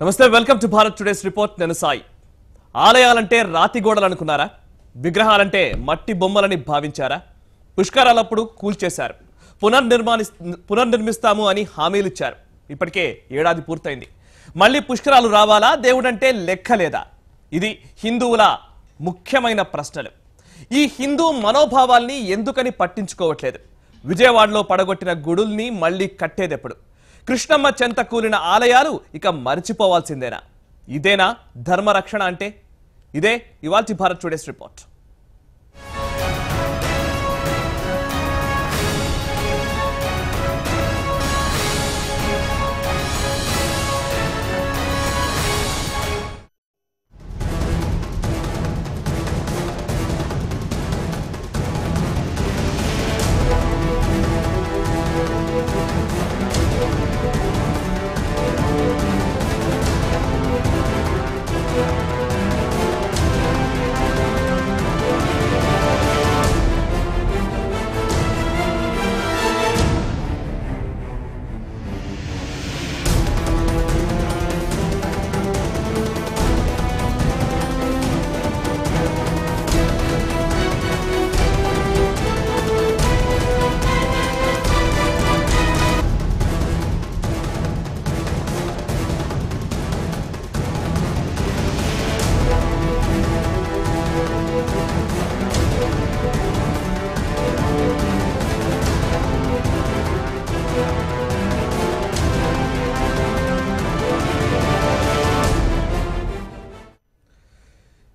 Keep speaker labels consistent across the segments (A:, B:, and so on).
A: నమస్తే welcome to Bharat today's report నేను సాయి ఆలయాలంటే రాతి గోడలు అనుకున్నారా విగ్రహాలంటే మట్టి బొమ్మలని భావించారా పుష్కరాలప్పుడు కూల్చేశారు పునర్నిర్మిస్తాము అని హామీలు ఇచ్చారు ఇప్పటికే ఏడాది పూర్తయింది మళ్ళీ పుష్కరాలు రావాలా దేవుడంటే లెక్కలేదా ఇది హిందువుల ముఖ్యమైన ప్రశ్నలు ఈ హిందూ మనోభావాల్ని ఎందుకని పట్టించుకోవట్లేదు విజయవాడలో పడగొట్టిన గుడుల్ని మళ్ళీ కట్టేదెప్పుడు కృష్ణమ్మ చెంత కూలిన ఆలయాలు ఇక మరిచిపోవాల్సిందేనా ఇదేనా ధర్మరక్షణ అంటే ఇదే ఇవాల్టి భారత్ టుడేస్ రిపోర్ట్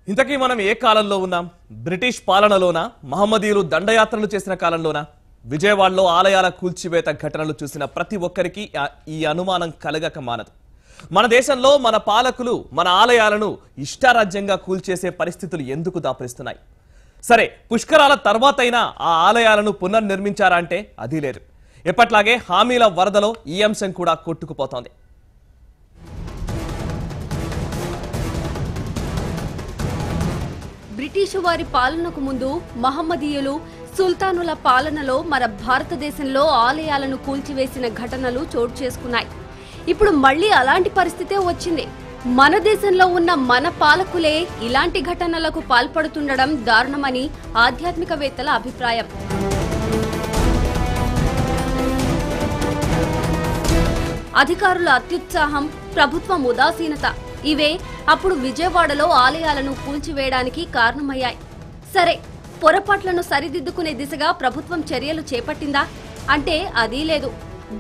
A: ఇంతకీ మనం ఏ కాలంలో ఉన్నాం బ్రిటిష్ పాలనలోనా మహమ్మదీయులు దండయాత్రలు చేసిన కాలంలోనా విజయవాడలో ఆలయాల కూల్చివేత ఘటనలు చూసిన ప్రతి ఒక్కరికి ఈ అనుమానం కలగక మానదు మన దేశంలో మన పాలకులు మన ఆలయాలను ఇష్టారాజ్యంగా కూల్చేసే పరిస్థితులు ఎందుకు దాపరిస్తున్నాయి సరే పుష్కరాల తర్వాతైనా ఆ ఆలయాలను పునర్నిర్మించారా అంటే అది లేదు ఎప్పట్లాగే హామీల వరదలో ఈ అంశం కూడా కొట్టుకుపోతోంది
B: బ్రిటిషు వారి పాలనకు ముందు మహమ్మదీయులు సుల్తానుల పాలనలో మన భారతదేశంలో ఆలయాలను కూల్చివేసిన ఘటనలు చోటు చేసుకున్నాయి ఇప్పుడు మళ్ళీ అలాంటి పరిస్థితే వచ్చింది మన దేశంలో ఉన్న మన పాలకులే ఇలాంటి ఘటనలకు పాల్పడుతుండడం దారుణమని ఆధ్యాత్మికవేత్తల అభిప్రాయం అధికారుల అత్యుత్సాహం ప్రభుత్వం ఉదాసీనత ఇవే అప్పుడు విజయవాడలో ఆలయాలను కూల్చివేయడానికి కారణమయ్యాయి సరే పొరపాట్లను సరిదిద్దుకునే దిశగా ప్రభుత్వం చర్యలు చేపట్టిందా అంటే అదీ లేదు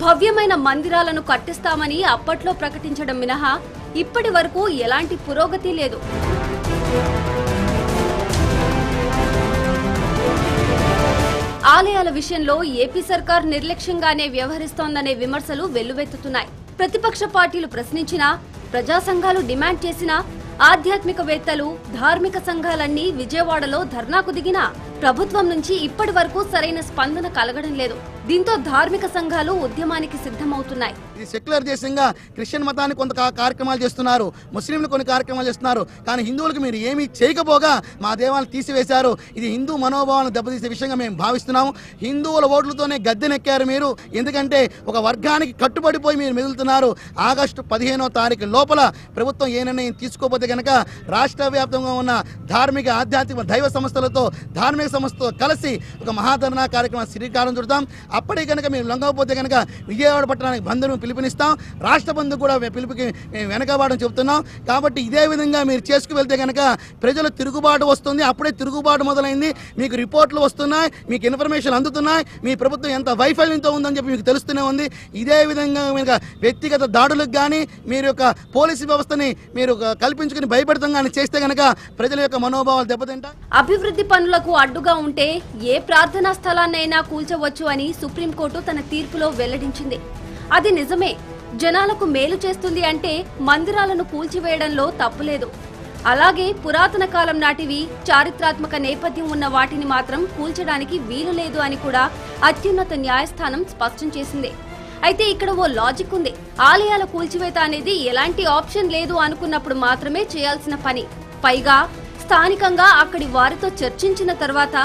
B: భవ్యమైన మందిరాలను కట్టిస్తామని అప్పట్లో ప్రకటించడం మినహా ఇప్పటి వరకు ఎలాంటి పురోగతి లేదు ఆలయాల విషయంలో ఏపీ సర్కార్ నిర్లక్ష్యంగానే వ్యవహరిస్తోందనే విమర్శలు వెల్లువెత్తుతున్నాయి ప్రతిపక్ష పార్టీలు ప్రశ్నించినా ప్రజా సంఘాలు డిమాండ్ చేసినా ఆధ్యాత్మికవేత్తలు ధార్మిక సంఘాలన్నీ విజయవాడలో ధర్నాకు దిగినా ప్రభుత్వం నుంచి ఇప్పటి వరకు సరైన స్పందన కలగడం లేదు దీంతో ధార్మిక సంఘాలు ఉద్యమానికి సిద్ధమవుతున్నాయి
C: ఇది సెక్యులర్ దేశంగా క్రిస్టియన్ మతాన్ని కొంత కార్యక్రమాలు చేస్తున్నారు ముస్లింలు కొన్ని కార్యక్రమాలు చేస్తున్నారు కానీ హిందువులకు మీరు ఏమీ చేయకపోగా మా దేవాలను తీసివేశారు ఇది హిందూ మనోభావాలను దెబ్బతీసే విషయంగా మేము భావిస్తున్నాము హిందువుల ఓట్లతోనే గద్దెనెక్కారు మీరు ఎందుకంటే ఒక వర్గానికి కట్టుబడిపోయి మీరు మెదులుతున్నారు ఆగస్టు 15వ తారీఖు లోపల ప్రభుత్వం ఏ నిర్ణయం తీసుకోకపోతే కనుక రాష్ట్ర వ్యాప్తంగా ఉన్న ధార్మిక ఆధ్యాత్మిక దైవ సంస్థలతో ధార్మిక సంస్థతో కలిసి ఒక మహాధర్నా కార్యక్రమం శ్రీకారం చుడతాం అప్పటికి కనుక మీరు లొంగకపోతే కనుక విజయవాడ పట్టణానికి బంద్ను పిలుపునిస్తాం రాష్ట్ర బంధు కూడా పిలుపుకి మేము వెనకబాటు చెబుతున్నాం కాబట్టి ఇదే విధంగా మీరు చేసుకు వెళ్తే కనుక ప్రజలు తిరుగుబాటు వస్తుంది అప్పుడే తిరుగుబాటు మొదలైంది మీకు రిపోర్ట్లు వస్తున్నాయి మీకు ఇన్ఫర్మేషన్ అందుతున్నాయి మీ ప్రభుత్వం ఎంత వైఫల్యంతో ఉందని చెప్పి మీకు తెలుస్తూనే ఉంది ఇదే విధంగా మీరు వ్యక్తిగత దాడులకు కానీ మీరు యొక్క పోలీసు వ్యవస్థని మీరు కల్పించుకుని భయపెడతాం కానీ చేస్తే కనుక ప్రజల యొక్క మనోభావాలు దెబ్బతింటా
B: అభివృద్ధి పనులకు అడ్డుగా ఉంటే ఏ ప్రార్థనా స్థలాన్నైనా కూల్చవచ్చు అని సుప్రీంకోర్టు తన తీర్పులో వెల్లడించింది అది నిజమే జనాలకు మేలు చేస్తుంది అంటే మందిరాలను కూల్చివేయడంలో తప్పులేదు అలాగే పురాతన కాలం నాటివి చారిత్రాత్మక నేపథ్యం ఉన్న వాటిని మాత్రం కూల్చడానికి వీలు లేదు అని కూడా అత్యున్నత న్యాయస్థానం స్పష్టం చేసింది అయితే ఇక్కడ ఓ లాజిక్ ఉంది ఆలయాల కూల్చివేత అనేది ఎలాంటి ఆప్షన్ లేదు అనుకున్నప్పుడు మాత్రమే చేయాల్సిన పని పైగా స్థానికంగా అక్కడి వారితో చర్చించిన తర్వాత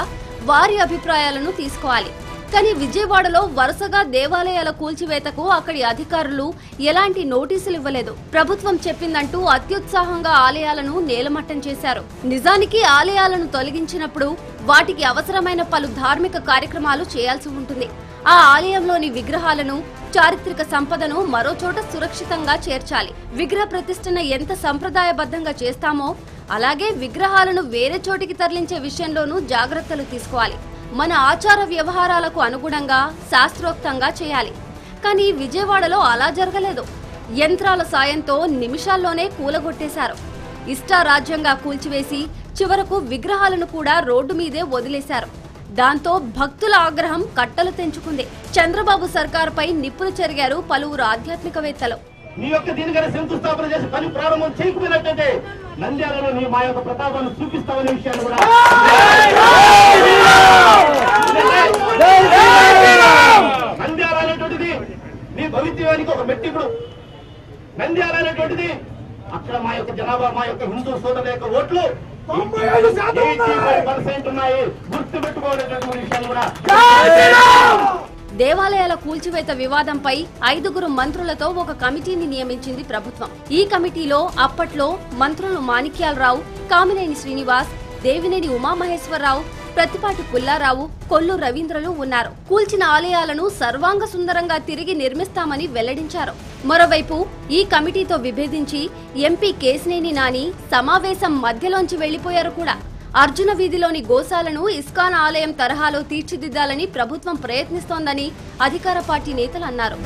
B: వారి అభిప్రాయాలను తీసుకోవాలి కానీ విజయవాడలో వరుసగా దేవాలయాల కూల్చివేతకు అక్కడి అధికారులు ఎలాంటి నోటీసులు ఇవ్వలేదు. ప్రభుత్వం చెప్పిందంటూ అత్యుత్సాహంగా ఆలయాలను నేలమట్టం చేశారు. నిజానికి ఆలయాలను తొలగించినప్పుడు వాటికి అవసరమైన పలు ధార్మిక కార్యక్రమాలు చేయాల్సి ఉంటుంది. ఆ ఆలయంలోని విగ్రహాలను, చారిత్రక సంపదను మరోచోట సురక్షితంగా చేర్చాలి. విగ్రహ ప్రతిష్టన ఎంత సంప్రదాయబద్ధంగా చేస్తామో అలాగే విగ్రహాలను వేరే చోటికి తరలించే విషయంలోనూ జాగ్రత్తలు తీసుకోవాలి. మన ఆచార వ్యవహారాలకు అనుగుణంగా శాస్త్రోక్తంగా చేయాలి. కానీ విజయవాడలో అలా జరగలేదు. యంత్రాల సాయంతో నిమిషాల్లోనే కూలగొట్టేశారు. ఇష్టారాజ్యంగా కూల్చివేసి చివరకు విగ్రహాలను కూడా రోడ్డు మీదే వదిలేశారు. దాంతో భక్తుల ఆగ్రహం కట్టలు తెంచుకుంది. చంద్రబాబు సర్కారుపై నిప్పులు చెరిగారు పలువురు ఆధ్యాత్మికవేత్తలు.
D: నీ యొక్క దీనికైనా శంకుస్థాపన చేసి పని ప్రారంభం చేయకపోయినట్లయితే నంద్యాలలో నీ మా యొక్క ప్రతాపాన్ని చూపిస్తామనే విషయాన్ని కూడా నంద్యాల అనేటువంటిది నీ భవిత్యానికి ఒక మెట్టిప్పుడు. నంద్యాల అనేటువంటిది అక్కడ మా యొక్క జనాభా, మా యొక్క హిందూ సోదరుల యొక్క ఓట్లు 85% ఉన్నాయి. గుర్తుపెట్టుకోవాలనేటువంటి విషయాన్ని కూడా.
B: దేవాలయాల కూల్చివేత వివాదంపై 5 మంత్రులతో ఒక కమిటీని నియమించింది ప్రభుత్వం. ఈ కమిటీలో అప్పట్లో మంత్రులు మాణిక్యాలరావు, కామినేని శ్రీనివాస్, దేవినేని ఉమామహేశ్వరరావు, ప్రతిపాటి పుల్లారావు, కొల్లు రవీంద్రలు ఉన్నారు. కూల్చిన ఆలయాలను సర్వాంగ సుందరంగా తిరిగి నిర్మిస్తామని వెల్లడించారు. మరోవైపు ఈ కమిటీతో విభేదించి ఎంపీ కేశినేని నాని సమావేశం మధ్యలోంచి వెళ్లిపోయారు కూడా. అర్జున వీధిలోని గోశాలను ఇస్కాన్ ఆలయం తరహాలో తీర్చిదిద్దాలని ప్రభుత్వం ప్రయత్నిస్తోందని అధికార పార్టీ నేతలు అన్నారు.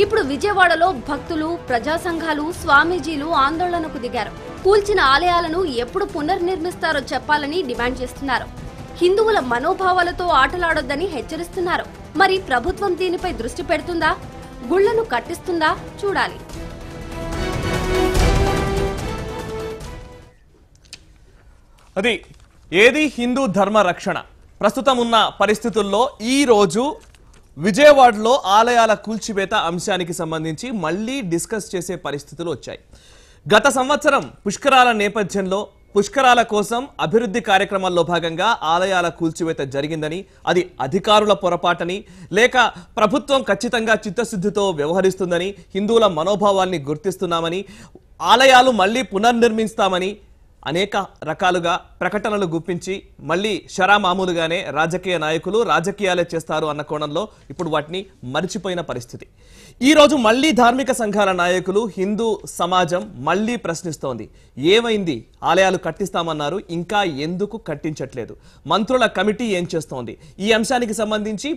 B: ఇప్పుడు విజయవాడలో భక్తులు, ప్రజా సంఘాలు, స్వామీజీలు ఆందోళనకు దిగారు. కూల్చిన ఆలయాలను ఎప్పుడు పునర్నిర్మిస్తారో చెప్పాలని డిమాండ్ చేస్తున్నారు. హిందువుల మనోభావాలతో ఆటలాడొద్దని హెచ్చరిస్తున్నారు. మరి ప్రభుత్వం దీనిపై దృష్టి పెడుతుందా? గుళ్లను కట్టిస్తుందా? చూడాలి.
A: అది ఏది హిందూ ధర్మ రక్షణ. ప్రస్తుతం ఉన్న పరిస్థితుల్లో ఈ రోజు విజయవాడలో ఆలయాల కూల్చివేత అంశానికి సంబంధించి మళ్లీ డిస్కస్ చేసే పరిస్థితులు వచ్చాయి. గత సంవత్సరం పుష్కరాల నేపథ్యంలో పుష్కరాల కోసం అభివృద్ధి కార్యక్రమాల్లో భాగంగా ఆలయాల కూల్చివేత జరిగిందని, అది అధికారుల పొరపాటని లేక ప్రభుత్వం ఖచ్చితంగా చిత్తశుద్ధితో వ్యవహరిస్తుందని, హిందువుల మనోభావాల్ని గుర్తిస్తున్నామని, ఆలయాలు మళ్లీ పునర్నిర్మిస్తామని అనేక రకాలుగా ప్రకటనలు గుప్పించి మళ్ళీ మామూలుగానే రాజకీయ నాయకులు రాజకీయాలే చేస్తారు అన్న కోణంలో ఇప్పుడు వాటిని మరిచిపోయిన పరిస్థితి. ఈ రోజు మళ్ళీ ధార్మిక సంఘాల నాయకులు, హిందూ సమాజం మళ్ళీ ప్రశ్నిస్తోంది. ఏమైంది? ఆలయాలు కట్టిస్తామన్నారు, ఇంకా ఎందుకు కట్టించట్లేదు? మంత్రుల కమిటీ ఏం చేస్తోంది? ఈ అంశానికి సంబంధించి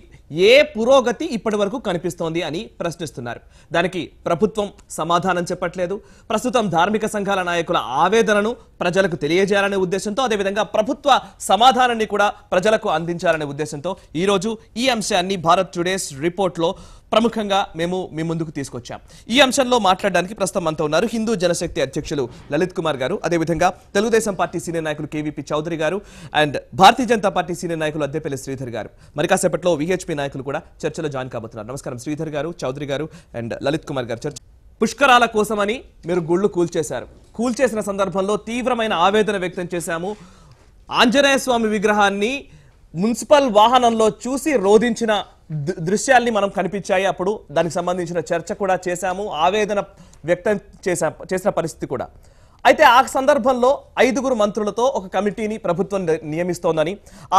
A: ఏ పురోగతి ఇప్పటి వరకు కనిపిస్తోంది అని ప్రశ్నిస్తున్నారు. దానికి ప్రభుత్వం సమాధానం చెప్పట్లేదు. ప్రస్తుతం ధార్మిక సంఘాల నాయకుల ఆవేదనను ప్రజలకు తెలియజేయాలనే ఉద్దేశంతో, అదేవిధంగా ప్రభుత్వ సమాధానాన్ని కూడా ప్రజలకు అందించాలనే ఉద్దేశంతో ఈ రోజు ఈ అంశాన్ని భారత్ టుడేస్ రిపోర్ట్లో ప్రముఖంగా మేము మీ ముందుకు తీసుకొచ్చాం. ఈ అంశంలో మాట్లాడడానికి ప్రస్తుతం మనతో ఉన్నారు హిందూ జనశక్తి అధ్యక్షులు లలిత్ కుమార్ గారు, అదేవిధంగా తెలుగుదేశం పార్టీ సీనియర్ నాయకులు KVP Chowdary garu and Bharatiya Janata party senior నాయకులు అద్దెపల్లి శ్రీధర్ గారు. మరి కాసేపట్లో విహెచ్పీ నాయకులు కూడా చర్చలో జాయిన్ కాబోతున్నారు. నమస్కారం శ్రీధర్ గారు, చౌదరి గారు అండ్ లలిత్ కుమార్ గారు. చర్చ పుష్కరాల కోసమని మీరు గుళ్ళు కూల్చేశారు. కూల్చేసిన సందర్భంలో తీవ్రమైన ఆవేదన వ్యక్తం చేశాము. ఆంజనేయ స్వామి విగ్రహాన్ని మున్సిపల్ వాహనంలో చూసి రోధించిన దృశ్యాల్ని మనం కనిపించాయి. అప్పుడు దానికి సంబంధించిన చర్చ కూడా చేశాము, ఆవేదన వ్యక్తం చేసిన పరిస్థితి కూడా. అయితే ఆ సందర్భంలో 5 మంత్రులతో ఒక కమిటీని ప్రభుత్వం నియమిస్తోందని,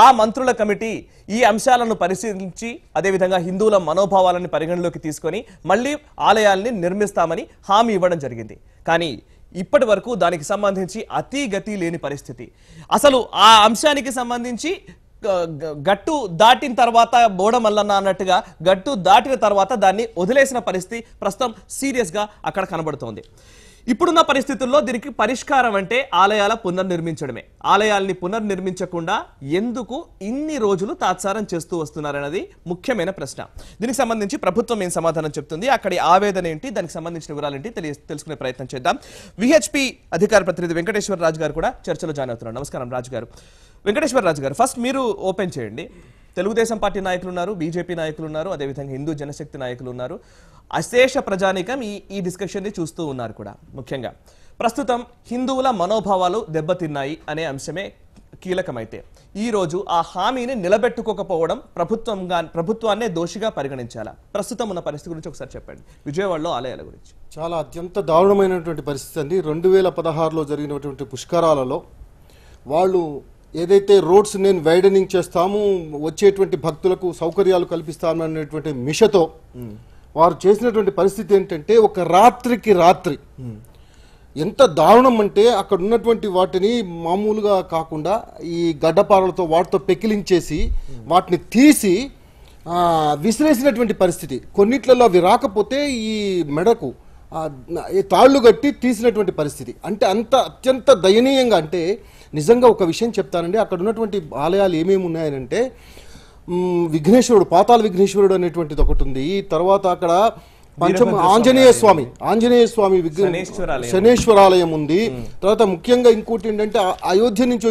A: ఆ మంత్రుల కమిటీ ఈ అంశాలను పరిశీలించి అదేవిధంగా హిందువుల మనోభావాలను పరిగణలోకి తీసుకొని మళ్ళీ ఆలయాల్ని నిర్మిస్తామని హామీ ఇవ్వడం జరిగింది. కానీ ఇప్పటి వరకు దానికి సంబంధించి అతిగతి లేని పరిస్థితి. అసలు ఆ అంశానికి సంబంధించి గట్టు దాటిన తర్వాత బోడమల్లన్న అన్నట్టుగా గట్టు దాటిన తర్వాత దాన్ని వదిలేసిన పరిస్థితి ప్రస్తుతం సీరియస్గా అక్కడ కనబడుతోంది. ఇప్పుడున్న పరిస్థితుల్లో దీనికి పరిష్కారం అంటే ఆలయాల పునర్నిర్మించడమే. ఆలయాల్ని పునర్నిర్మించకుండా ఎందుకు ఇన్ని రోజులు తాత్సారం చేస్తూ వస్తున్నారన్నది ముఖ్యమైన ప్రశ్న. దీనికి సంబంధించి ప్రభుత్వం ఏం సమాధానం చెప్తుంది, అక్కడి ఆవేదన ఏంటి, దానికి సంబంధించిన వివరాలేంటి తెలుసుకునే ప్రయత్నం చేద్దాం. విహెచ్పి అధికార ప్రతినిధి వెంకటేశ్వర రాజు గారు కూడా చర్చలో జాయిన్ అవుతున్నారు. నమస్కారం రాజు గారు. వెంకటేశ్వర రాజు గారు, ఫస్ట్ మీరు ఓపెన్ చేయండి. తెలుగుదేశం పార్టీ నాయకులు ఉన్నారు, బీజేపీ నాయకులు ఉన్నారు, అదేవిధంగా హిందూ జనశక్తి నాయకులు ఉన్నారు. అశేష ప్రజానీకం ఈ డిస్కషన్ని చూస్తూ ఉన్నారు కూడా. ముఖ్యంగా ప్రస్తుతం హిందువుల మనోభావాలు దెబ్బతిన్నాయి అనే అంశమే కీలకమైతే ఈ రోజు ఆ హామీని నిలబెట్టుకోకపోవడం ప్రభుత్వాన్నే దోషిగా పరిగణించాలా? ప్రస్తుతం ఉన్న పరిస్థితి గురించి ఒకసారి చెప్పండి, విజయవాడలో ఆలయాల గురించి.
E: చాలా అత్యంత దారుణమైనటువంటి పరిస్థితి అండి. 2016లో జరిగినటువంటి పుష్కరాలలో వాళ్ళు ఏదైతే రోడ్స్ నేను వైడనింగ్ చేస్తాము, వచ్చేటువంటి భక్తులకు సౌకర్యాలు కల్పిస్తాము అనేటువంటి మిషతో వారు చేసినటువంటి పరిస్థితి ఏంటంటే ఒక రాత్రికి రాత్రి ఎంత దారుణం అంటే అక్కడ ఉన్నటువంటి వాటిని మామూలుగా కాకుండా ఈ గడ్డపారలతో వాటితో పెకిలించేసి వాటిని తీసి విసిరేసినటువంటి పరిస్థితి. కొన్నిట్లలో అవి రాకపోతే ఈ మెడకు తాళ్లు కట్టి తీసినటువంటి పరిస్థితి. అంటే అంత అత్యంత దయనీయంగా, అంటే నిజంగా ఒక విషయం చెప్తానండి, అక్కడ ఉన్నటువంటి ఆలయాలు ఏమేమి ఉన్నాయనంటే విఘ్నేశ్వరుడు, పాతాళ విఘ్నేశ్వరుడు అనేటువంటిది ఒకటి ఉంది. తర్వాత అక్కడ ఆంజనేయ స్వామి శనేశ్వరాలయం ఉంది. తర్వాత ముఖ్యంగా ఇంకోటి ఏంటంటే అయోధ్య నుంచి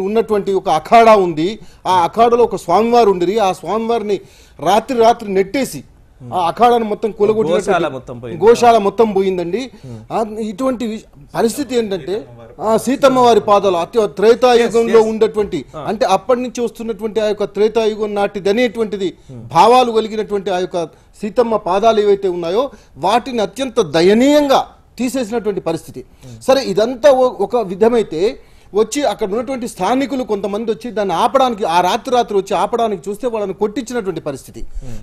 E: ఉన్నటువంటి ఒక అఖాడా ఉంది. ఆ అఖాడాలో ఒక స్వామివారు ఉండిరి. ఆ స్వామివారిని రాత్రి నెట్టేసి ఆ అఖాడాను మొత్తం కూలగొట్టి గోశాల మొత్తం పోయిందండి. ఇటువంటి పరిస్థితి ఏంటంటే సీతమ్మ వారి పాదాలు త్రేతాయుగంలో ఉన్నటువంటి, అంటే అప్పటి నుంచి వస్తున్నటువంటి ఆ యొక్క త్రేతాయుగం నాటిది అనేటువంటిది భావాలు కలిగినటువంటి ఆ యొక్క సీతమ్మ పాదాలు ఏవైతే ఉన్నాయో వాటిని అత్యంత దయనీయంగా తీసేసినటువంటి పరిస్థితి. సరే, ఇదంతా ఒక విధమైతే వచ్చి అక్కడ ఉన్నటువంటి స్థానికులు కొంతమంది వచ్చి దాన్ని ఆపడానికి, ఆ రాత్రి వచ్చి ఆపడానికి చూస్తే వాళ్ళని కొట్టించినటువంటి పరిస్థితి,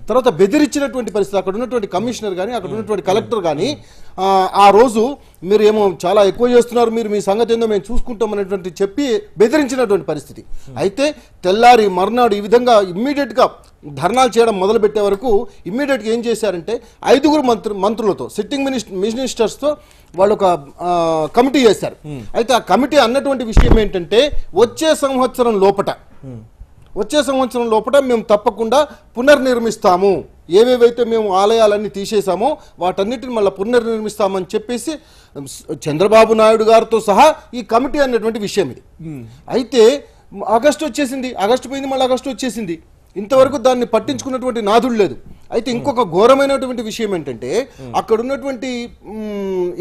E: తర్వాత బెదిరించినటువంటి పరిస్థితి. అక్కడ ఉన్నటువంటి కమిషనర్ కానీ అక్కడ ఉన్నటువంటి కలెక్టర్ కానీ ఆ రోజు మీరు ఏమో చాలా ఎక్కువ చేస్తున్నారు, మీరు మీ సంగతి ఏందో మేము చూసుకుంటాం అనేటువంటి చెప్పి బెదిరించినటువంటి పరిస్థితి. అయితే తెల్లారి మర్నాడు ఈ విధంగా ఇమ్మీడియట్గా ధర్నాలు చేయడం మొదలుపెట్టే వరకు ఇమ్మీడియట్గా ఏం చేశారంటే 5 మంత్రులతో, సిట్టింగ్ మినిస్టర్స్తో వాళ్ళు ఒక కమిటీ చేశారు. అయితే ఆ కమిటీ అన్నటువంటి విషయం ఏంటంటే వచ్చే సంవత్సరం లోపట మేము తప్పకుండా పునర్నిర్మిస్తాము, ఏవేవైతే మేము ఆలయాలన్నీ తీసేసామో వాటన్నిటిని మళ్ళీ పునర్నిర్మిస్తామని చెప్పేసి చంద్రబాబు నాయుడు గారితో సహా ఈ కమిటీ అన్నటువంటి విషయం ఇది. అయితే ఆగస్టు వచ్చేసింది, ఆగస్టు పోయింది, మళ్ళీ ఆగస్టు వచ్చేసింది. ఇంతవరకు దాన్ని పట్టించుకున్నటువంటి నాదుడు లేదు. అయితే ఇంకొక ఘోరమైనటువంటి విషయం ఏంటంటే అక్కడ ఉన్నటువంటి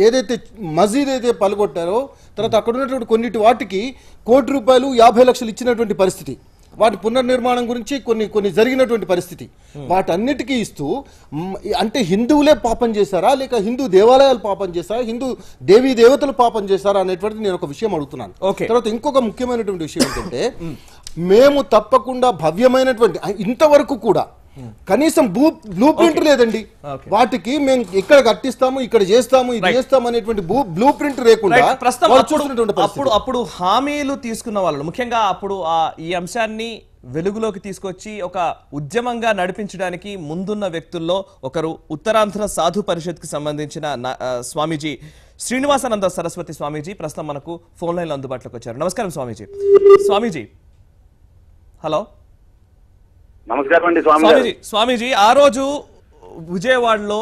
E: ఏదైతే మసీద్ అయితే పలగొట్టారో, తర్వాత అక్కడ ఉన్నటువంటి కొన్నిటి వాటికి ₹1 కోటి 50 లక్షలు ఇచ్చినటువంటి పరిస్థితి, వాటి పునర్నిర్మాణం గురించి కొన్ని జరిగినటువంటి పరిస్థితి, వాటన్నిటికీ ఇస్తూ అంటే హిందువులే పాపం చేశారా, లేక హిందూ దేవాలయాలు పాపం చేశారా, హిందూ దేవీ దేవతలు పాపం చేశారా అనేటువంటిది నేను ఒక విషయం అడుగుతున్నాను. తర్వాత ఇంకొక ముఖ్యమైనటువంటి విషయం ఏంటంటే మేము తప్పకుండా భవ్యమైనటువంటి, ఇంతవరకు కూడా కనీసం బ్లూ ప్రింట్ లేదండి వాటికి, మేము ఇక్కడ కట్టిస్తాము, ఇక్కడ చేస్తాము, ఇది చేస్తాము అనేటువంటి బ్లూ ప్రింట్ లేకుండా
A: అప్పుడు హామీలు తీసుకున్న వాళ్ళు ముఖ్యంగా అప్పుడు ఈ అంశాన్ని వెలుగులోకి తీసుకొచ్చి ఒక ఉద్యమంగా నడిపించడానికి ముందున్న వ్యక్తుల్లో ఒకరు ఉత్తరాంధ్ర సాధు పరిషత్కి సంబంధించిన స్వామీజీ శ్రీనివాసానంద సరస్వతి స్వామీజీ ప్రస్తుతం మనకు ఫోన్ లైన్లో అందుబాటులోకి వచ్చారు. నమస్కారం స్వామీజీ. హలో,
D: నమస్కారం అండి
A: స్వామీజీ. ఆ రోజు విజయవాడలో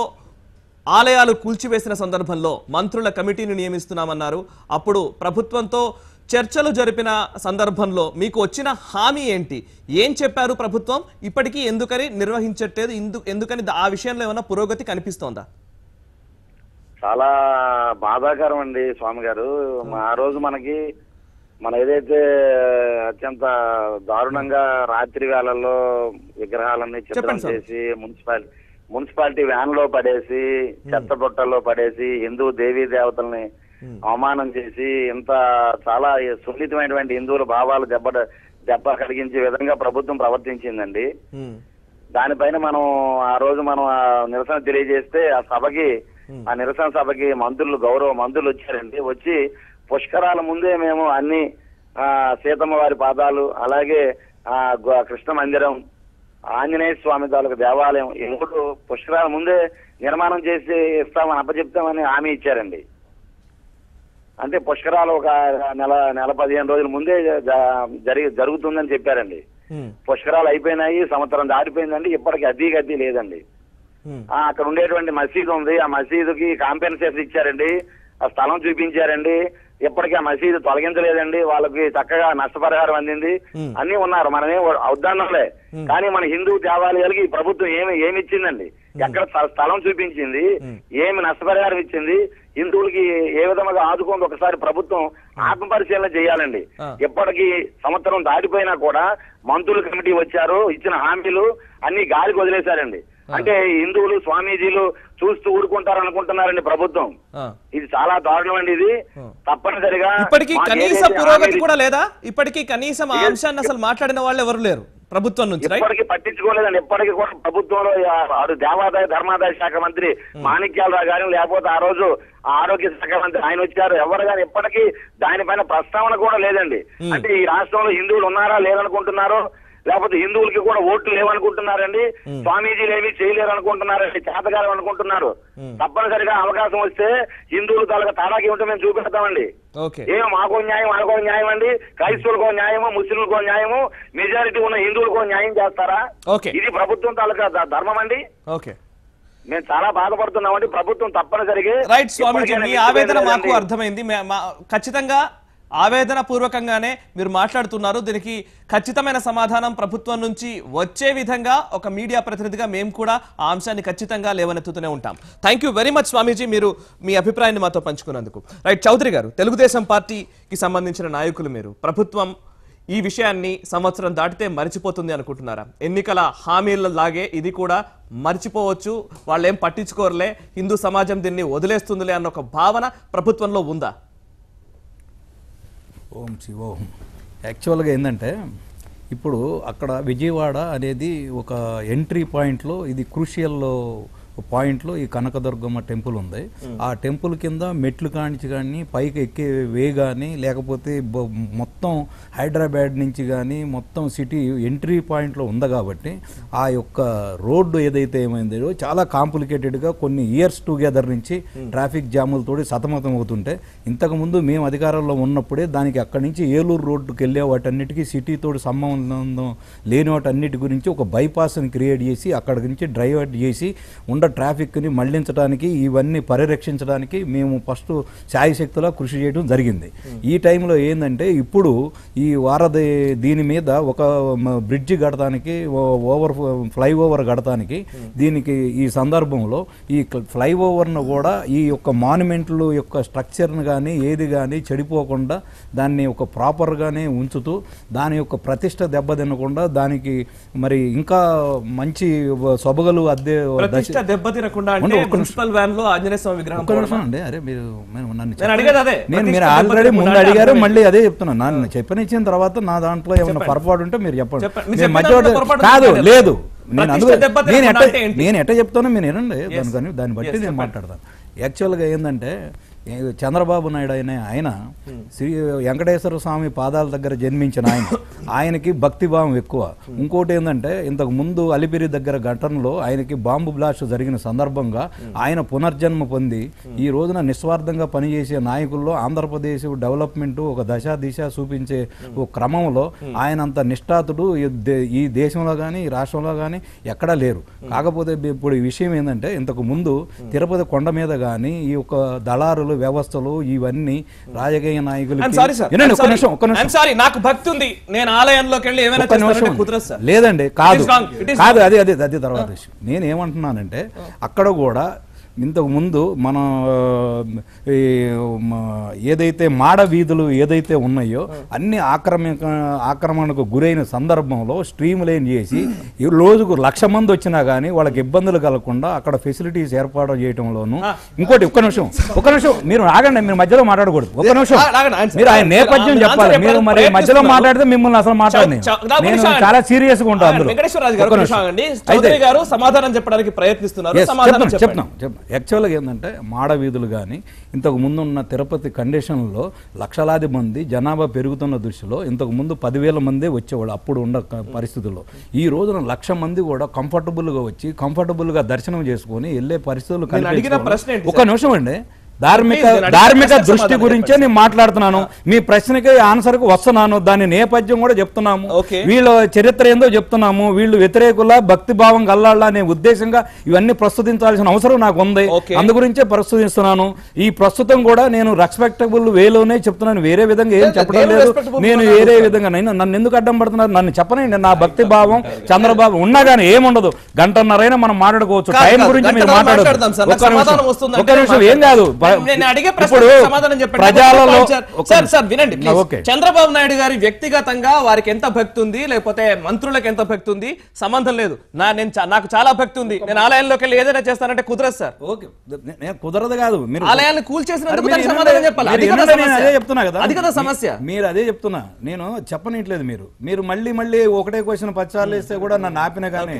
A: ఆలయాలు కూల్చివేసిన సందర్భంలో మంత్రుల కమిటీని నియమిస్తున్నామన్నారు. అప్పుడు ప్రభుత్వంతో చర్చలు జరిపిన సందర్భంలో మీకు వచ్చిన హామీ ఏంటి? ఏం చెప్పారు ప్రభుత్వం? ఇప్పటికీ ఎందుకని నిర్వహించట్లేదు? ఎందుకని ఆ విషయంలో ఏమైనా పురోగతి కనిపిస్తోందా?
D: చాలా బాధాకరం అండి స్వామి గారు. ఆ రోజు మన ఏదైతే అత్యంత దారుణంగా రాత్రి వేళల్లో విగ్రహాలన్నీ చిత్రం చేసి మున్సిపాలిటీ వ్యాన్ లో పడేసి, చెత్త బుట్టల్లో పడేసి, హిందూ దేవీ దేవతల్ని అవమానం చేసి, ఇంత చాలా సున్నితమైనటువంటి హిందువుల భావాలు దెబ్బ కలిగించే విధంగా ప్రభుత్వం ప్రవర్తించిందండి. దానిపైన ఆ రోజు నిరసన తెలియజేస్తే ఆ నిరసన సభకి గౌరవ మంత్రులు వచ్చారండి. వచ్చి పుష్కరాల ముందే మేము అన్ని సీతమ్మ వారి పాదాలు, అలాగే కృష్ణ మందిరం, ఆంజనేయ స్వామి తాలూకు దేవాలయం ఈ 3 పుష్కరాల ముందే నిర్మాణం చేసి ఇస్తామని అప్పచెప్తామని హామీ ఇచ్చారండి. అంటే పుష్కరాలు ఒక నెల 15 రోజుల ముందే జరుగుతుందని చెప్పారండి. పుష్కరాలు అయిపోయినాయి, సంవత్సరం దాటిపోయిందండి, ఇప్పటికి అద్దీ లేదండి. అక్కడ ఉండేటువంటి మసీదు ఉంది, ఆ మసీదుకి కాంపెన్సేషన్ ఇచ్చారండి, ఆ స్థలం చూపించారండి, ఇప్పటికీ ఆ మసీదు తొలగించలేదండి. వాళ్ళకి చక్కగా నష్టపరిహారం అందింది, అన్ని ఉన్నారు. మనమే ఉద్దానంలే. కానీ మన హిందూ దేవాలయాలకి ఈ ప్రభుత్వం ఏమి ఇచ్చిందండి? ఎక్కడ స్థలం చూపించింది? ఏమి నష్టపరిహారం ఇచ్చింది? హిందువులకి ఏ విధంగా ఆదుకుంది? ఒకసారి ప్రభుత్వం ఆత్మపరిశీలన చేయాలండి. ఇప్పటికీ సంవత్సరం దాటిపోయినా కూడా మంత్రుల కమిటీ వచ్చారు, ఇచ్చిన హామీలు అన్ని గాలికి వదిలేశారండి. అంటే హిందువులు స్వామీజీలు చూస్తూ ఊరుకుంటారు అనుకుంటున్నారండి ప్రభుత్వం. ఇది చాలా దారుణం అండి. ఇది తప్పనిసరిగా
A: ఇప్పటికీ కనీస పురోగతి కూడా లేదా? ఇప్పటికీ కనీసం ఆ అంశాన్ని అసలు మాట్లాడిన వాళ్ళు ఎవరు లేరు ప్రభుత్వం నుంచి.
D: ఇప్పటికీ పట్టించుకోలేదండి. ఇప్పటికీ కూడా ప్రభుత్వంలో దేవాదాయ ధర్మాదాయ శాఖ మంత్రి మాణిక్యాలరావు గారు, లేకపోతే ఆ రోజు ఆరోగ్య శాఖ మంత్రి ఆయన వచ్చారు, ఎవరు కానీ ఇప్పటికీ దానిపైన ప్రస్తావన కూడా లేదండి. అంటే ఈ రాష్ట్రంలో హిందువులు ఉన్నారా లేరనుకుంటున్నారు, లేకపోతే హిందువులకి కూడా ఓట్లు లేవనుకుంటున్నారండి, స్వామీజీలు ఏమీ చేయలేరు అనుకుంటున్నారండి, చేతగారు అనుకుంటున్నారు. తప్పనిసరిగా అవకాశం వస్తే హిందువులు తడాకి ఉంటే మేము చూపెడతామండి. ఏమో మాకో న్యాయం అనుకో న్యాయం అండి, క్రైస్తవులకో న్యాయము, ముస్లింలకో న్యాయము, మెజారిటీ ఉన్న హిందువులకో న్యాయం చేస్తారా? ఇది ప్రభుత్వం తాలూకా ధర్మం అండి. మేము చాలా బాధపడుతున్నామండి. ప్రభుత్వం తప్పనిసరిగా
A: రైట్ స్వామీజీ, మీ ఆవేదన మాకు అర్థమైంది. ఖచ్చితంగా ఆవేదన పూర్వకంగానే మీరు మాట్లాడుతున్నారు. దీనికి ఖచ్చితమైన సమాధానం ప్రభుత్వం నుంచి వచ్చే విధంగా ఒక మీడియా ప్రతినిధిగా మేము కూడా ఆ అంశాన్ని ఖచ్చితంగా లేవనెత్తుతూనే ఉంటాం. థ్యాంక్ యూ వెరీ మచ్ స్వామీజీ, మీరు మీ అభిప్రాయాన్ని మాతో పంచుకున్నందుకు. రైట్ చౌదరి గారు, తెలుగుదేశం పార్టీకి సంబంధించిన నాయకులు మీరు, ప్రభుత్వం ఈ విషయాన్ని సంవత్సరం దాటితే మర్చిపోతుంది అనుకుంటున్నారా? ఎన్నికల హామీల లాగే ఇది కూడా మర్చిపోవచ్చు, వాళ్ళేం పట్టించుకోరలే, హిందూ సమాజం దీన్ని వదిలేస్తుందిలే అన్న ఒక భావన ప్రభుత్వంలో ఉందా?
F: ఓం శివోం. యాక్చువల్గా ఏంటంటే ఇప్పుడు అక్కడ విజయవాడ అనేది ఒక ఎంట్రీ పాయింట్లో, ఇది క్రూషియల్ పాయింట్లో ఈ కనకదుర్గమ్మ టెంపుల్ ఉంది. ఆ టెంపుల్ కింద మెట్లు కానించి కానీ పైకి ఎక్కే వే కానీ, లేకపోతే మొత్తం హైదరాబాద్ నుంచి కానీ మొత్తం సిటీ ఎంట్రీ పాయింట్లో ఉంది. కాబట్టి ఆ యొక్క రోడ్డు ఏదైతే ఏమైందో చాలా కాంప్లికేటెడ్గా కొన్ని ఇయర్స్ టుగెదర్ నుంచి ట్రాఫిక్ జాములతో సతమతం అవుతుంటే, ఇంతకుముందు మేము అధికారంలో ఉన్నప్పుడే దానికి అక్కడి నుంచి ఏలూరు రోడ్డుకి వెళ్ళే వాటన్నిటికీ సిటీతో సంబంధం లేని వాటన్నిటి గురించి ఒక బైపాస్ని క్రియేట్ చేసి అక్కడి నుంచి డ్రైవర్ట్ చేసి ట్రాఫిక్ని మళ్లించడానికి, ఇవన్నీ పరిరక్షించడానికి మేము ఫస్ట్ శాయశక్తిలో కృషి చేయడం జరిగింది. ఈ టైంలో ఏంటంటే ఇప్పుడు ఈ వారధి దీని మీద ఒక బ్రిడ్జి కడటానికి, ఫ్లైఓవర్ కడటానికి, దీనికి ఈ సందర్భంలో ఈ ఫ్లైఓవర్ను కూడా ఈ యొక్క మాన్యుమెంట్లు యొక్క స్ట్రక్చర్ను కానీ ఏది కానీ చెడిపోకుండా దాన్ని ఒక ప్రాపర్గానే ఉంచుతూ దాని యొక్క ప్రతిష్ట దెబ్బతినకుండా దానికి మరి ఇంకా మంచి సొబగలు అద్దె మీరు ఆల్రెడీ ముందు అడిగారు, మళ్ళీ అదే చెప్తున్నాను. నన్ను చెప్పనిచ్చిన తర్వాత నా దాంట్లో ఏమన్నా పొరపాటు ఉంటే మీరు చెప్పండి. కాదు లేదు, నేను ఎట్ట చెప్తానో మీరు వినండి, దాన్ని బట్టి నేను మాట్లాడతాను. యాక్చువల్గా ఏంటంటే చంద్రబాబు నాయుడు ఆయన శ్రీ వెంకటేశ్వర స్వామి పాదాల దగ్గర జన్మించిన ఆయనకి భక్తిభావం ఎక్కువ. ఇంకోటి ఏంటంటే ఇంతకు ముందు అలిపిరి దగ్గర ఘటనలో ఆయనకి బాంబు బ్లాస్ట్ జరిగిన సందర్భంగా ఆయన పునర్జన్మ పొంది ఈ రోజున నిస్వార్థంగా పనిచేసే నాయకుల్లో ఆంధ్రప్రదేశ్ డెవలప్మెంట్ ఒక దశ దిశ చూపించే ఒక క్రమంలో ఆయన అంత నిష్ఠాతుడు ఈ దేశంలో కానీ ఈ రాష్ట్రంలో కానీ ఎక్కడా లేరు. కాకపోతే ఇప్పుడు ఈ విషయం ఏంటంటే ఇంతకు ముందు తిరుపతి కొండ మీద కానీ ఈ యొక్క దళారులు వ్యవస్థలు ఇవన్నీ రాజకీయ నాయకులు లేదండి, కాదు కాదు అది అది అది తర్వాత విషయం. నేనేమంటున్నానంటే అక్కడ కూడా ఇంతకు ముందు మన ఏదైతే మాడ వీధులు ఏదైతే ఉన్నాయో అన్ని ఆక్రమణకు గురైన సందర్భంలో స్ట్రీమ్ లైన్ చేసి ఈ రోజుకు 1,00,000 మంది వచ్చినా కానీ వాళ్ళకి ఇబ్బందులు కలగకుండా అక్కడ ఫెసిలిటీస్ ఏర్పాటు చేయడంలోను. ఇంకోటి ఒక్క నిమిషం మీరు ఆగండి, మీరు మధ్యలో మాట్లాడకూడదు. ఒక్క నిమిషం, మీరు ఆయన నేపథ్యం చెప్పాలి. మీరు మరి మధ్యలో మాట్లాడితే మిమ్మల్ని అసలు మాట్లాడి నేను చాలా సీరియస్ గా ఉంటాను.
A: సమాధానం చెప్పడానికి ప్రయత్నిస్తున్నారు.
F: చెప్తాం. యాక్చువల్గా ఏంటంటే మాడ వీధులు కానీ ఇంతకు ముందు ఉన్న తిరుపతి కండిషన్లో లక్షలాది మంది జనాభా పెరుగుతున్న దృష్టిలో ఇంతకు ముందు 10,000 మందే వచ్చేవాళ్ళు అప్పుడు ఉన్న పరిస్థితుల్లో. ఈ రోజున 1,00,000 మంది కూడా కంఫర్టబుల్గా వచ్చి కంఫర్టబుల్గా దర్శనం చేసుకొని వెళ్ళే పరిస్థితులు. ఒక నిమిషం అండి, ధార్మిక దృష్టి గురించే నేను మాట్లాడుతున్నాను. మీ ప్రశ్నకి ఆన్సర్ కు వస్తున్నాను. దాని నేపథ్యం కూడా చెప్తున్నాము. వీళ్ళ చరిత్ర ఏందో చెప్తున్నాము. వీళ్ళు వ్యతిరేకుల భక్తి భావం గల్లాళ్ళ అనే ఉద్దేశంగా ఇవన్నీ ప్రస్తుతించాల్సిన అవసరం నాకు ఉంది. అందు గురించే ప్రస్తుతిస్తున్నాను. ఈ ప్రస్తుతం కూడా నేను రెస్పెక్టబుల్ వేలోనే చెప్తున్నాను. వేరే విధంగా ఏం చెప్పడం లేదు. నేను వేరే విధంగా నన్ను ఎందుకు అడ్డం పడుతున్నారు? నన్ను చెప్పనండి. నా భక్తి భావం చంద్రబాబు ఉన్నా కానీ ఏముండదు. గంటన్నరైనా మనం మాట్లాడుకోవచ్చు. టైం గురించి మీరు మాట్లాడదాం. ఒక నిమిషం ఏం కాదు. ఇప్పుడు ప్రజలలో
A: చంద్రబాబు నాయుడు గారి వ్యక్తిగతంగా వారికి ఎంత భక్తి ఉంది, లేకపోతే మంత్రులకు ఎంత భక్తి ఉంది సంబంధం లేదు. నాకు చాలా భక్తి ఉంది. నేను ఆలయంలోకి వెళ్ళి ఏదైనా చేస్తానంటే కుదరదు సార్.
F: కుదరదు కాదు. మీరు
A: ఆలయాన్ని కూల్చేసినందుకు సమాధానం చెప్పాలి.
F: అదే చెప్తున్నా కదా.
A: అది కదా సమస్య.
F: మీరు అదే చెప్తున్నా. నేను చెప్పనట్లేదు. మీరు మళ్ళీ ఒకటే క్వశ్చన్ పచ్చాలు వేస్తే కూడా నన్ను ఆపిన కానీ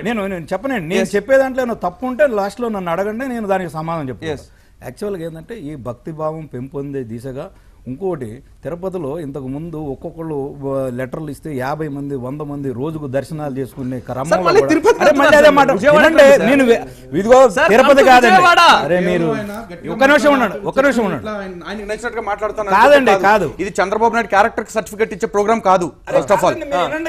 F: నేను చెప్పనండి. నేను చెప్పే దాంట్లో తప్పు ఉంటే లాస్ట్ లో నన్ను అడగండి. నేను దానికి సమాధానం చెప్తాను. యాక్చువల్గా ఏంటంటే ఈ భక్తి భావం పెంపొందే దిశగా ఇంకోటి తిరుపతిలో ఇంతకు ముందు ఒక్కొక్కళ్ళు లెటర్లు ఇస్తే 50 మంది 100 మంది రోజుకు దర్శనాలు చేసుకునే క్రమంలో నేను ఇదిగో తిరుపతి కాదండి. అరే మీరు ఒక్క నిమిషం ఉండండి. కాదండి కాదు.
G: ఇది చంద్రబాబు నాయుడు క్యారెక్టర్ సర్టిఫికేట్ ఇచ్చే ప్రోగ్రామ్ కాదు. ఫస్ట్ ఆఫ్ ఆల్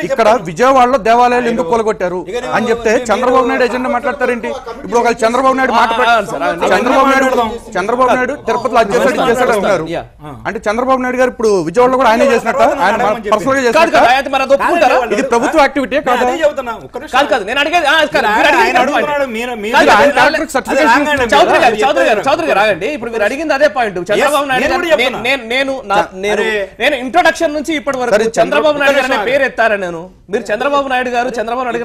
G: ఇక్కడ విజయవాడలో దేవాలయాలు ఎందుకు కొలగొట్టారు అని చెప్తే చంద్రబాబు నాయుడు ఎజెండా మాట్లాడతారేంటి? ఇప్పుడు ఒక చంద్రబాబు నాయుడు తిరుపతిలో అధ్యక్షుడు చేశాడు అన్నారు. అంటే చంద్రబాబు నాయుడు గారు ఇప్పుడు విజయవాడలో కూడా ఆయనే చేసినట్ట, ఆయన పర్సనల్ గా చేసినట్టు ఇది ప్రభుత్వ యాక్టివిటీ కాదు.
A: చౌదరి గారు ఆగండి. ఇప్పుడు మీరు అడిగింది అదే పాయింట్. చంద్రబాబు నాయుడు నేను ఇంట్రొడక్షన్ నుంచి ఇప్పటి వరకు చంద్రబాబు నాయుడు గారు అనే పేరు ఎత్తారా? మీరు చంద్రబాబు నాయుడు గారు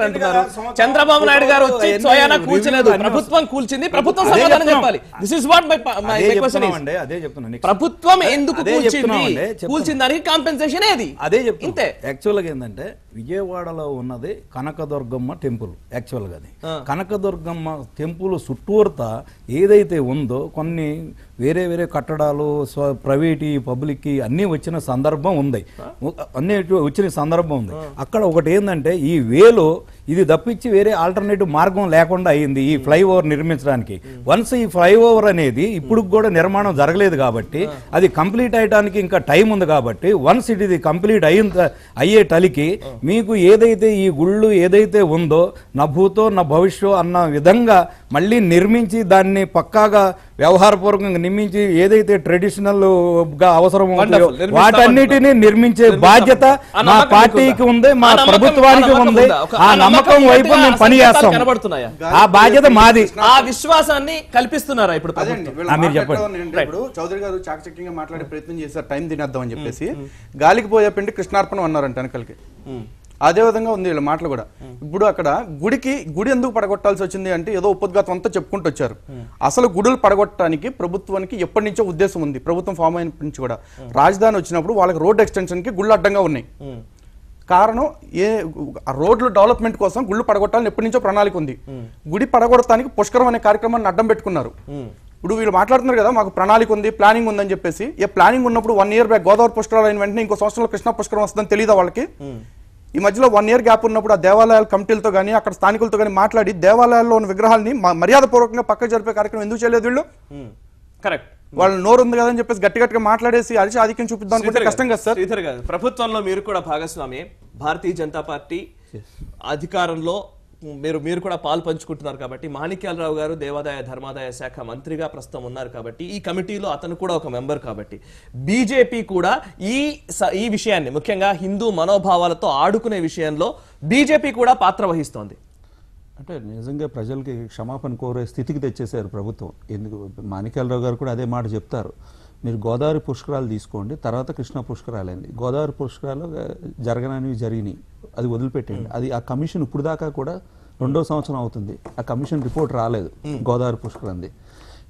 A: అంటున్నారు. చంద్రబాబు నాయుడు గారు వచ్చి సోయానా కూల్చలేదు, ప్రభుత్వం కూల్చింది. ప్రభుత్వం సమాధానం చెప్పాలి. This is what my question is. ప్రభుత్వం ఎందుకు కూల్చింది దానికి కాంపెన్సేషన్ ఏది?
F: అదే చెప్తే యాక్చువల్గా ఏంటంటే విజయవాడలో ఉన్నది కనకదుర్గమ్మ టెంపుల్. యాక్చువల్గా అది కనకదుర్గమ్మ టెంపుల్ చుట్టూర్త ఏదైతే ఉందో కొన్ని వేరే కట్టడాలు ప్రైవేట్ పబ్లిక్ అన్నీ వచ్చిన సందర్భం ఉంది. అక్కడ ఒకటి ఏంటంటే ఈ వేలో ఇది తప్పించి వేరే ఆల్టర్నేటివ్ మార్గం లేకుండా అయింది ఈ ఫ్లైఓవర్ నిర్మించడానికి. వన్స్ ఈ ఫ్లైఓవర్ అనేది ఇప్పుడు కూడా నిర్మాణం జరగలేదు కాబట్టి అది కంప్లీట్ అయ్యడానికి ఇంకా టైం ఉంది కాబట్టి వన్స్ ఇది కంప్లీట్ అయ్యేటలికి మీకు ఏదైతే ఈ గుళ్ళు ఏదైతే ఉందో నా భూతో నా భవిష్యో అన్న విధంగా మళ్ళీ నిర్మించి దాన్ని పక్కాగా వ్యవహారపూర్వకంగా నిర్మించి ఏదైతే ట్రెడిషనల్ గా అవసరం వాటన్నిటినీ నిర్మించే బాధ్యత మా పార్టీకి ఉంది, మా ప్రభుత్వానికి ఉంది. ఆ నమ్మకం వైపు మేము పని చేస్తాం. ఆ బాధ్యత మాది.
A: ఆ విశ్వాసాన్ని కల్పిస్తున్నారా ఇప్పుడు?
F: మీరు చెప్పండి.
G: ఇప్పుడు చౌదరి గారు చాకచక్యంగా మాట్లాడే ప్రయత్నం చేశారు టైం తినేద్దాం అని చెప్పేసి. గాలికి పోయే పిండి కృష్ణార్పణం అన్నారంట వెనకలికి. అదే విధంగా ఉంది వీళ్ళ మాటలు కూడా. ఇప్పుడు అక్కడ గుడి ఎందుకు పడగొట్టాల్సి వచ్చింది అంటే ఏదో ఉపద్ఘాతం అంతా చెప్పుకుంటూ వచ్చారు. అసలు గుడులు పడగొట్టడానికి ప్రభుత్వానికి ఎప్పటి నుంచో ఉద్దేశం ఉంది. ప్రభుత్వం ఫామ్ అయిన నుంచి కూడా రాజధాని వచ్చినప్పుడు వాళ్ళకి రోడ్ ఎక్స్టెన్షన్ కి గుళ్ళు అడ్డంగా ఉన్నాయి. కారణం రోడ్ల డెవలప్మెంట్ కోసం గుళ్ళు పడగొట్టాలని ఎప్పటి నుంచో ప్రణాళిక ఉంది. గుడి పడగొట్టడానికి పుష్కరం అనే కార్యక్రమాన్ని అడ్డం పెట్టుకున్నారు. ఇప్పుడు వీళ్ళు మాట్లాడుతున్నారు కదా మాకు ప్రణాళిక ఉంది, ప్లానింగ్ ఉందని చెప్పేసి. ఏ ప్లానింగ్ ఉన్నప్పుడు 1 year బ్యాక్ గోదావరి పుష్కరాలు అయిన వెంటనే ఇంకో సంవత్సరంలో కృష్ణా పుష్కరం వస్తుందని తెలియదా వాళ్ళకి? ఈ మధ్యలో 1 year గ్యాప్ ఉన్నప్పుడు ఆ దేవాలయాల కమిటీలతో కానీ అక్కడ స్థానికులతో కానీ మాట్లాడి దేవాలయాల్లో ఉన్న విగ్రహాలని మర్యాదపూర్వకంగా పక్క జరిపే కార్యక్రమం ఎందుకు చేయలేదు వీళ్ళు?
A: కరెక్ట్.
G: వాళ్ళు నోరు ఉంది కదా అని చెప్పేసి గట్టిగా మాట్లాడేసి అరిచి ఆధిక్యం చూపిద్దాం అనుకుంటే కష్టం కదా సార్.
A: శ్రీధర్ గారు, ప్రభుత్వంలో మీరు కూడా భాగస్వామి. భారతీయ జనతా పార్టీ అధికారంలో మీరు కూడా పాలు పంచుకుంటున్నారు కాబట్టి మాణిక్యాలరావు గారు దేవాదాయ ధర్మాదాయ శాఖ మంత్రిగా ప్రస్తుతం ఉన్నారు కాబట్టి ఈ కమిటీలో అతను కూడా ఒక మెంబర్ కాబట్టి బీజేపీ కూడా ఈ విషయాన్ని ముఖ్యంగా హిందూ మనోభావాలతో ఆడుకునే విషయంలో బీజేపీ కూడా పాత్ర వహిస్తోంది.
H: అంటే నిజంగా ప్రజలకి క్షమాపణ కోరే స్థితికి తెచ్చేశారు ప్రభుత్వం. ఎందుకు మాణిక్యాలరావు గారు కూడా అదే మాట చెప్తారు. మీరు గోదావరి పుష్కరాలు తీసుకోండి, తర్వాత కృష్ణా పుష్కరాలైంది. గోదావరి పుష్కరాలు జరగనవి జరిగినాయి, అది వదిలిపెట్టండి. అది ఆ కమిషన్ ఇప్పుడు దాకా కూడా 2వ సంవత్సరం అవుతుంది, ఆ కమిషన్ రిపోర్ట్ రాలేదు గోదావరి పుష్కరంది.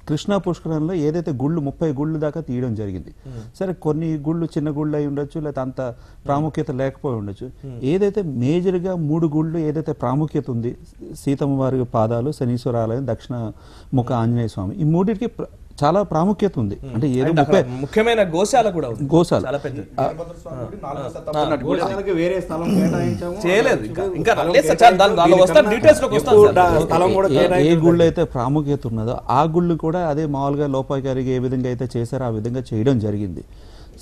H: కృష్ణా పుష్కరంలో ఏదైతే గుళ్ళు 30 గుళ్ళు దాకా తీయడం జరిగింది. సరే కొన్ని గుళ్ళు చిన్న గుళ్ళు అయి ఉండొచ్చు, లేకపోతే అంత ప్రాముఖ్యత లేకపోయి ఉండొచ్చు. ఏదైతే మేజర్గా 3 గుళ్ళు ఏదైతే ప్రాముఖ్యత ఉంది, సీతమ్మ వారి పాదాలు, శనీశ్వర ఆలయం, దక్షిణ ముఖ ఆంజనేయ స్వామి, ఈ 3కి చాలా ప్రాముఖ్యత ఉంది. అంటే ఏదో
A: అండ్ అక్కడ ముఖ్యమైన గోశాల కూడా ఉంది.
H: గోశాల
A: చాలా పెద్దది.
I: వేరే స్థలం కేటాయించాము,
A: చేయలేదు ఇంకా లేదు సార్. చాలా దానిలో వస్తాను, డీటెయిల్స్ లోకి వస్తాను సార్.
I: స్థలం కూడా
H: ఏ గుళ్ళు అయితే ప్రాముఖ్యత ఉన్నదో ఆ గుళ్ళు కూడా అదే మామూలుగా లోపాయికారిగా ఏ విధంగా అయితే చేశారో ఆ విధంగా చేయడం జరిగింది.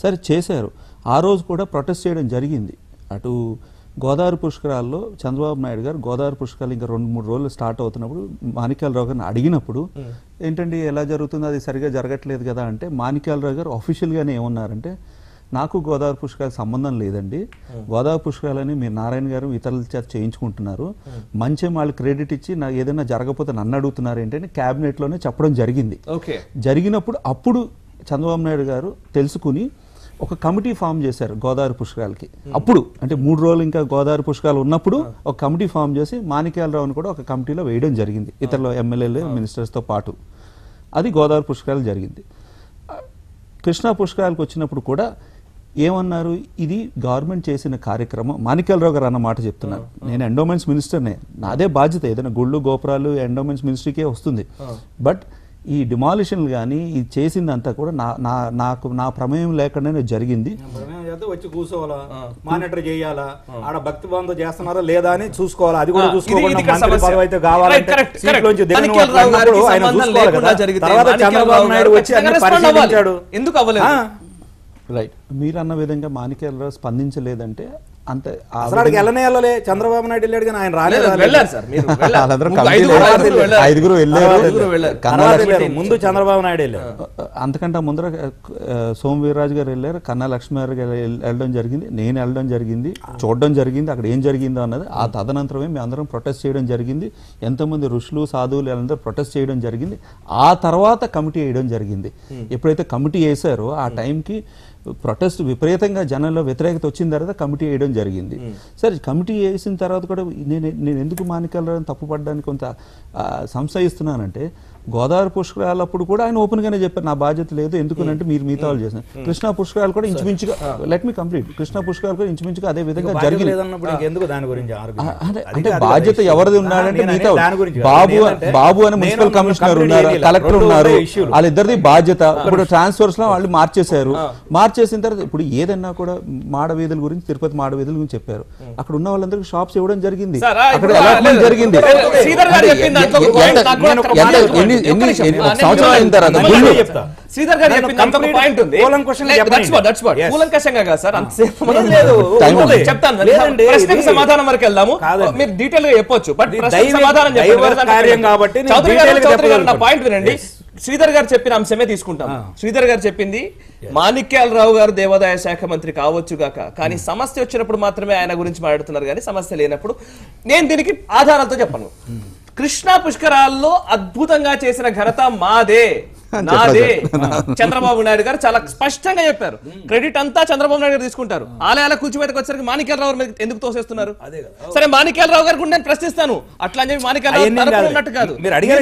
H: సరే చేశారు, ఆ రోజు కూడా ప్రొటెస్ట్ చేయడం జరిగింది. అటు గోదావరి పుష్కరాల్లో చంద్రబాబు నాయుడు గారు గోదావరి పుష్కరాలు ఇంకా 2-3 రోజులు స్టార్ట్ అవుతున్నప్పుడు మాణిక్యాలరావు గారిని అడిగినప్పుడు ఏంటండి ఎలా జరుగుతుంది, అది సరిగా జరగట్లేదు కదా అంటే, మాణిక్యాలరావు గారు అఫీషియల్గానే ఏమన్నారంటే, నాకు గోదావరి పుష్కరాలకు సంబంధం లేదండి, గోదావరి పుష్కరాలని మీరు నారాయణ గారు ఇతరుల చేత చేయించుకుంటున్నారు, మంచి వాళ్ళు క్రెడిట్ ఇచ్చి నాకు ఏదైనా జరగకపోతే నన్ను అడుగుతున్నారు ఏంటంటే క్యాబినెట్లోనే చెప్పడం జరిగింది. జరిగినప్పుడు అప్పుడు చంద్రబాబు నాయుడు గారు తెలుసుకుని ఒక కమిటీ ఫామ్ చేశారు గోదావరి పుష్కరాలకి. అప్పుడు అంటే 3 రోజులు ఇంకా గోదావరి పుష్కరాలు ఉన్నప్పుడు ఒక కమిటీ ఫామ్ చేసి మాణిక్యాలరావుని కూడా ఒక కమిటీలో వేయడం జరిగింది, ఇతరుల ఎమ్మెల్యేలు మినిస్టర్స్తో పాటు. అది గోదావరి పుష్కరాలు జరిగింది. కృష్ణా పుష్కరాలకు వచ్చినప్పుడు కూడా ఏమన్నారు, ఇది గవర్నమెంట్ చేసిన కార్యక్రమం. మాణిక్యాలరావు గారు అన్న మాట చెప్తున్నారు, నేను ఎండోమెంట్స్ మినిస్టర్నే, నాదే బాధ్యత, ఏదైనా గుళ్ళు గోపురాలు ఎండోమెంట్స్ మినిస్ట్రీకే వస్తుంది. బట్ ఈ డిమాలిషన్లు కానీ ఇది చేసిందంతా కూడా నాకు నా ప్రమేయం లేకుండానే జరిగింది.
I: వచ్చి కూర్చోవాలా, మానిటర్ చేయాలా, ఆడ భక్తి బంధు చేస్తున్నారా లేదా అని చూసుకోవాలా, అది కూడా చూసుకోకుండా అయితే కావాలంటే ఆయన చూసుకోవాలి కదా. తర్వాత చంద్రబాబు నాయుడు వచ్చి అన్ని పరిశీలించాడు, ఎందుకు అవ్వలేదు?
H: రైట్, మీరు అన్న విధంగా మాణిక్యాలరావు స్పందించలేదంటే అంతే.
I: అసలు వెళ్ళనే వెళ్ళలే, చంద్రబాబు నాయుడు వెళ్ళాడు కానీ ఆయన రాలేదు.
H: ఐదుగురు వెళ్ళారు,
I: ముందు చంద్రబాబు నాయుడు వెళ్ళారు,
H: అంతకంటే ముందర సోమవీర్రాజు గారు వెళ్ళారు, కన్నా లక్ష్మీగారు వెళ్ళడం జరిగింది, నేను వెళ్ళడం జరిగింది, చూడడం జరిగింది అక్కడ ఏం జరిగిందో అన్నది. ఆ తదనంతరమే మేము అందరం ప్రొటెస్ట్ చేయడం జరిగింది, ఎంతోమంది ఋషులు సాధువులు అందరూ ప్రొటెస్ట్ చేయడం జరిగింది. ఆ తర్వాత కమిటీ వేయడం జరిగింది. ఎప్పుడైతే కమిటీ వేశారో ఆ టైంకి ప్రొటెస్ట్ విపరీతంగా జనంలో వ్యతిరేకత వచ్చిన తర్వాత కమిటీ వేయడం జరిగింది. సరే, కమిటీ వేసిన తర్వాత కూడా నేను ఎందుకు మాణిక్యాలరావుని తప్పుపడడానికి కొంత సంశయిస్తున్నానంటే, గోదావరి పుష్కరాలప్పుడు కూడా ఆయన ఓపెన్ గానే చెప్పారు నా బాధ్యత లేదు, ఎందుకంటే మీరు మిగతా వాళ్ళు చేసిన. కృష్ణా పుష్కరాలు కూడా ఇంచుమించుగా, లెట్ మీ కంప్లీట్, కృష్ణా పుష్కరాలు కూడా ఇంచుమించుగా అదే విధంగా జరిగింది. అంటే బాధ్యత ఎవరిది ఉన్నాడంటే మిగతా బాబు అని మున్సిపల్ కమిషనర్ ఉన్నారు, కలెక్టర్ ఉన్నారు, వాళ్ళిద్దరిది బాధ్యత. ఇప్పుడు ట్రాన్స్ఫర్స్ లో వాళ్ళు మార్చేశారు, మార్చేసిన తర్వాత ఇప్పుడు ఏదన్నా కూడా మాడవీధుల గురించి, తిరుపతి మాడవీధుల గురించి చెప్పారు, అక్కడ ఉన్న వాళ్ళందరికీ షాప్స్ ఇవ్వడం జరిగింది, అక్కడ అలాట్మెంట్ జరిగింది.
A: శ్రీధర్ గారు చెప్పిన పాయింట్ ఉంది, కూలంకషంగా కాదు సార్, చెప్తాను ప్రశ్నకు సమాధానం వరకు వెళ్దాము, మీరు డీటెయిల్ గా చెప్పొచ్చు, బట్ సమాధానం చెప్పండి. పాయింట్ వినండి, శ్రీధర్ గారు చెప్పిన అంశమే తీసుకుంటాం. శ్రీధర్ గారు చెప్పింది, మాణిక్యాలరావు గారు దేవాదాయ శాఖ మంత్రి కావచ్చుగాక, కానీ సమస్య వచ్చినప్పుడు మాత్రమే ఆయన గురించి మాట్లాడుతున్నారు, కానీ సమస్య లేనప్పుడు. నేను దీనికి ఆధారాలతో చెప్పను. కృష్ణా పుష్కరాల్లో అద్భుతంగా చేసిన ఘనత మాదే, నాదే. చంద్రబాబు నాయుడు గారు చాలా స్పష్టంగా చెప్పారు, క్రెడిట్ అంతా చంద్రబాబు నాయుడు గారు తీసుకుంటారు. ఆలయాల కూర్చోబెట్టకు వచ్చేసరికి మాణిక్యాలరావు మీద ఎందుకు తోసేస్తున్నారు? సరే, మాణిక్యాలరావు గారు కూడా నేను ప్రశ్నిస్తాను, అట్లా అని చెప్పి మాణిక్యాలరావు ఉన్నట్టు కాదు.
I: మీరు అడిగారు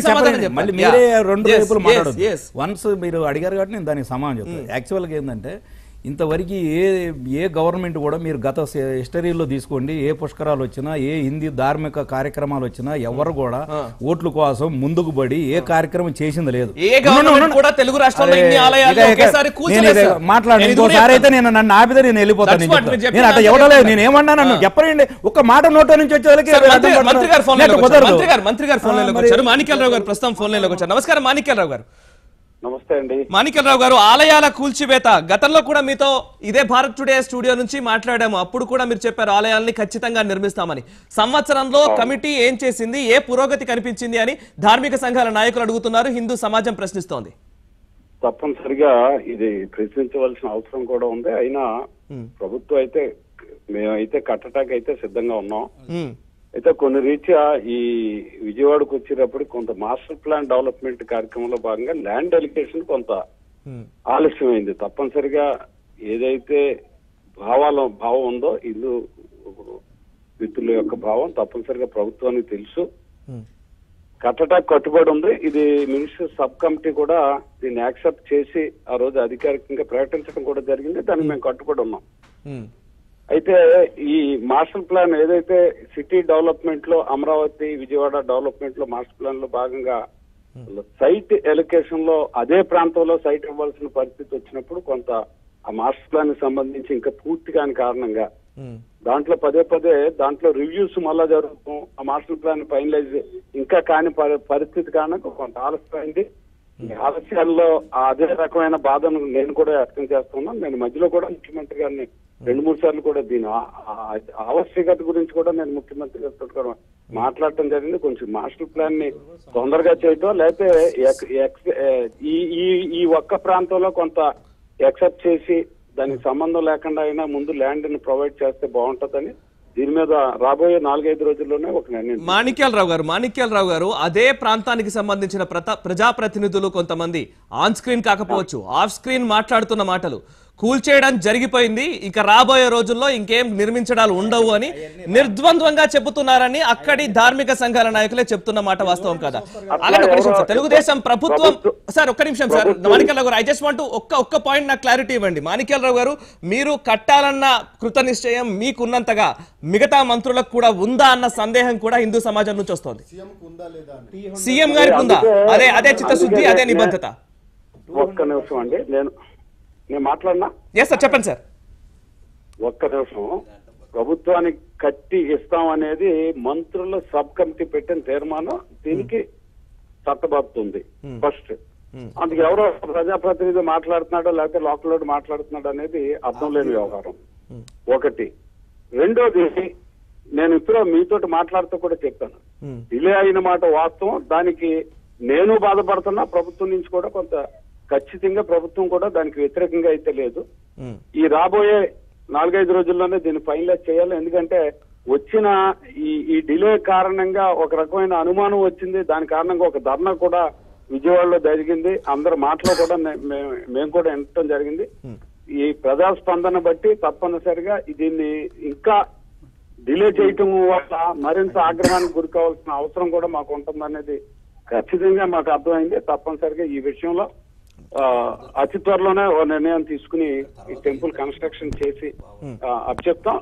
I: వన్స్ మీరు అడిగారు కాబట్టి నేను దానికి సమాధానం చెప్తాను. యాక్చువల్గా ఏంటంటే, ఇంతవరకు ఏ గవర్నమెంట్ కూడా మీరు గత హిస్టరీలో తీసుకోండి, ఏ పుష్కరాలు వచ్చినా, ఏ హిందీ ధార్మిక కార్యక్రమాలు వచ్చినా ఎవరు కూడా ఓట్ల కోసం ముందుకు పడి ఏ కార్యక్రమం చేసింది లేదు. మాట్లాడండి, ఇంకోసారి అయితే నేను నన్ను ఆపితే నేను వెళ్ళిపోతాను. నేను అట్లా ఇవ్వలేదు, నేను ఏమన్నా నన్ను చెప్పండి, ఒక మాట నోట నుంచి వచ్చేవాళ్ళకి.
A: మంత్రి గారు ఫోన్ లైన్లోకి వచ్చారు, మాణిక్యాలరావు గారు ప్రస్తుతం ఫోన్ లైన్లోకి వచ్చారు. నమస్కారం మాణిక్యాలరావు గారు.
D: నమస్తే అండి.
A: మాణిక్యాలరావు గారు, ఆలయాల కూల్చివేత గతంలో కూడా మీతో ఇదే భారత్ టుడే స్టూడియో నుంచి మాట్లాడాము, అప్పుడు కూడా మీరు చెప్పారు ఆలయాల్ని ఖచ్చితంగా నిర్మిస్తామని. సంవత్సరంలో కమిటీ ఏం చేసింది, ఏ పురోగతి కనిపించింది అని ధార్మిక సంఘాల నాయకులు అడుగుతున్నారు, హిందూ సమాజం ప్రశ్నిస్తోంది.
J: తప్పనిసరిగా ఇది ప్రశ్నించవలసిన అవసరం కూడా ఉంది. అయినా ప్రభుత్వం అయితే, మేమైతే కట్టడానికి అయితే సిద్ధంగా ఉన్నాం. అయితే కొన్ని రీత్యా ఈ విజయవాడకు వచ్చేటప్పుడు కొంత మాస్టర్ ప్లాన్ డెవలప్మెంట్ కార్యక్రమంలో భాగంగా ల్యాండ్ అలికేషన్ కొంత ఆలస్యమైంది. తప్పనిసరిగా ఏదైతే భావం ఉందో, హిందూ వ్యక్తుల యొక్క భావం తప్పనిసరిగా ప్రభుత్వానికి తెలుసు, కట్టడానికి కట్టుబడి ఉంది. ఇది మినిస్టర్ సబ్ కమిటీ కూడా దీన్ని యాక్సెప్ట్ చేసి ఆ రోజు అధికారికంగా ప్రకటించడం కూడా జరిగింది. దానికి మేము కట్టుబడి ఉన్నాం. అయితే ఈ మాస్టర్ ప్లాన్ ఏదైతే సిటీ డెవలప్మెంట్ లో, అమరావతి విజయవాడ డెవలప్మెంట్ లో మాస్టర్ ప్లాన్ లో భాగంగా సైట్ ఎలొకేషన్ లో అదే ప్రాంతంలో సైట్ ఇవ్వాల్సిన పరిస్థితి వచ్చినప్పుడు కొంత ఆ మాస్టర్ ప్లాన్ కి సంబంధించి ఇంకా పూర్తి కాని కారణంగా దాంట్లో పదే దాంట్లో రివ్యూస్ మళ్ళా జరుగుతాం. ఆ మాస్టర్ ప్లాన్ ఫైనలైజ్ ఇంకా కాని పరిస్థితి కారణంగా కొంత ఆలస్యమైంది. ఈ ఆలస్యాల్లో అదే రకమైన బాధను నేను కూడా వ్యక్తం చేస్తున్నాను. నేను మధ్యలో కూడా ముఖ్యమంత్రి గారిని 2-3 సార్లు కూడా దీని ఆవశ్యకత గురించి కూడా నేను ముఖ్యమంత్రి గారితో కూడా మాట్లాడటం జరిగింది. కొంచెం మాస్టర్ ప్లాన్ ని తొందరగా చేయటం, లేకపోతే ఈ ఒక్క ప్రాంతంలో కొంత యాక్సెప్ట్ చేసి దానికి సంబంధం లేకుండా అయినా ముందు ల్యాండ్ ని ప్రొవైడ్ చేస్తే బాగుంటుందని దీని మీద రాబోయే 4-5 రోజుల్లోనే ఒక నిర్ణయం.
A: మాణిక్యాలరావు గారు అదే ప్రాంతానికి సంబంధించిన ప్రజాప్రతినిధులు కొంతమంది ఆన్ స్క్రీన్ కాకపోవచ్చు, ఆఫ్ స్క్రీన్ మాట్లాడుతున్న మాటలు కూల్చేయడం జరిగిపోయింది, ఇక రాబోయే రోజుల్లో ఇంకేం నిర్మించడాలు ఉండవు అని నిర్ద్వంద్వంగా చెబుతున్నారని అక్కడి ధార్మిక సంఘాల నాయకులే చెప్తున్న మాట వాస్తవం కదా? అలాగే ఒక నిమిషం సార్, తెలుగుదేశం ప్రభుత్వం సార్ ఒక్క నిమిషం సార్, మాణిక్యాలరావు గారు ఐ జస్ట్ వాంట్ ఒక్క పాయింట్ నాకు క్లారిటీ ఇవ్వండి. మాణిక్యాలరావు గారు, మీరు కట్టాలన్న కృత నిశ్చయం మీకున్నంతగా మిగతా మంత్రులకు కూడా ఉందా అన్న సందేహం కూడా హిందూ సమాజం నుంచి వస్తోంది. సీఎం గారికి ఉందా? అదే చిత్తశుద్ధి, అదే నిబద్ధత?
J: ఒక్క నిమిషం అండి, నేను మాట్లాడినా?
A: ఎస్ సార్, చెప్పండి సార్.
J: ఒక్క నిమిషం. ప్రభుత్వానికి కట్టి ఇస్తాం అనేది మంత్రుల సబ్ కమిటీ పెట్టిన తీర్మానం దీనికి చట్టబడుతుంది. ఫస్ట్ అందుకు ఎవరో ప్రజాప్రతినిధి మాట్లాడుతున్నాడో లేకపోతే లోకల్ మాట్లాడుతున్నాడు అనేది అర్థం లేని వ్యవహారం ఒకటి. రెండోది, నేను ఇప్పుడు మీతో మాట్లాడుతూ కూడా చెప్పాను, డిలే అయిన మాట వాస్తవం. దానికి నేను బాధపడుతున్నా, ప్రభుత్వం నుంచి కూడా కొంత ఖచ్చితంగా ప్రభుత్వం కూడా దానికి వ్యతిరేకంగా అయితే లేదు. ఈ రాబోయే 4-5 రోజుల్లోనే దీన్ని ఫైనలైజ్ చేయాలి. ఎందుకంటే వచ్చిన ఈ డిలే కారణంగా ఒక రకమైన అనుమానం వచ్చింది. దాని కారణంగా ఒక ధర్నా కూడా విజయవాడలో జరిగింది. అందరి మాటలో కూడా మేము కూడా వినటం జరిగింది. ఈ ప్రజాస్పందన బట్టి తప్పనిసరిగా దీన్ని ఇంకా డిలే చేయటం వల్ల మరింత ఆగ్రహానికి గురి కావాల్సిన అవసరం కూడా మాకు ఉంటుందనేది ఖచ్చితంగా మాకు అర్థమైంది. తప్పనిసరిగా ఈ విషయంలో అతి త్వరలోనే ఓ నిర్ణయం తీసుకుని ఈ టెంపుల్ కన్స్ట్రక్షన్ చేసి అప్పచెప్తాం.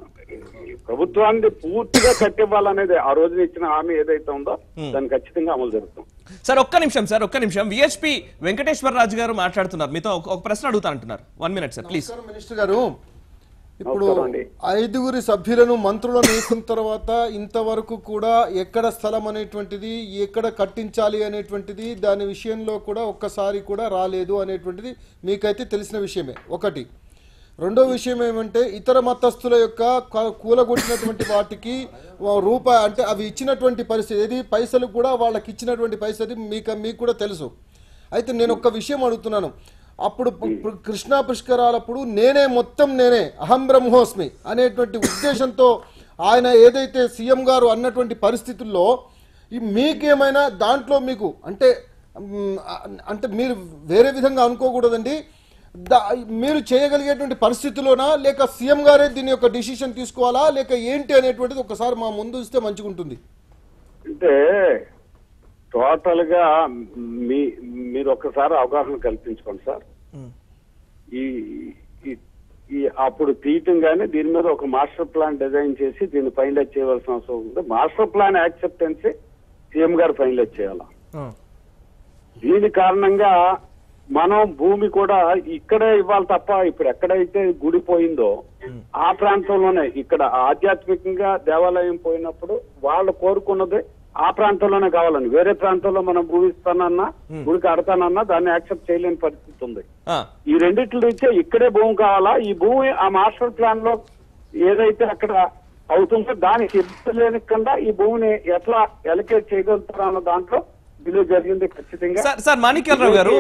J: ప్రభుత్వాన్ని పూర్తిగా కట్టివ్వాలనేది ఆ రోజున ఇచ్చిన హామీ ఏదైతే ఉందో దాన్ని ఖచ్చితంగా అమలు జరుగుతాం.
A: సార్ ఒక్క నిమిషం విహెచ్పి వెంకటేశ్వరరాజు గారు మాట్లాడుతున్నారు, మీతో ఒక ప్రశ్న అడుగుతా అంటున్నారు. 1 minute సార్ ప్లీజ్.
E: మినిస్టర్ గారు, ఇప్పుడు 5 సభ్యులను మంత్రులను వేసిన తర్వాత ఇంతవరకు కూడా ఎక్కడ స్థలం అనేటువంటిది, ఎక్కడ కట్టించాలి అనేటువంటిది దాని విషయంలో కూడా ఒక్కసారి కూడా రాలేదు అనేటువంటిది మీకైతే తెలిసిన విషయమే ఒకటి. రెండో విషయం ఏమంటే ఇతర మతస్థుల యొక్క కూలగొట్టినటువంటి వాటికి రూపాయి అంటే అవి ఇచ్చినటువంటి పరిస్థితి ఏది, పైసలు కూడా వాళ్ళకి ఇచ్చినటువంటి పరిస్థితి మీకు కూడా తెలుసు. అయితే నేను ఒక్క విషయం అడుగుతున్నాను, అప్పుడు కృష్ణా పుష్కరాలప్పుడు నేనే అహం బ్రహ్మోస్మి అనేటువంటి ఉద్దేశంతో ఆయన ఏదైతే సీఎం గారు అన్నటువంటి పరిస్థితుల్లో మీకేమైనా దాంట్లో మీకు అంటే మీరు వేరే విధంగా అనుకోకూడదండి, మీరు చేయగలిగేటువంటి పరిస్థితిలోనా లేక సీఎం గారే దీని యొక్క డిసిషన్ తీసుకోవాలా లేక ఏంటి అనేటువంటిది ఒకసారి మా ముందు ఇస్తే మంచిగా ఉంటుంది.
J: అంటే టోటల్ గా మీరు ఒక్కసారి అవగాహన కల్పించుకోండి సార్. ఈ అప్పుడు తీయటం కానీ దీని మీద ఒక మాస్టర్ ప్లాన్ డిజైన్ చేసి దీన్ని ఫైనలైజ్ చేయవలసిన అవసరం ఉంది. మాస్టర్ ప్లాన్ యాక్సెప్టెన్సీ సీఎం గారు ఫైనలైజ్ చేయాలా. దీని కారణంగా మనం భూమి కూడా ఇక్కడే ఇవ్వాలి తప్ప ఇప్పుడు ఎక్కడైతే గుడి పోయిందో ఆ ప్రాంతంలోనే, ఇక్కడ ఆధ్యాత్మికంగా దేవాలయం పోయినప్పుడు వాళ్ళు కోరుకున్నది ఆ ప్రాంతంలోనే కావాలని, వేరే ప్రాంతంలో మనం భూమి ఇస్తానన్నా గుడి కడతానన్నా దాన్ని యాక్సెప్ట్ చేయలేని పరిస్థితి ఉంది. ఈ రెండిట్లో ఇచ్చే ఇక్కడే భూమి కావాలా, ఈ భూమి ఆ మాస్టర్ ప్లాన్ లో ఏదైతే అక్కడ అవుతుందో దానికి ఇబ్బంది లేనికుండా ఈ భూమిని ఎట్లా ఎలకేట్ చేయగలుగుతారా అన్న దాంట్లో డిలే జరిగింది ఖచ్చితంగా.
A: సార్ మాణిక్యాలరావు గారు,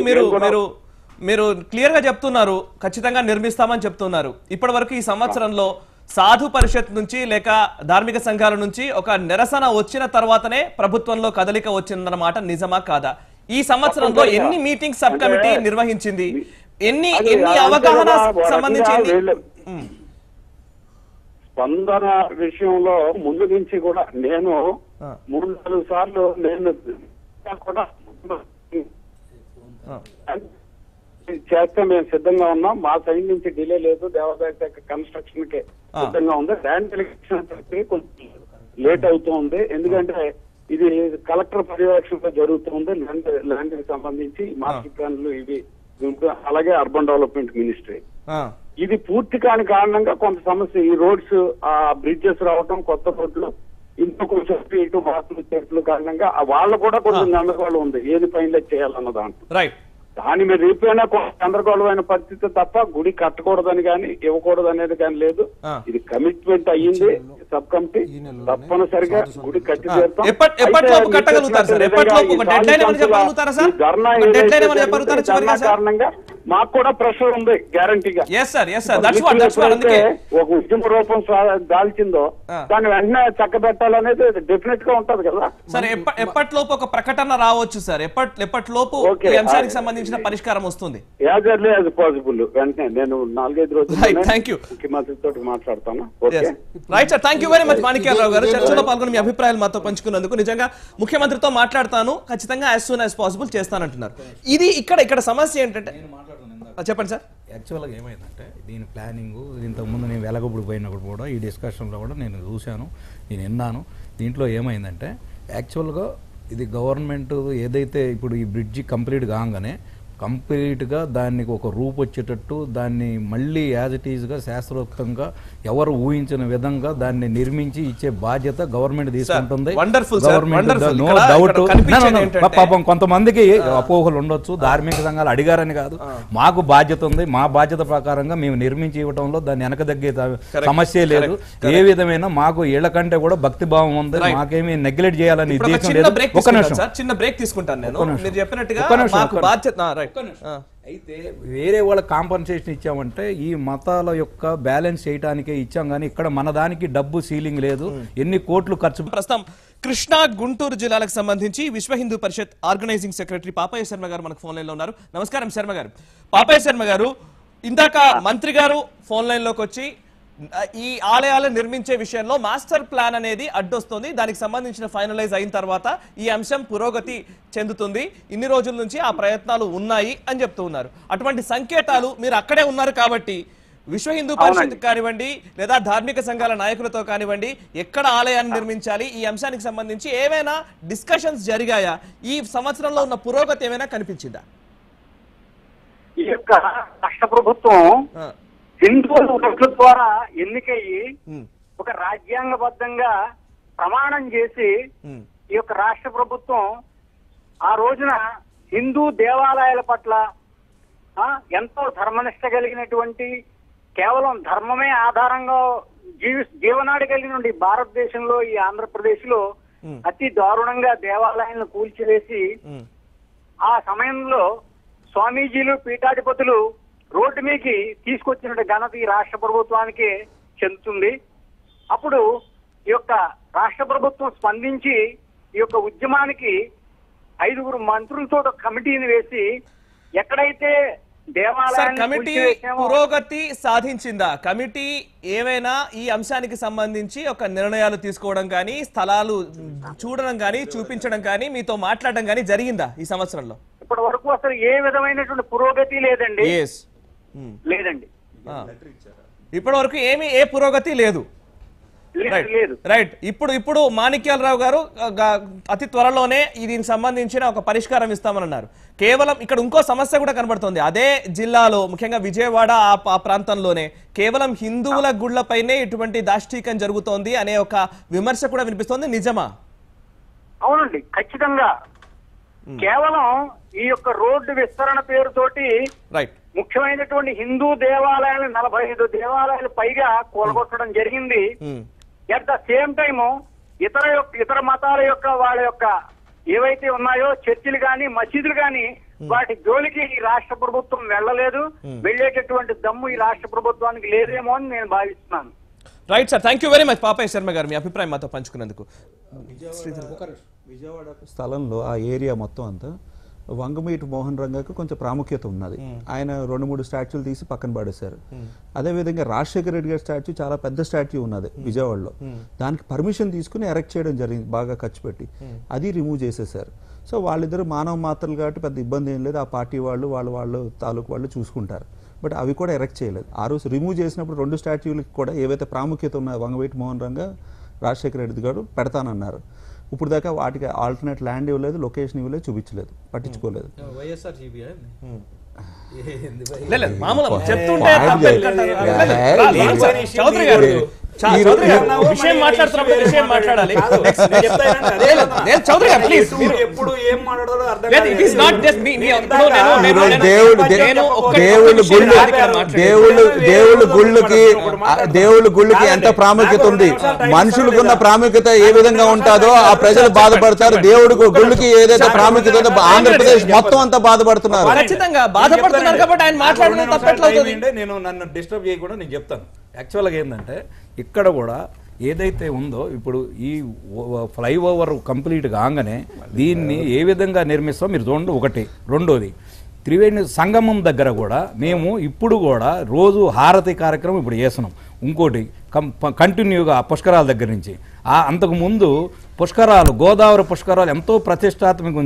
A: మీరు క్లియర్ గా చెప్తున్నారు, ఖచ్చితంగా నిర్మిస్తామని చెప్తున్నారు. ఇప్పటి వరకు ఈ సంవత్సరంలో సాధు పరిషత్ నుంచి లేక ధార్మిక సంఘాల నుంచి ఒక నిరసన వచ్చిన తర్వాతనే ప్రభుత్వంలో కదలిక వచ్చిందన్నమాట నిజమా కాదా? ఈ సంవత్సరంలో ఎన్ని మీటింగ్ సబ్ కమిటీ నిర్వహించింది, ఎన్ని అవగాహన సంబంధించింది?
J: స్పందన విషయంలో ముందు నుంచి కూడా నేను 3-4 సార్లు నేను కూడా చేస్తే మేము సిద్ధంగా ఉన్నాం. మా సైడ్ నుంచి డిలే లేదు, దేవాదాయ శాఖ కన్స్ట్రక్షన్ కి సిద్ధంగా ఉంది. ల్యాండ్ ఎలక్షన్ కొంచెం లేట్ అవుతూ ఉంది. ఎందుకంటే ఇది కలెక్టర్ పర్యవేక్షణలో జరుగుతుంది. ల్యాండ్ కి సంబంధించి మాస్టర్ ప్లాన్లు ఇవి అలాగే అర్బన్ డెవలప్మెంట్ మినిస్ట్రీ. ఇది పూర్తి కాని కారణంగా కొంత సమస్య, ఈ రోడ్స్ ఆ బ్రిడ్జెస్ రావడం, కొత్త రోడ్లు ఇంట్లో కొంచెం ఇటు మార్పులు చెట్లు కారణంగా వాళ్ళు కూడా కొంచెం గందరగోళం ఉంది ఏది ఫైనలైజ్ చేయాలన్న దాంట్లో. దాని మీద రేపైనా గందరగోళమైన పరిస్థితి తప్ప గుడి కట్టకూడదని కానీ ఇవ్వకూడదు అనేది కానీ లేదు. ఇది కమిట్మెంట్ అయ్యింది సబ్ కమిటీ, తప్పనిసరిగా గుడి కట్టి తీరుతాం. కారణంగా మాకు కూడా ప్రెషర్ ఉంది గ్యారంటీగా. ఒక ఉద్యమ రూపం దాల్చిందో దాన్ని వెంటనే చక్కబెట్టాలనేది డెఫినెట్ గా ఉంటది కదా.
A: సార్ ఎప్పటిలోపు ఒక ప్రకటన రావచ్చు సార్? ఎప్పటిలోపు ఈ అంశానికి సంబంధించిన పరిష్కారం వస్తుంది?
J: As early as possible. వెంటనే నేను 4-5 రోజులు ముఖ్యమంత్రితో మాట్లాడతాను.
A: Right sir, thank you very much Manikyalarao గారు. చర్చలో పాల్గొని మీ అభిప్రాయాలు మాతో పంచుకున్నందుకు. నిజంగా ముఖ్యమంత్రితో మాట్లాడతాను, ఖచ్చితంగా యాజ్ సూన్ యాజ్ పాసిబుల్ చేస్తానంటున్నారు. ఇది ఇక్కడ సమస్య ఏంటంటే, చెప్పండి సార్.
F: యాక్చువల్గా ఏమైందంటే దీని ప్లానింగ్ ఇంతకుముందు నేను వెలగప్పుడు పోయినప్పుడు కూడా ఈ డిస్కషన్లో కూడా నేను చూశాను, నేను విన్నాను. దీంట్లో ఏమైందంటే యాక్చువల్గా ఇది గవర్నమెంట్ ఏదైతే ఇప్పుడు ఈ బ్రిడ్జి కంప్లీట్ కాగానే కంప్లీట్గా దానికి ఒక రూపు వచ్చేటట్టు దాన్ని మళ్ళీ యాజ్ ఇట్ ఈజ్గా శాస్త్రోక్తంగా ఎవరు ఊహించిన విధంగా దాన్ని నిర్మించి ఇచ్చే బాధ్యత గవర్నమెంట్ తీసుకుంటుంది. No doubt. పాపం కొంతమందికి అపోహలు ఉండొచ్చు, ధార్మిక సంఘాలు అడిగారని కాదు, మాకు బాధ్యత ఉంది, మా బాధ్యత ప్రకారంగా మేము నిర్మించి ఇవ్వడంలో దాన్ని వెనక తగ్గే సమస్య లేదు. ఏ విధమైన మాకు ఇళ్ల కంటే కూడా భక్తి భావం ఉంది, మాకేమీ నెగ్లెక్ట్ చేయాలని ఉద్దేశం లేదు. ఒక నిమిషం,
A: చిన్న బ్రేక్ తీసుకుంటాను నేను. మీరు చెప్పినట్టుగా
F: అయితే వేరే వాళ్ళ కాంపన్సేషన్ ఇచ్చామంటే ఈ మతాల యొక్క బ్యాలెన్స్ చేయడానికే ఇచ్చాం, కానీ ఇక్కడ మన దానికి డబ్బు సీలింగ్ లేదు, ఎన్ని కోట్లు ఖర్చు.
A: ప్రస్తుతం కృష్ణా గుంటూరు జిల్లాలకు సంబంధించి విశ్వ హిందూ పరిషత్ ఆర్గనైజింగ్ సెక్రటరీ పాపయ్య శర్మ గారు మనకు ఫోన్ లైన్ లో ఉన్నారు. నమస్కారం శర్మ గారు. పాపయ్య శర్మ గారు, ఇందాక మంత్రి గారు ఫోన్ లైన్ లోకి వచ్చి ఈ ఆలయాలను నిర్మించే విషయంలో మాస్టర్ ప్లాన్ అనేది అడ్డొస్తుంది, దానికి సంబంధించిన ఫైనలైజ్ అయిన తర్వాత ఈ అంశం పురోగతి చెందుతుంది, ఇన్ని రోజుల నుంచి ఆ ప్రయత్నాలు ఉన్నాయి అని చెప్తూ ఉన్నారు. అటువంటి సంకేతాలు మీరు అక్కడే ఉన్నారు కాబట్టి విశ్వ హిందూ పరిషత్ కానివ్వండి లేదా ధార్మిక సంఘాల నాయకులతో కానివ్వండి ఎక్కడ ఆలయాన్ని నిర్మించాలి ఈ అంశానికి సంబంధించి ఏమైనా డిస్కషన్స్ జరిగాయా? ఈ సంవత్సరంలో ఉన్న పురోగతి ఏమైనా కనిపించిందా?
K: ఈ యొక్క రాష్ట్ర ప్రభుత్వం హిందువుల ఓట్ల ద్వారా ఎన్నికయ్యి ఒక రాజ్యాంగబద్ధంగా ప్రమాణం చేసి ఈ యొక్క రాష్ట్ర ప్రభుత్వం ఆ రోజున హిందూ దేవాలయాల పట్ల ఎంతో ధర్మనిష్ట కలిగినటువంటి, కేవలం ధర్మమే ఆధారంగా జీవనాడి కలిగిన భారతదేశంలో ఈ ఆంధ్రప్రదేశ్ లో అతి దారుణంగా దేవాలయాలను కూల్చివేసి ఆ సమయంలో స్వామీజీలు పీఠాధిపతులు రోడ్డు మీదకి తీసుకొచ్చిన ఘనత ఈ రాష్ట్ర ప్రభుత్వానికి చెందుతుంది. అప్పుడు ఈ యొక్క రాష్ట్ర ప్రభుత్వం స్పందించి ఈ యొక్క ఉద్యమానికి 5 మంత్రులతో కమిటీని వేసి ఎక్కడైతే
A: కమిటీ పురోగతి సాధించిందా? కమిటీ ఏమైనా ఈ అంశానికి సంబంధించి ఒక నిర్ణయాలు తీసుకోవడం కానీ స్థలాలు చూడడం కానీ చూపించడం కానీ మీతో మాట్లాడడం కానీ జరిగిందా ఈ సంవత్సరంలో?
K: ఇప్పటి వరకు అసలు ఏ విధమైనటువంటి పురోగతి లేదండి. లేదండి,
A: ఇప్పటి వరకు ఏ పురోగతి లేదు. రైట్. ఇప్పుడు మాణిక్యాలరావు గారు అతి త్వరలోనే దీనికి సంబంధించిన ఒక పరిష్కారం ఇస్తామన్నారు. కేవలం ఇక్కడ ఇంకో సమస్య కూడా కనబడుతుంది. అదే జిల్లాలో ముఖ్యంగా విజయవాడ ఆ ప్రాంతంలోనే కేవలం హిందువుల గుళ్లపైనే ఇటువంటి దాష్టీకం జరుగుతోంది అనే ఒక విమర్శ కూడా వినిపిస్తోంది. నిజమా?
K: అవునండి, ఖచ్చితంగా. కేవలం ఈ యొక్క రోడ్డు విస్తరణ పేరుతోటి ముఖ్యమైనటువంటి హిందూ దేవాలయాలు 45 దేవాలయాలు పైగా కూలగొట్టడం జరిగింది. ఎట్ ద సేమ్ టైము ఇతర మతాల యొక్క వాళ్ళ యొక్క ఏవైతే ఉన్నాయో చర్చిలు గాని మసీదులు గాని వాటి జోలికి ఈ రాష్ట్ర ప్రభుత్వం వెళ్ళలేదు. వెళ్ళేటటువంటి దమ్ము ఈ రాష్ట్ర ప్రభుత్వానికి లేదేమో అని నేను భావిస్తున్నాను.
A: Right sir, thank you very much Papayya Sharma garu మీ అభిప్రాయం మాతో పంచుకున్నందుకు.
H: విజయవాడ స్థలంలో ఆ ఏరియా మొత్తం అంతా వంగమీటి మోహన్ రంగకు కొంచెం ప్రాముఖ్యత ఉన్నది. ఆయన 2-3 స్టాచ్యూలు తీసి పక్కన పడేశారు. అదేవిధంగా రాజశేఖర రెడ్డి గారి స్టాచ్యూ చాలా పెద్ద స్టాచ్యూ ఉన్నది విజయవాడలో, దానికి పర్మిషన్ తీసుకుని ఎరెక్ట్ చేయడం జరిగింది బాగా ఖర్చు పెట్టి, అది రిమూవ్ చేసేసారు. సో వాళ్ళిద్దరు మానవ మాత్రలు కాబట్టి పెద్ద ఇబ్బంది ఏం లేదు, ఆ పార్టీ వాళ్ళు తాలూకు వాళ్ళు చూసుకుంటారు. బట్ అవి కూడా ఎరెక్ట్ చేయలేదు. ఆ రోజు రిమూవ్ చేసినప్పుడు 2 స్టాచ్యూలకి కూడా ఏవైతే ప్రాముఖ్యత ఉన్నాయో వంగవీటి మోహన్ రంగ రాజశేఖర రెడ్డి గారు పెడతానన్నారు. ఇప్పుడు దాకా వాటికి ఆల్టర్నేట్ ల్యాండ్ ఇవ్వలేదు, లొకేషన్ ఇవ్వలేదు, చూపించలేదు, పట్టించుకోలేదు.
A: విషయం మాట్లాడుతున్నప్పుడు విషయం మాట్లాడాలి.
H: దేవుళ్ళ గుళ్ళకి ఎంత ప్రాముఖ్యత ఉంది, మనుషులకున్న ప్రాముఖ్యత ఏ విధంగా ఉంటుందో ఆ ప్రజలు బాధపడతారు. దేవుడి గుళ్ళకి ఏదైతే ప్రాముఖ్యత ఉందో ఆంధ్రప్రదేశ్ మొత్తం అంతా బాధపడుతున్నారు.
A: ఖచ్చితంగా బాధపడుతున్నారు కాబట్టి ఆయన మాట్లాడడం తప్పట్లవుతుంది.
I: నేను నన్ను డిస్టర్బ్ చేయకుండా నేను చెప్తాను. యాక్చువల్గా ఏంటంటే ఇక్కడ కూడా ఏదైతే ఉందో ఇప్పుడు ఈ ఫ్లైఓవర్ కంప్లీట్ కాగానే దీన్ని ఏ విధంగా నిర్మిస్తామో మీరు చూడండి. ఒకటి. రెండోది, త్రివేణి సంగమం దగ్గర కూడా మేము ఇప్పుడు కూడా రోజు హారతి కార్యక్రమం ఇప్పుడు చేస్తున్నాం. ఇంకోటి కంటిన్యూగా పుష్కరాల దగ్గర నుంచి అంతకుముందు పుష్కరాలు, గోదావరి పుష్కరాలు ఎంతో ప్రతిష్టాత్మక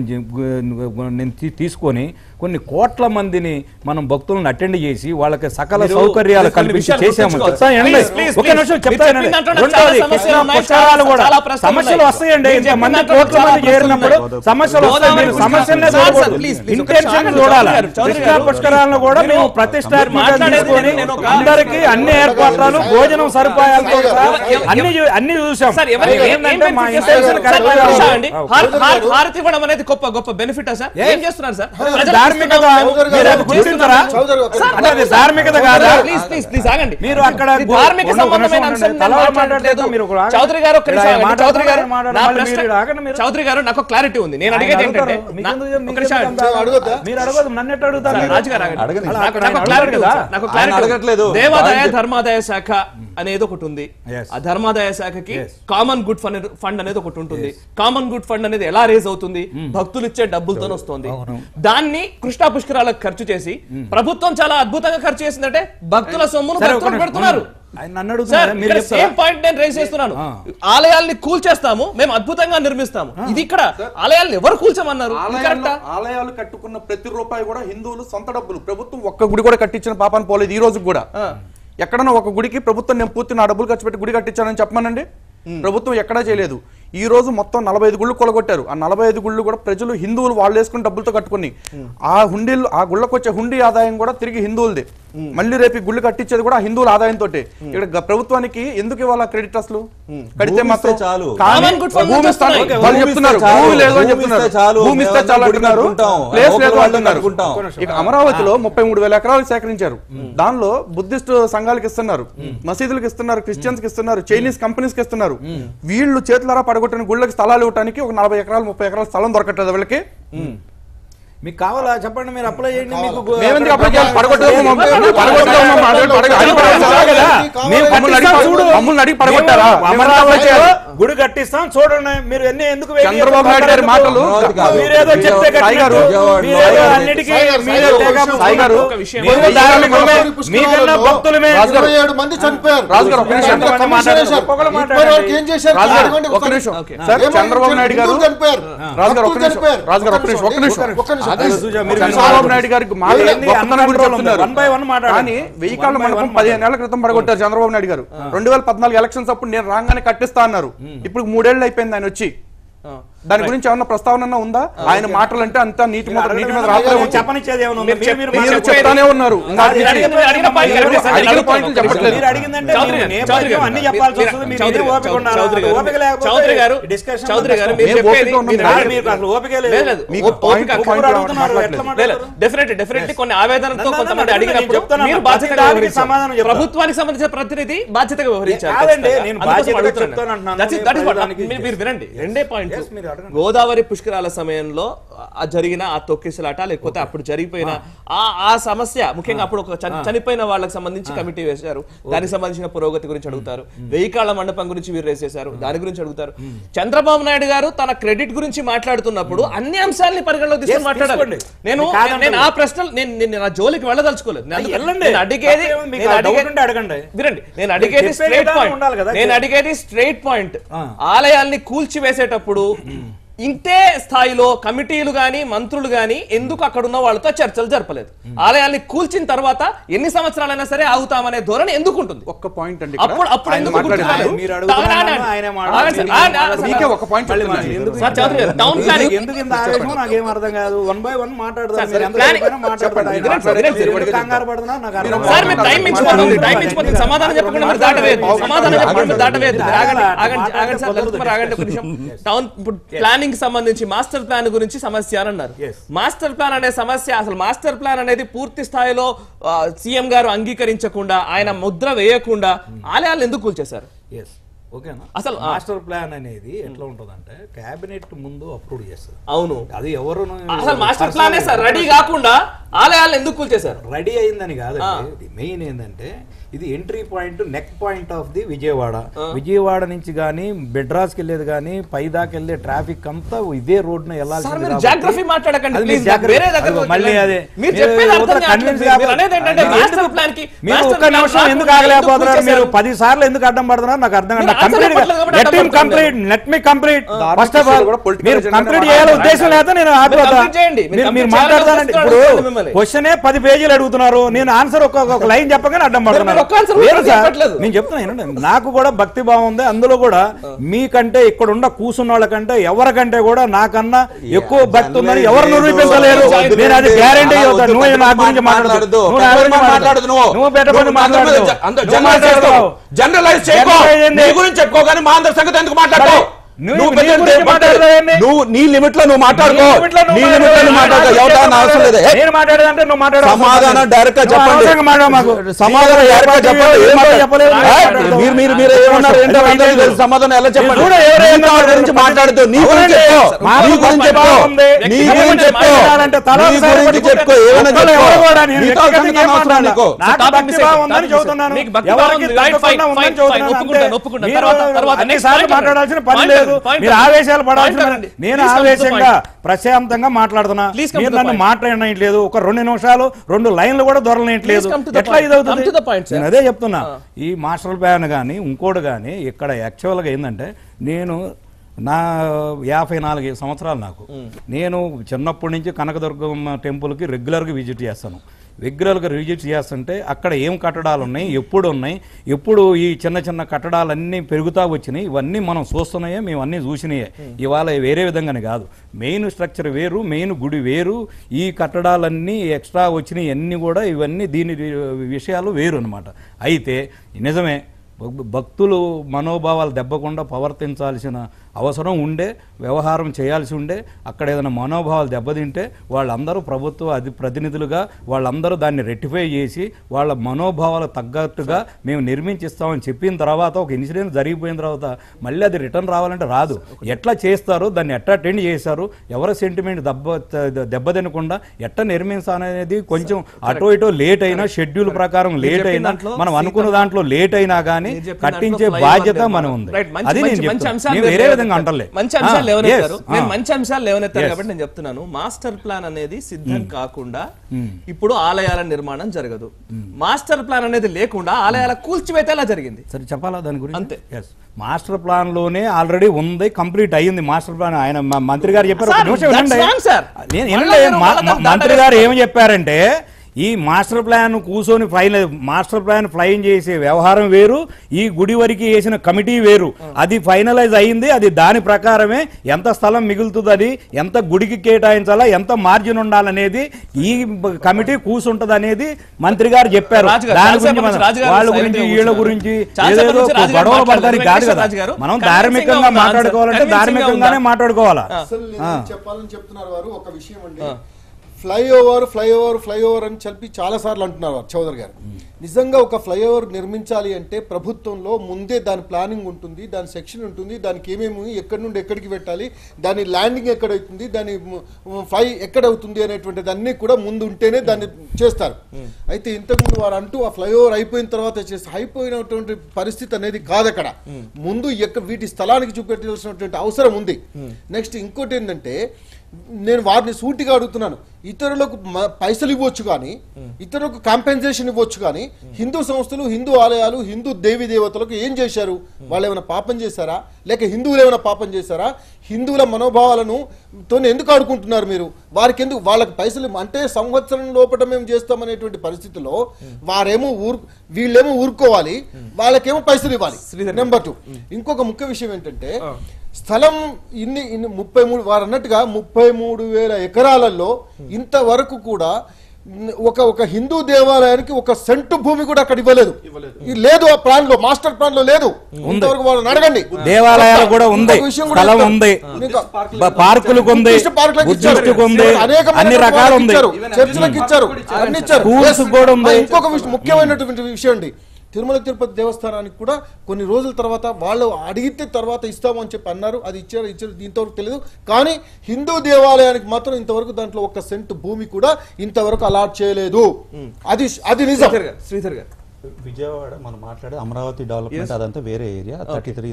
I: తీసుకొని కొన్ని కోట్ల మందిని మనం భక్తులను అటెండ్ చేసి వాళ్ళకి సకల సౌకర్యాలు కల్పించి చేసాము. పుష్కరాలు కూడా సమస్యలు వస్తాయండి. ఇంతమంది కోట్ల మంది చేరినప్పుడు సమస్యలు వస్తాయి. సమస్యలనే ఇంటెన్షన్ చూడాలి. కృష్ణా పుష్కరాలను కూడా మేము ప్రతిష్టాత్మకంగా తీసుకొని అందరికీ అన్ని ఏర్పాట్లు, భోజనం సదుపాయాలతో అన్ని చూసాం.
A: హారతి ఇవ్వడం అనేది గొప్ప గొప్ప బెనిఫిట్ సార్. ఏం చేస్తున్నారు సార్?
I: ధార్మికత కాదా?
A: ప్లీజ్ ఆగండి.
I: మీరు అక్కడ
A: ధార్మిక సంబంధమైన అంశం మాట్లాడలేదు. చౌదరి గారు చౌదరి గారు నాకు క్లారిటీ ఉంది. నేను అడిగేది ఏంటంటే దేవాదాయ ధర్మాదాయ శాఖ అనేది ఒకటి ఉంది. ఆ ధర్మాదాయ శాఖకి కామన్ గుడ్ ఫండ్ అనేది ఒకటి ఉంటుంది. కామన్ గుడ్ ఫండ్ అనేది ఎలా రేజ్ అవుతుంది? భక్తులు ఇచ్చే డబ్బులతో వస్తుంది. దాన్ని కృష్ణా పుష్కరాలకు ఖర్చు చేసి ప్రభుత్వం చాలా అద్భుతంగా ఖర్చు చేసిందంటే భక్తుల సొమ్మును పెడుతున్నారు. ఆలయాల్ని కూల్చేస్తాము, మేము అద్భుతంగా నిర్మిస్తాము. ఇది ఇక్కడ ఆలయాలను ఎవరు కూల్చమన్నారు?
G: ఆలయాలు కట్టుకున్న ప్రతి రూపాయి కూడా హిందువులు సొంత డబ్బులు. ప్రభుత్వం ఒక్క గుడి కూడా కట్టించిన పాపాన్ని పోలేదు ఈ రోజు కూడా. ఎక్కడన్నా ఒక గుడికి ప్రభుత్వం నేను పూర్తి నా డబ్బులు ఖర్చు పెట్టి గుడి కట్టించానని చెప్పమనండి. ప్రభుత్వం ఎక్కడా చేయలేదు. ఈ రోజు మొత్తం 45 గుళ్ళు కొలగొట్టారు. ఆ 45 గుళ్ళు కూడా ప్రజలు హిందువులు వాళ్ళు వేసుకుని డబ్బులతో కట్టుకుని ఆ హుండీలు, ఆ గుళ్ళకు వచ్చే హుండీ ఆదాయం కూడా తిరిగి హిందువులదే. మళ్ళీ రేపు గుళ్ళు కట్టించేది కూడా హిందువుల ఆదాయంతో. ఇక్కడ ప్రభుత్వానికి ఎందుకు ఇవ్వాలి క్రెడిట్? అసలు కడితే మాత్రం చాలు, భూమి ఇస్తాను వాళ్ళు చెప్తున్నారు, భూమి లేదు అని చెప్తున్నారు, భూమి ఇస్తే చాలు అంటున్నారు, ప్లేస్ లేదు అంటున్నారు. ఇక అమరావతిలో 33,000 ఎకరాలు సేకరించారు. దానిలో బుద్ధిస్ట్ సంఘాలకు ఇస్తున్నారు, మసీదులకు ఇస్తున్నారు, క్రిస్టియన్స్ కి ఇస్తున్నారు, చైనీస్ కంపెనీస్ కి ఇస్తున్నారు. వీళ్ళు చేతులారా పడగొట్టిన గుళ్ళకి స్థలాలు ఇవ్వడానికి ఒక 40 ఎకరాలు 30 ఎకరాల స్థలం దొరకట్లేదు వీళ్ళకి.
I: మీకు కావాలా చెప్పండి, మీరు అప్లై చేయండి. గుడి కట్టిస్తాం చూడండి. మీరు ఎందుకు
G: చంద్రబాబు నాయుడు గారి మాటలు
I: మీరేదో చెప్తే అన్నిటికీ భక్తులమే
G: చంద్రబాబు నాయుడు గారు చంద్రబాబు నాయుడు గారికి కానీ 1000 మండపం 15 ఏళ్ల క్రితం పడగొట్టారు చంద్రబాబు నాయుడు గారు. 2014 ఎలక్షన్స్ అప్పుడు నేను రాగానే కట్టిస్తా అన్నారు. ఇప్పుడు 3 ఏళ్ళు అయిపోయింది ఆయన వచ్చి. దాని గురించి ఏమన్నా ప్రస్తావన ఉందా? ఆయన మాటలు అంటే అంతా నీటి మీద
I: చెప్పనిచ్చేది
G: చెప్తానే ఉన్నారు.
A: కొన్ని ఆవేదనతో కొంతమంది అడిగినప్పుడు ప్రభుత్వానికి సంబంధించిన ప్రతినిధి బాధ్యతగా వ్యవహరించారు. మీరు వినండి, రెండే పాయింట్. గోదావరి పుష్కరాల సమయంలో జరిగిన ఆ తొక్కిసలాట, లేకపోతే అప్పుడు జరిగిపోయిన ఆ సమస్య, ముఖ్యంగా అప్పుడు ఒక చనిపోయిన వాళ్ళకి సంబంధించి కమిటీ వేశారు, దానికి సంబంధించిన పురోగతి గురించి అడుగుతారు. 1000 కాళ్ళ మండపం గురించి వీరు రేసేశారు, దాని గురించి అడుగుతారు. చంద్రబాబు నాయుడు గారు తన క్రెడిట్ గురించి మాట్లాడుతున్నప్పుడు అన్ని అంశాలని పరిగణలో తీసుకుని మాట్లాడాలి. నేను ఆ ప్రశ్నలు నేను నా జోలికి వెళ్ళదలుచుకోలేదు. నేను అడిగేది స్ట్రైట్ పాయింట్. ఆలయాల్ని కూల్చివేసేటప్పుడు ఇంతే స్థాయిలో కమిటీలు గాని మంత్రులు గాని ఎందుకు అక్కడ ఉన్న వాళ్ళతో చర్చలు జరపలేదు? ఆలయాల్ని కూల్చిన తర్వాత ఎన్ని సంవత్సరాలైనా సరే ఆగుతామనే ధోరణి ఎందుకు ఉంటుంది?
G: ఒక్క పాయింట్ అండి,
A: అప్పుడు ఎందుకు గుర్తురాలేదు? టౌన్ ప్లానింగ్
I: ఎందుకు ఇంత ఆవేశం నాకేం అర్థం కాదు. 1 by 1 మాట్లాడదాం. కంగారు పడుతున్నా నాకు అర్థం
A: సార్, మీరు టైం మించిపోతుంది. సమాధానం చెప్పకుండా మీరు దాటవేయద్దు. సమాధానం చెప్పకుండా మీరు దాటవేయద్దు. ఆగండి ఒక నిమిషం. టౌన్ ప్లానింగ్ సంబంధించి మాస్టర్ ప్లాన్ గురించి సమస్య అని అన్నారు. మాస్టర్ ప్లాన్ అనే సమస్య, అసలు మాస్టర్ ప్లాన్ అనేది పూర్తి స్థాయిలో సీఎం గారు అంగీకరించకుండా, ఆయన ముద్ర వేయకుండా ఆలయాలు ఎందుకు కూల్చేశారు?
I: ఓకేనా? అసలు మాస్టర్ ప్లాన్ అనేది ఎట్లా ఉంటుందంటే కేబినెట్ ముందు అప్రూవ్ చేస్తారు.
A: అవును,
I: అది ఎవరు
A: అసలు మాస్టర్ ప్లాన్ రెడీ కాకుండా ఆలయాలు ఎందుకు కూల్చేశారు?
I: రెడీ అయిందని కాదండి, మెయిన్ ఏంటంటే ఇది entry point, neck point of the Vijayawada. Vijayawada నుంచి గానీ బెడ్రాస్కి వెళ్ళేది కానీ పైదాకి వెళ్ళే ట్రాఫిక్ అంతా ఇదే రోడ్ ను వెళ్ళాల్సింది. మళ్ళీ అదే మీరు ఒక్క నిమిషం ఎందుకు ఆగలేకపోతున్నారు? మీరు 10 సార్లు ఎందుకు అడ్డం పడుతున్నారు నాకు అర్థం కాదు. ఫస్ట్ ఆఫ్ ఆల్ మీరు కంప్లీట్ చేయాలి ఉద్దేశం లేదా నేను ఆపిపోతా. మీరు మాట్లాడతానండి. ఇప్పుడు క్వశ్చనే 10 పేజీలు అడుగుతున్నారు, నేను ఆన్సర్ ఒక లైన్ చెప్పగానే అడ్డం పడుతున్నారు. నేను చెప్తున్నా, నాకు కూడా భక్తి భావం ఉంది. అందులో కూడా మీకంటే ఇక్కడ ఉన్న కూర్చున్న వాళ్ళకంటే ఎవరికంటే కూడా నాకన్నా ఎక్కువ భక్తి ఉందని ఎవరు నిరూపించలేరు. నేను అది గ్యారెంటీ చెప్తాను. నువ్వు నా గురించి మాట్లాడదు, నువ్వు పెట్టబడి మాట్లాడదు.
L: జనరలైజ్ చేయకో, నీ గురించి చెప్పుకో, కానీ మా అందరి సంగతి ఎందుకు మాట్లాడతావు? నువ్వు నీ లిమిట్ లో నువ్వు మాట్లాడుకో, నీ లిమిట్ లో మాట్లాడుకో. ఎవరు అవసరం లేదు. సమాధానం డైరెక్ట్ గా చెప్పండి. సమాధానం డైరెక్ట్ గా చెప్పండి. మీరు ఏమన్నారు ఏంటో సమాధానం ఎలా చెప్పండి? గురించి మాట్లాడుతూ నీ గురించి చెప్పుకో, నీ గురించి చెప్పుకో, నీ గురించి చెప్పుకో, నీ గురించి చెప్పుకో.
I: మాట్లాడాల్సిన పని లేదు. మీరు ఆవేశాలు పడాల్సిన, నేను ఆవేశంగా ప్రశాంతంగా మాట్లాడుతున్నా. మీరు నన్ను మాట్లాడట్లేదు. ఒక 2 నిమిషాలు 2 లైన్లు కూడా దొరలనేట్లేదు. ఎట్లా ఇది అవుతుంది? నేను అదే చెప్తున్నా. ఈ మాస్టర్ ప్లాన్ కానీ ఇంకోటి కానీ ఇక్కడ యాక్చువల్గా ఏంటంటే, నేను నా 54 సంవత్సరాలు నాకు, నేను చిన్నప్పటి నుంచి కనకదుర్గమ్మ టెంపుల్కి రెగ్యులర్గా విజిట్ చేస్తాను. రెగ్యులర్గా విజిట్ చేస్తుంటే అక్కడ ఏం కట్టడాలు ఉన్నాయి, ఎప్పుడు ఉన్నాయి, ఎప్పుడు ఈ చిన్న చిన్న కట్టడాలన్నీ పెరుగుతూ వచ్చినాయి. ఇవన్నీ మనం చూస్తున్నాయే, మేము అన్నీ చూసినాయే. ఇవాళ వేరే విధంగానే కాదు. మెయిన్ స్ట్రక్చర్ వేరు, మెయిన్ గుడి వేరు, ఈ కట్టడాలన్నీ ఎక్స్ట్రా వచ్చినాయి అన్నీ కూడా, ఇవన్నీ దీని విషయాలు వేరు అనమాట. అయితే నిజమే భక్తులు మనోభావాలు దెబ్బకుండా ప్రవర్తించాల్సిన అవసరం ఉండే, వ్యవహారం చేయాల్సి ఉండే. అక్కడ ఏదైనా మనోభావాలు దెబ్బతింటే వాళ్ళందరూ ప్రభుత్వ ప్రతినిధులుగా వాళ్ళందరూ దాన్ని రెక్టిఫై చేసి వాళ్ళ మనోభావాలకు తగ్గట్టుగా మేము నిర్మించిస్తామని చెప్పిన తర్వాత, ఒక ఇన్సిడెంట్ జరిగిపోయిన తర్వాత మళ్ళీ అది రిటర్న్ రావాలంటే రాదు. ఎట్లా చేస్తారో దాన్ని ఎట్లా అటెండ్ చేశారు, ఎవరి సెంటిమెంట్ దెబ్బతినకుండా ఎట్లా నిర్మించాలనేది కొంచెం అటో ఇటో లేట్ అయినా, షెడ్యూల్ ప్రకారం లేట్ అయినా, మనం అనుకున్న దాంట్లో లేట్ అయినా కానీ కట్టించే బాధ్యత మనం ఉంది. అది నేను వేరే విధంగా అంటలే.
A: మంచి అంశాలు లేవనెత్తారు, నేను మంచి అంశాలు లేవనెత్తారు కాబట్టి నేను చెప్తున్నాను. మాస్టర్ ప్లాన్ అనేది సిద్ధం కాకుండా ఇప్పుడు ఆలయాల నిర్మాణం జరగదు. మాస్టర్ ప్లాన్ అనేది లేకుండా ఆలయాల కూల్చివేత ఎలా జరిగింది?
I: సరే చెప్పాలా దాని గురించి? అంతే. మాస్టర్ ప్లాన్ లోనే ఆల్రెడీ ఉంది, కంప్లీట్ అయ్యింది మాస్టర్ ప్లాన్. ఆయన మంత్రి గారు చెప్పారు, మంత్రి గారు ఏమి చెప్పారంటే, ఈ మాస్టర్ ప్లాన్ కూర్చొని మాస్టర్ ప్లాన్ ఫ్లైన్ చేసే వ్యవహారం వేరు, ఈ గుడి వరకు వేసిన కమిటీ వేరు. అది ఫైనలైజ్ అయింది. అది దాని ప్రకారమే ఎంత స్థలం మిగులుతుంది, అది ఎంత గుడికి కేటాయించాలా, ఎంత మార్జిన్ ఉండాలనేది ఈ కమిటీ కూర్చుంటది అనేది మంత్రి గారు చెప్పారు. దాని గురించి వాళ్ళ గురించి వీళ్ళ గురించి ఏదేదో గొడవలు పడతానికి కాదు కదా. మనం ధార్మికంగా మాట్లాడుకోవాలంటే ధార్మికంగానే మాట్లాడుకోవాలా.
E: చెప్పాలని చెప్తున్నారు వారు. ఒక విషయం అండి, ఫ్లైఓవర్ అని చెప్పి చాలా సార్లు అంటున్నారు చౌదరి గారు. నిజంగా ఒక ఫ్లైఓవర్ నిర్మించాలి అంటే ప్రభుత్వంలో ముందే దాని ప్లానింగ్ ఉంటుంది, దాని సెక్షన్ ఉంటుంది, దానికి ఏమేమి ఎక్కడి నుండి ఎక్కడికి పెట్టాలి, దాని ల్యాండింగ్ ఎక్కడ అవుతుంది, దాని ఫ్లై ఎక్కడ అవుతుంది అనేటువంటిది అన్నీ కూడా ముందు ఉంటేనే దాన్ని చేస్తారు. అయితే ఇంతకుముందు వారు అంటూ ఆ ఫ్లైఓవర్ అయిపోయిన తర్వాత అయిపోయినటువంటి పరిస్థితి అనేది కాదు. అక్కడ ముందు వీటి స్థలానికి చూపెట్టాల్సినటువంటి అవసరం ఉంది. నెక్స్ట్ ఇంకోటి ఏంటంటే, నేను వారిని సూటిగా అడుగుతున్నాను, ఇతరులకు పైసలు ఇవ్వచ్చు కానీ, ఇతరులకు కాంపెన్సేషన్ ఇవ్వచ్చు కానీ, హిందూ సంస్థలు, హిందూ ఆలయాలు, హిందూ దేవీ దేవతలకు ఏం చేశారు? వాళ్ళు ఏమైనా పాపం చేశారా? లేక హిందువులు ఏమైనా పాపం చేశారా? హిందువుల మనోభావాలను తోనే ఎందుకు ఆడుకుంటున్నారు మీరు? వారికి ఎందుకు వాళ్ళకి పైసలు అంటే సంవత్సరం లోపల మేము చేస్తామనేటువంటి పరిస్థితిలో వారేమో వీళ్ళేమో ఊరుకోవాలి, వాళ్ళకేమో పైసలు ఇవ్వాలి. నెంబర్ 2, ఇంకొక ముఖ్య విషయం ఏంటంటే స్థలం ఇన్ని 33 వారు అన్నట్టుగా 33,000 ఎకరాలలో ఇంతవరకు కూడా ఒక హిందూ దేవాలయానికి ఒక సెంటు భూమి కూడా అక్కడ ఇవ్వలేదు. లేదు, ఆ ప్లాన్ లో, మాస్టర్ ప్లాన్ లో లేదు. ఇంతవరకు వాళ్ళని అడగండి.
I: దేవాలయాలు కూడా ఉంది, స్థలం ఉంది, పార్కులకు ఉంది, బుద్ధిస్టుకు ఉంది, అన్ని రకాలు ఉంది,
E: చర్చిలకు ఇచ్చారు, అన్ని ఇచ్చారు. ఇంకొక ముఖ్యమైనటువంటి విషయం అండి, తిరుమల తిరుపతి దేవస్థానానికి కూడా కొన్ని రోజుల తర్వాత వాళ్ళు అడిగితే తర్వాత ఇస్తాము అని చెప్పి అన్నారు. అది ఇచ్చారు ఇంతవరకు తెలియదు. కానీ హిందూ దేవాలయానికి మాత్రం ఇంతవరకు దాంట్లో 1 సెంటు భూమి కూడా ఇంతవరకు అలాట్ చేయలేదు. అది నిజం.
A: శ్రీధర్ గారు,
H: విజయవాడ మనం మాట్లాడే అమరావతి డెవలప్మెంట్ అదంతా వేరే ఏరియా. 33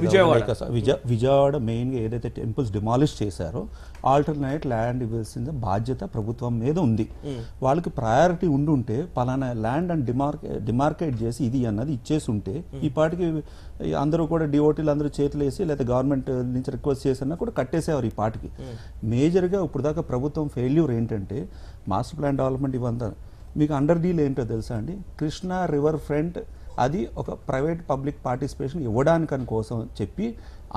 H: విజయవాడ మెయిన్ గా ఏదైతే టెంపుల్స్ డిమాలిష్ చేశారో ఆల్టర్నేట్ ల్యాండ్ ఇవ్వాల్సిన బాధ్యత ప్రభుత్వం మీద ఉంది. వాళ్ళకి ప్రయారిటీ ఉండుంటే పలానా ల్యాండ్ అండ్ డిమార్కేట్ చేసి ఇది అన్నది ఇచ్చేసి ఉంటే ఈ పాటికి అందరూ కూడా డిఓటీలు అందరూ చేతులు వేసి లేదా గవర్నమెంట్ నుంచి రిక్వెస్ట్ చేసినా కూడా కట్టేసేవారు ఈ పాటికి. మేజర్గా ఇప్పుడు దాకా ప్రభుత్వం ఫెయిల్యూర్ ఏంటంటే మాస్టర్ ప్లాన్ డెవలప్మెంట్ ఇవంతా మీకు అండర్ డీల్ ఏంటో తెలుసా అండి? కృష్ణా రివర్ ఫ్రంట్ అది ఒక ప్రైవేట్ పబ్లిక్ పార్టిసిపేషన్ ఇవ్వడానికని కోసం చెప్పి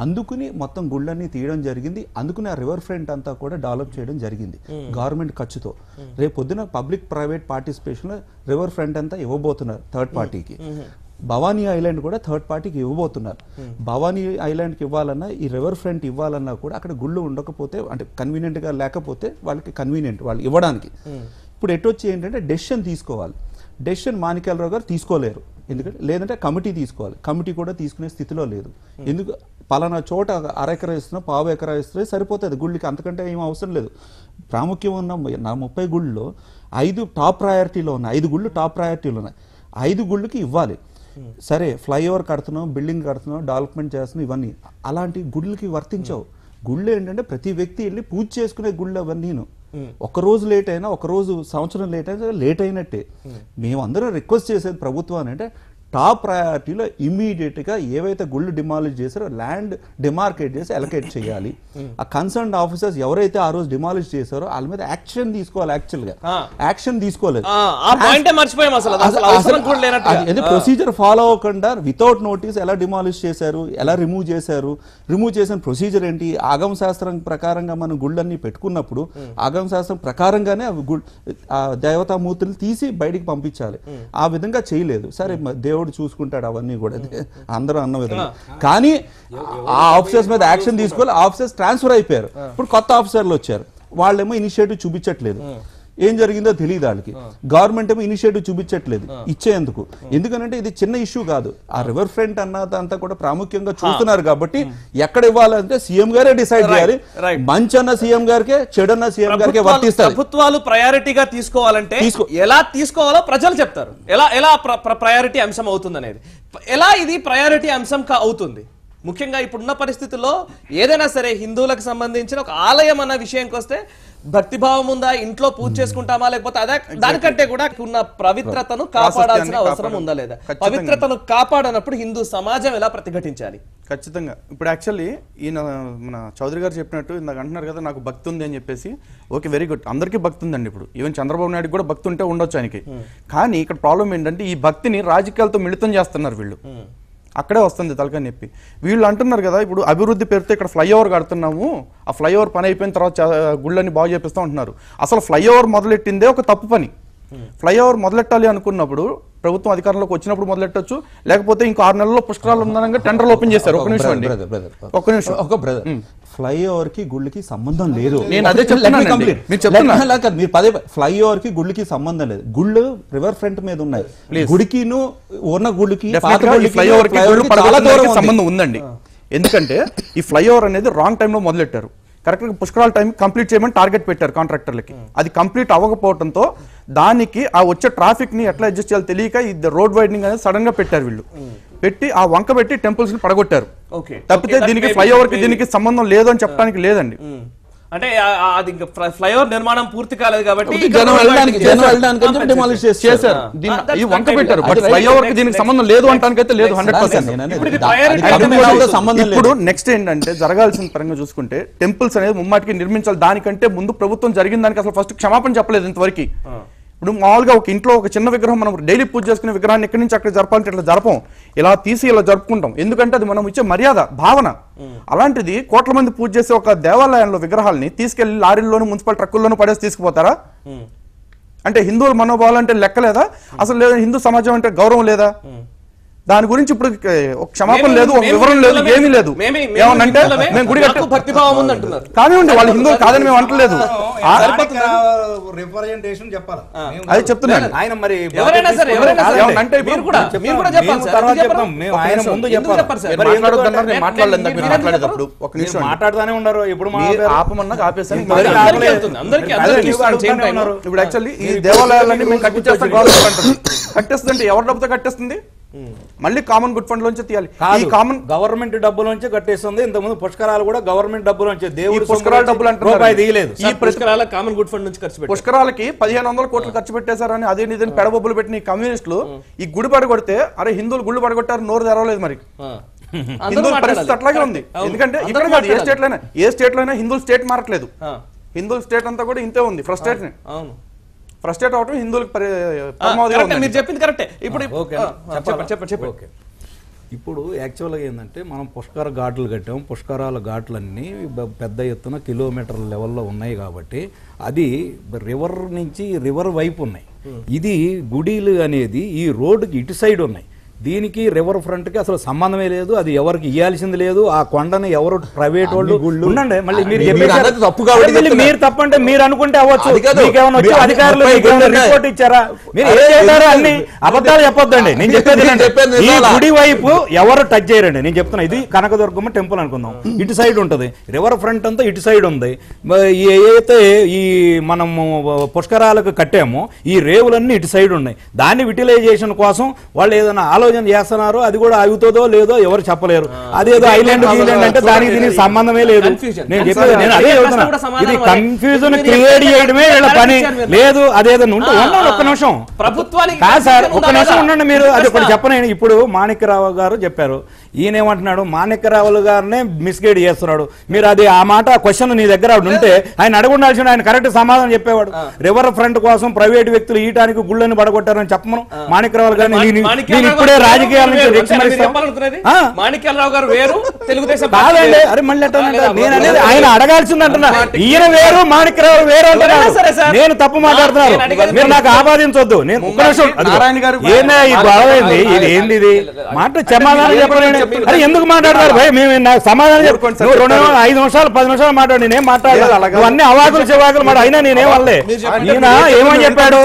H: అందుకుని మొత్తం గుళ్ళన్నీ తీయడం జరిగింది. అందుకుని ఆ రివర్ ఫ్రంట్ అంతా కూడా డెవలప్ చేయడం జరిగింది గవర్నమెంట్ ఖర్చుతో. రేపు పొద్దున public private participation river front అంతా ఇవ్వబోతున్నారు థర్డ్ పార్టీకి. భవానీ ఐలాండ్ కూడా థర్డ్ పార్టీకి ఇవ్వబోతున్నారు. భవానీ ఐలాండ్కి ఇవ్వాలన్నా ఈ రివర్ ఫ్రంట్ ఇవ్వాలన్నా కూడా అక్కడ గుళ్ళు ఉండకపోతే అంటే కన్వీనియంట్గా లేకపోతే వాళ్ళకి కన్వీనియంట్ వాళ్ళు ఇవ్వడానికి. ఇప్పుడు ఎటొచ్చి ఏంటంటే డెసిషన్ తీసుకోవాలి. డెసిషన్ మాణిక్యాలరావు గారు తీసుకోలేరు, ఎందుకంటే లేదంటే కమిటీ తీసుకోవాలి. కమిటీ కూడా తీసుకునే స్థితిలో లేదు. ఎందుకు పలానా చోట 1/2 ఎకరా ఇస్తున్నా 1/4 ఎకరా ఇస్తే సరిపోతుంది గుళ్ళకి, అంతకంటే ఏం అవసరం లేదు. ప్రాముఖ్యం ఉన్న 30 గుళ్ళలో 5 టాప్ ప్రయారిటీలో ఉన్నాయి, 5 గుళ్ళు టాప్ ప్రయారిటీలో ఉన్నాయి. 5 గుళ్ళకి ఇవ్వాలి. సరే ఫ్లైఓవర్ కడుతున్నాం, బిల్డింగ్ కడుతున్నాం, డెవలప్మెంట్ చేస్తున్నాం, ఇవన్నీ అలాంటి గుళ్ళకి వర్తించవు. గుళ్ళు ఏంటంటే ప్రతి వ్యక్తి వెళ్ళి పూజ చేసుకునే గుళ్ళు అవన్నీను. ఒక రోజు లేట్ అయినా, ఒక రోజు సంవత్సరం లేట్ అయినా లేట్ అయినట్టే. మేమందరం రిక్వెస్ట్ చేసేది ప్రభుత్వాన్ని అంటే టాప్ ప్రయారిటీలో ఇమ్మీడియట్గా ఏవైతే గుళ్ళు డిమాలిష్ చేశారో ల్యాండ్ డిమార్కేట్ చేసి అలొకేట్ చేయాలి. ఆ కన్సర్న్ ఆఫీసర్స్ ఎవరైతే ఆ రోజు డిమాలిష్ చేశారో వాళ్ళ మీద యాక్షన్ తీసుకోవాలి. యాక్చువల్గా యాక్షన్ తీసుకోలేదు, ప్రొసీజర్ ఫాలో అవ్వకుండా వితౌట్ నోటీస్ ఎలా డిమాలిష్ చేశారు, ఎలా రిమూవ్ చేశారు, రిమూవ్ చేసిన ప్రొసీజర్ ఏంటి, ఆగమ శాస్త్రం ప్రకారంగా మనం గుళ్ళన్నీ పెట్టుకున్నప్పుడు ఆగమ శాస్త్రం ప్రకారంగానే ఆ దేవతామూర్తులు తీసి బయటికి పంపించాలి. ఆ విధంగా చేయలేదు. సరే దేవుడు చూసుకుంటాడు అవన్నీ కూడా, అందరూ అన్న విధంగా. కానీ ఆ ఆఫీసర్స్ మీద యాక్షన్ తీసుకోవాలి. ఆఫీసర్స్ ట్రాన్స్ఫర్ అయిపోయారు. ఇప్పుడు కొత్త ఆఫీసర్లు వచ్చారు, వాళ్ళేమో ఇనిషియేటివ్ చూపించట్లేదు. ఏం జరిగిందో తెలియదు వాళ్ళకి. గవర్నమెంట్ ఏమో ఇనిషియేటివ్ చూపించట్లేదు ఇచ్చేందుకు. ఎందుకనంటే ఇది చిన్న ఇష్యూ కాదు. ఆ రివర్ ఫ్రంట్ అన్నదంతా కూడా ప్రాముఖ్యంగా చూస్తున్నారు కాబట్టి ఎక్కడ ఇవ్వాలంటే సీఎం గారే డిసైడ్ చేయాలి. మంచి అన్న సీఎం గారికే, చెడన్న సీఎం గారికే వర్తిస్తారు.
A: ప్రభుత్వాలు ప్రయారిటీగా తీసుకోవాలంటే ఎలా తీసుకోవాలో ప్రజలు చెప్తారు. ఎలా ప్రయారిటీ అంశం అవుతుంది అనేది, ఎలా ఇది ప్రయారిటీ అంశం అవుతుంది. ముఖ్యంగా ఇప్పుడున్న పరిస్థితుల్లో ఏదైనా సరే హిందువులకు సంబంధించిన ఒక ఆలయం అన్న విషయంకి వస్తే భక్తిభావం ఉందా, ఇంట్లో పూజ చేసుకుంటామా, లేకపోతే అదే దానికంటే కూడా ఉన్న పవిత్రతను కాపాడాల్సిన అవసరం ఉందా లేదా? పవిత్రతను కాపాడనప్పుడు హిందూ సమాజం ఎలా ప్రతిఘటించాలి?
G: ఖచ్చితంగా. ఇప్పుడు యాక్చువల్లీ ఈయన మన చౌదరి గారు చెప్పినట్టు ఇందాక అంటున్నారు కదా నాకు భక్తి ఉంది అని చెప్పేసి. ఓకే, వెరీ గుడ్, అందరికీ భక్తి ఉందండి. ఇప్పుడు ఈవెన్ చంద్రబాబు నాయుడు కూడా భక్తి ఉంటే ఉండొచ్చు ఆయనకి. కానీ ఇక్కడ ప్రాబ్లం ఏంటంటే ఈ భక్తిని రాజకీయాలతో మిళితం చేస్తున్నారు వీళ్ళు. అక్కడే వస్తుంది తలకాయ నొప్పి. వీళ్ళు అంటున్నారు కదా ఇప్పుడు అభివృద్ధి పేరుతో ఇక్కడ ఫ్లైఓవర్ కడుతున్నాము, ఆ ఫ్లైఓవర్ పని అయిపోయిన తర్వాత గుళ్ళని బాగు చేపిస్తూ ఉంటున్నారు. అసలు ఫ్లైఓవర్ మొదలెట్టిందే ఒక తప్పు పని. ఫ్లైఓవర్ మొదలెట్టాలి అనుకున్నప్పుడు ప్రభుత్వం అధికారంలోకి వచ్చినప్పుడు మొదలెట్టొచ్చు, లేకపోతే ఇంకో 6 నెలల్లో పుష్కరాలు ఉందనగా టెండర్లు ఓపెన్ చేశారు. ఒక నిమిషం అండి, ఒక నిమిషం.
H: ఫ్లైఓవర్ కి గుళ్ళకి సంబంధం లేదు.
G: నేను అదే చెప్తున్నాను.
H: మీరు పదే ఫ్లైఓవర్ కి గుళ్ళకి సంబంధం లేదు. గుళ్ళు రివర్ ఫ్రంట్ మీద ఉన్నాయి. గుడికి ఉన్న గుడికి
G: సంబంధం ఉందండి. ఎందుకంటే ఈ ఫ్లైఓవర్ అనేది రాంగ్ టైంలో మొదలెట్టారు. కరెక్ట్గా పుష్కరాల టైం కంప్లీట్ చేయమని టార్గెట్ పెట్టారు కాంట్రాక్టర్లకి. అది కంప్లీట్ అవ్వకపోవడంతో దానికి ఆ వచ్చే ట్రాఫిక్ ని ఎట్లా అడ్జస్ట్ చేయాలో తెలియక ఈ రోడ్ వైడనింగ్ అనేది సడన్ గా పెట్టారు. వీళ్ళు పెట్టి ఆ వంక పెట్టి టెంపుల్స్ ని పడగొట్టారు. తప్పితే దీనికి ఫ్లైఓవర్ కి దీనికి సంబంధం లేదు అని చెప్పడానికి లేదండి.
A: అంటే అది ఇంకా ఫ్లైఓవర్ నిర్మాణం పూర్తి కాలేదు కాబట్టి
L: జనం వెళ్ళడానికి డిమాలిష్ చేశారు. ఈ వంక పెట్టారు, బట్ ఫ్లైఓవర్ కి దీనికి సంబంధం లేదు అంటానికైతే లేదు 100%.
G: ఇప్పుడు నెక్స్ట్ ఏంటంటే జరగాల్సిన పరంగా చూసుకుంటే టెంపుల్స్ అనేది ముమ్మాటికి నిర్మించాలి. దానికంటే ముందు ప్రభుత్వం జరిగిన దానికి అసలు ఫస్ట్ క్షమాపణ చెప్పలేదు ఇంతవరకు. ఇప్పుడు మామూలుగా ఒక ఇంట్లో ఒక చిన్న విగ్రహం మనం డైలీ పూజ చేసుకునే విగ్రహాన్ని ఎక్కడి నుంచి అక్కడ జరపాలంటే ఇట్లా జరపం, ఇలా తీసి ఇలా జరుపుకుంటాం. ఎందుకంటే అది మనం ఇచ్చే మర్యాద భావన. అలాంటిది కోట్ల మంది పూజ చేసే ఒక దేవాలయంలో విగ్రహాలని తీసుకెళ్లి లారీల్లోనూ మున్సిపల్ ట్రక్కుల్లోనూ పడేసి తీసుకుపోతారా? అంటే హిందువుల మనోభావాలు అంటే లెక్కలేదా అసలు? లేదా హిందూ సమాజం అంటే గౌరవం లేదా? దాని గురించి ఇప్పుడు ఒక క్షమాపణ లేదు, ఒక వివరణ లేదు, ఏమీ లేదు. ఏమన్నంటే మేము గుడి కానివ్వండి, వాళ్ళు హిందువులు కాదని మేము అంటలేదు. అది చెప్తున్నాను.
I: ఆయన మరి
G: మాట్లాడేటప్పుడు ఒక నిమిషం
I: మాట్లాడుతూనే ఉన్నారు. ఇప్పుడు
G: ఆపమన్నా ఆపేసాను. ఇప్పుడు యాక్చువల్లీ ఈ దేవాలయాలన్నీ మేము కట్టించేస్తాం, గవర్నమెంట్ అంటుంది. కట్టేస్తుందంటే ఎవరి డబ్బుతో కట్టేస్తుంది? మళ్ళీ కామన్ గుడ్ ఫండ్ లోంచి తీయాలి. ఈ కామన్
I: గవర్నమెంట్ డబ్బులోంచి కట్టేస్తుంది. ఇంతకుముందు పుష్కరాలు కూడా గవర్నమెంట్ డబ్బులోంచి, దేవుడు
G: పుష్కరాల డబ్బులు అంటే
A: తీయలేదు. ఈ పుష్కరాల కామన్ గుడ్ ఫండ్ నుంచి ఖర్చు పెట్టి
G: పుష్కరాలకి 1500 కోట్లు ఖర్చు పెట్టేశారని అదే నిధిని పెడబొబ్బులు పెట్టిన ఈ కమ్యూనిస్టులు ఈ గుడి పడగొడితే అరే హిందువులు గుళ్ళు పడగొట్టారు, నోరు తెరవలేదు. మరి హిందువుల పరిస్థితి అట్లాగే ఉంది. ఎందుకంటే ఇక్కడ కాదు, ఏ స్టేట్ లో అయినా హిందువులు స్టేట్ మారట్లేదు. హిందువుల స్టేట్ అంతా కూడా ఇంతే ఉంది. ఫ్రస్ట్రేట్ అవటం హిందువులకు
A: మీరు చెప్పింది కరెక్టే. ఇప్పుడు
I: ఇప్పుడు యాక్చువల్గా ఏంటంటే మనం పుష్కర ఘాట్లు కట్టాం. పుష్కరాల ఘాట్లన్నీ పెద్ద ఎత్తున కిలోమీటర్ల లెవెల్లో ఉన్నాయి కాబట్టి అది రివర్ నుంచి రివర్ వైపు ఉన్నాయి. ఇది గుడిలు అనేది ఈ రోడ్డుకి ఇటు సైడ్ ఉన్నాయి. దీనికి రివర్ ఫ్రంట్ కి అసలు సంబంధమే లేదు. అది ఎవరికి ఇవ్వాల్సింది లేదు. ఆ కొండని ఎవరు ప్రైవేట్ వాళ్ళు ఉండండి. మళ్ళీ మీరు తప్పంటే మీరు అనుకుంటే అవ్వచ్చు. మీకేమైనా వచ్చి అధికారులు రిపోర్ట్ ఇచ్చారా? మీరు ఏం చేశారో అన్ని అబద్ధాలు చెప్పొద్దండి. నేను చెప్పేది ఈ గుడి వైపు ఎవరు టచ్ చేయరండి. నేను చెప్తున్నా, ఇది కనకదుర్గమ్మ టెంపుల్ అనుకుందాం. ఇటు సైడ్ ఉంటది, రివర్ ఫ్రంట్ అంతా ఇటు సైడ్ ఉంది. ఏదైతే ఈ మనము పుష్కరాలకు కట్టామో ఈ రేవులన్నీ ఇటు సైడ్ ఉన్నాయి. దాన్ని యూటిలైజేషన్ కోసం వాళ్ళు ఏదైనా ఆలోచన చేస్తున్నారు. అది కూడా అవుతుందో లేదో ఎవరు చెప్పలేరు. అదేదో ఐలాండ్ అంటే దానికి దీనికి సంబంధమే లేదు. నేను చెప్పేది నేను అదే చెబుతున్నా, ఇది కన్ఫ్యూజన్ క్రియేట్ చేయడమే వీళ్ళ పని. లేదు అదేదో ఉంటే ఒక్క నిమిషం ప్రభుత్వానికి కాదు సార్, ఒక్క నిమిషం ఉండండి. మీరు అది ఒకటి చెప్పను. ఇప్పుడు మాణిక్యరావు గారు చెప్పారు, ఈయనేమంటున్నాడు మాణిక్యరావులు గారినే మిస్గైడ్ చేస్తున్నాడు. మీరు అది ఆ మాట క్వశ్చన్ నీ దగ్గర ఉంటే ఆయన అడగొండాల్సిన, ఆయన కరెక్ట్ సమాధానం చెప్పేవాడు. రివర్ ఫ్రంట్ కోసం ప్రైవేట్ వ్యక్తులు ఈయటానికి గుళ్ళని పడగొట్టారని చెప్పను మాణిక్యరావు గారిని. ఇప్పుడే రాజకీయాల నుంచి
A: మాణిక్యాలరావు గారు వేరు, తెలుగుదేశం
I: కాదండి. అరే మళ్ళీ నేను అనేది ఆయన అడగాల్సింది అంటున్నా. ఈయన వేరు, మాణిక్యరావు వేరు అంటున్నారు. నేను తప్పు మాట్లాడుతున్నారు. మీరు నాకు ఆపాదించొద్దు. నేను ఒక్క నిమిషం, ఏమే ఈ గొడవైంది, ఇది ఏంది, ఇది మాట సమాధానం చెప్పలేండి. అది ఎందుకు మాట్లాడతారు భయ్? మేము నాకు సమాధానం చెప్పండి. 5 నిమిషాలు 10 నిమిషాలు మాట్లాడు, నేనేం మాట్లాడలేదు. అన్ని అవాకులు చెవాకులు మాట. అయినా నేనేం వల్లే. ఈయన ఏమని చెప్పాడు,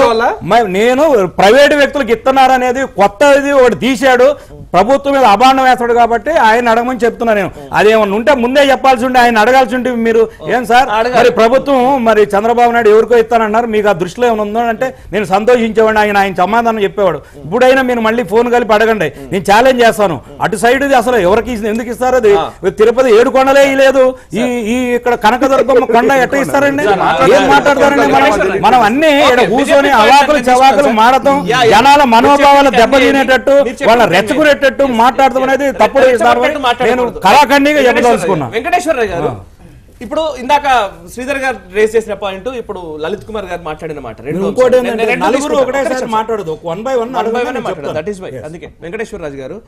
I: నేను ప్రైవేటు వ్యక్తులకు ఇస్తున్నారు అనేది కొత్తది ఒకటి తీశాడు, ప్రభుత్వం మీద అభాండం వేస్తాడు కాబట్టి ఆయన అడగమని చెప్తున్నా. నేను అదేమన్నా ఉంటే ముందే చెప్పాల్సి ఉంటే ఆయన అడగాల్సి ఉంటే మీరు ఏం సార్ మరి ప్రభుత్వం మరి చంద్రబాబు నాయుడు ఎవరికో ఇస్తానన్నారు, మీకు ఆ దృష్టిలో ఏమైనా ఉందో అంటే నేను సంతోషించేవాడిని. ఆయన సమాధానం చెప్పేవాడు. ఇప్పుడైనా మీరు మళ్ళీ ఫోన్ కలిపి అడగండి, నేను ఛాలెంజ్ చేస్తాను. అటు సైడ్ అసలు ఎవరికి ఎందుకు ఇస్తారు? అది తిరుపతి 7 కొండలే లేదు. ఈ ఇక్కడ కనకదుర్గమ్మ కొండ ఎట్లా ఇస్తారండి? ఏం మాట్లాడతారండి? మనం అన్ని కూర్చొని అవాకులు చవాకులు మాడతాం, జనాల మనోభావాలు దెబ్బతినేటట్టు వాళ్ళ రెచ్చగునేటట్టు మాట్లాడతాం అనేది తప్పుడు. నేను కళాఖండిగా చెప్పదలుచుకున్నా.
A: వెంకటేశ్వరరావు గారు, ఇప్పుడు ఇందాక శ్రీధర్ గారు రేస్ చేసిన పాయింట్, ఇప్పుడు లలిత్ కుమార్ గారు మాట్లాడిన మాట
I: నలుగురు ఒకటేసారి మాట్లాడదు, 1 by 1 మాట్లాడదు.
A: That is why. అందుకే వెంకటేశ్వరరాజు గారు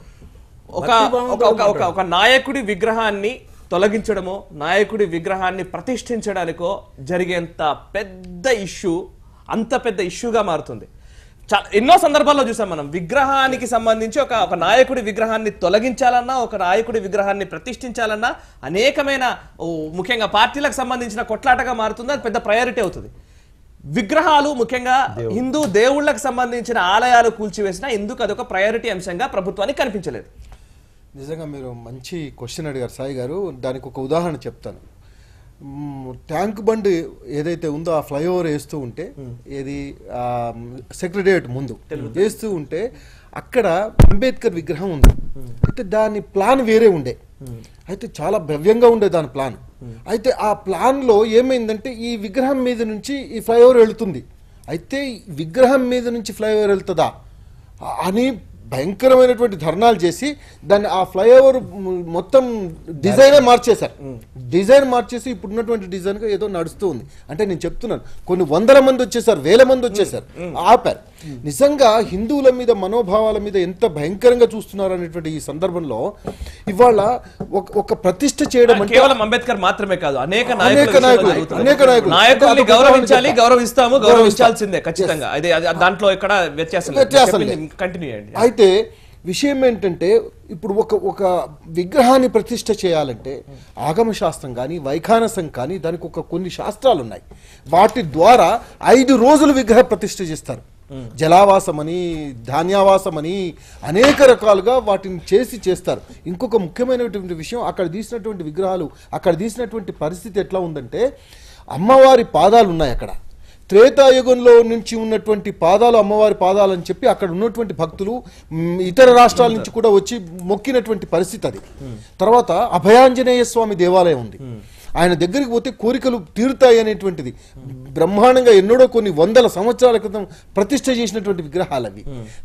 A: ఒక నాయకుడి విగ్రహాన్ని తొలగించడమో నాయకుడి విగ్రహాన్ని ప్రతిష్ఠించడానికో జరిగేంత పెద్ద ఇష్యూ, అంత పెద్ద ఇష్యూగా మారుతుంది. ఎన్నో సందర్భాల్లో చూసాం మనం. విగ్రహానికి సంబంధించి ఒక నాయకుడి విగ్రహాన్ని తొలగించాలన్నా, ఒక నాయకుడి విగ్రహాన్ని ప్రతిష్ఠించాలన్నా అనేకమైన ముఖ్యంగా పార్టీలకు సంబంధించిన కొట్లాటగా మారుతుంది. అది పెద్ద ప్రయారిటీ అవుతుంది. విగ్రహాలు ముఖ్యంగా హిందూ దేవుళ్లకు సంబంధించిన ఆలయాలు కూల్చివేసినా ఎందుకు అదొక ప్రయారిటీ అంశంగా ప్రభుత్వానికి కనిపించలేదు?
E: నిజంగా మీరు మంచి క్వశ్చన్ అడిగారు సాయి గారు. దానికి ఒక ఉదాహరణ చెప్తాను. ట్యాంక్ బండ్ ఏదైతే ఉందో ఆ ఫ్లైఓవర్ వేస్తూ ఉంటే, ఏది సెక్రటేరియట్ ముందు వేస్తూ ఉంటే అక్కడ అంబేద్కర్ విగ్రహం ఉంది. అయితే దాని ప్లాన్ వేరే ఉండే. అయితే చాలా భవ్యంగా ఉండే దాని ప్లాన్. అయితే ఆ ప్లాన్లో ఏమైందంటే ఈ విగ్రహం మీద నుంచి ఈ ఫ్లైఓవర్ వెళుతుంది. అయితే విగ్రహం మీద నుంచి ఫ్లైఓవర్ వెళ్తుందా అని భయంకరమైనటువంటి ధర్నాలు చేసి దాన్ని ఆ ఫ్లైఓవర్ మొత్తం డిజైనే మార్చేశారు. డిజైన్ మార్చేసి ఇప్పుడున్నటువంటి డిజైన్ గా ఏదో నడుస్తూ ఉంది. అంటే నేను చెప్తున్నాను, కొన్ని వందల మంది వచ్చేసారు, వేల మంది వచ్చేసారు, ఆపారు. నిజంగా హిందువుల మీద మనోభావాల మీద ఎంత భయంకరంగా చూస్తున్నారు అనేటువంటి ఈ సందర్భంలో ఇవాళ ఒక ప్రతిష్ఠ చేయడం అంటే
A: కేవలం అంబేద్కర్ మాత్రమే కాదు, అనేక
E: నాయకులు
A: గౌరవించాలి, గౌరవిస్తాము, గౌరవించాల్సిందే ఖచ్చితంగా. అదే దాంట్లో ఇక్కడ వ్యత్యాసం కంటిన్యూ అయ్యండి.
E: అయితే విషయం ఏంటంటే ఇప్పుడు ఒక విగ్రహాన్ని ప్రతిష్ఠ చేయాలంటే ఆగమ శాస్త్రం కానీ వైఖానసం కానీ దానికి కొన్ని శాస్త్రాలు ఉన్నాయి. వాటి ద్వారా 5 రోజులు విగ్రహ ప్రతిష్ఠ చేస్తారు. జలావాసమని, ధాన్యావాసమని అనేక రకాలుగా వాటిని చేస్తారు. ఇంకొక ముఖ్యమైనటువంటి విషయం, అక్కడ తీసినటువంటి విగ్రహాలు, అక్కడ తీసినటువంటి పరిస్థితి ఎట్లా ఉందంటే అమ్మవారి పాదాలు ఉన్నాయి అక్కడ. త్రేతాయుగంలో నుంచి ఉన్నటువంటి పాదాలు అమ్మవారి పాదాలు అని చెప్పి అక్కడ ఉన్నటువంటి భక్తులు ఇతర రాష్ట్రాల నుంచి కూడా వచ్చి మొక్కినటువంటి పరిస్థితి అది. తర్వాత అభయాంజనేయ స్వామి దేవాలయం ఉంది, ఆయన దగ్గరికి పోతే కోరికలు తీరుతాయి అనేటువంటిది బ్రహ్మాండంగా ఎన్నడో కొన్ని వందల సంవత్సరాల క్రితం ప్రతిష్ఠ చేసినటువంటి విగ్రహాలు అవి.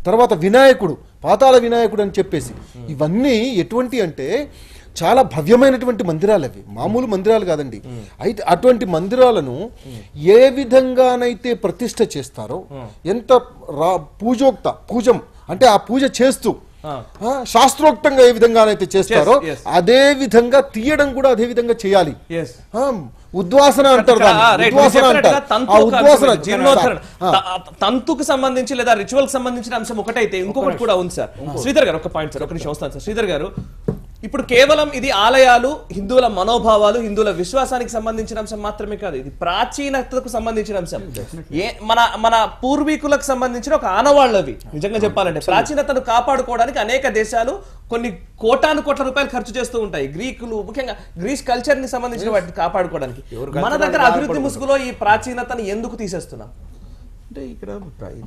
E: తర్వాత వినాయకుడు, పాతాళ వినాయకుడు అని చెప్పేసి, ఇవన్నీ ఎటువంటి అంటే చాలా భవ్యమైనటువంటి మందిరాలు అవి, మామూలు మందిరాలు కాదండి. అయితే అటువంటి మందిరాలను ఏ విధంగానైతే ప్రతిష్ఠ చేస్తారో, ఎంత పూజం అంటే ఆ పూజ చేస్తూ శాస్త్రోక్తంగా ఏ విధంగానైతే చేస్తారో అదే విధంగా తీయడం కూడా అదే విధంగా చేయాలి. ఉద్వాసన అంటారు,
A: తంతుకు సంబంధించి లేదా రిచువల్ కి సంబంధించిన అంశం ఒకటైతే ఇంకొకటి కూడా ఉంది సార్. శ్రీధర్ గారు ఒక పాయింట్ సార్, ఒక నిమిషం వస్తాను సార్. శ్రీధర్ గారు, ఇప్పుడు కేవలం ఇది ఆలయాలు, హిందువుల మనోభావాలు, హిందువుల విశ్వాసానికి సంబంధించిన అంశం మాత్రమే కాదు, ఇది ప్రాచీనతకు సంబంధించిన అంశం. మన పూర్వీకులకు సంబంధించిన ఒక ఆనవాళ్ళవి. నిజంగా చెప్పాలంటే ప్రాచీనతను కాపాడుకోవడానికి అనేక దేశాలు కొన్ని కోట్ల రూపాయలు ఖర్చు చేస్తూ ఉంటాయి. గ్రీకులు, ముఖ్యంగా గ్రీస్ కల్చర్ ని సంబంధించిన వాటిని కాపాడుకోవడానికి మన దగ్గర అభివృద్ధి ముసుగులో ఈ ప్రాచీనతను ఎందుకు తీసేస్తున్నాం
H: అంటే ఇక్కడ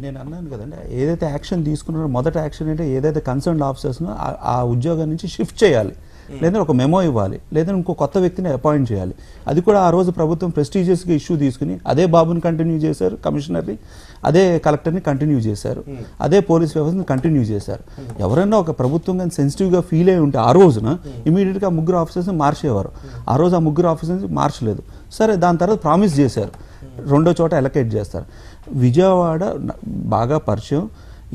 H: నేను అన్నాను కదండి, ఏదైతే యాక్షన్ తీసుకున్నారో మొదటి యాక్షన్ అంటే ఏదైతే కన్సర్న్ ఆఫీసర్స్నో ఆ ఉద్యోగం నుంచి షిఫ్ట్ చేయాలి, లేదా ఒక మెమో ఇవ్వాలి, లేదా ఇంకో కొత్త వ్యక్తిని అపాయింట్ చేయాలి. అది కూడా ఆ రోజు ప్రభుత్వం ప్రెస్టీజియస్గా ఇష్యూ తీసుకుని అదే బాబుని కంటిన్యూ చేశారు, కమిషనర్ని, అదే కలెక్టర్ని కంటిన్యూ చేశారు, అదే పోలీస్ వ్యవస్థని కంటిన్యూ చేశారు. ఎవరైనా ఒక ప్రభుత్వం కానీ సెన్సిటివ్గా ఫీల్ అయి ఉంటే ఆ రోజున ఇమీడియట్గా 3 ఆఫీసర్స్ని మార్చేవారు. ఆ రోజు ఆ 3 ఆఫీసర్స్ని మార్చలేదు. సరే, దాని తర్వాత ప్రామిస్ చేశారు 2వ చోట ఎలకేట్ చేస్తారు. విజయవాడ బాగా పరిచయం.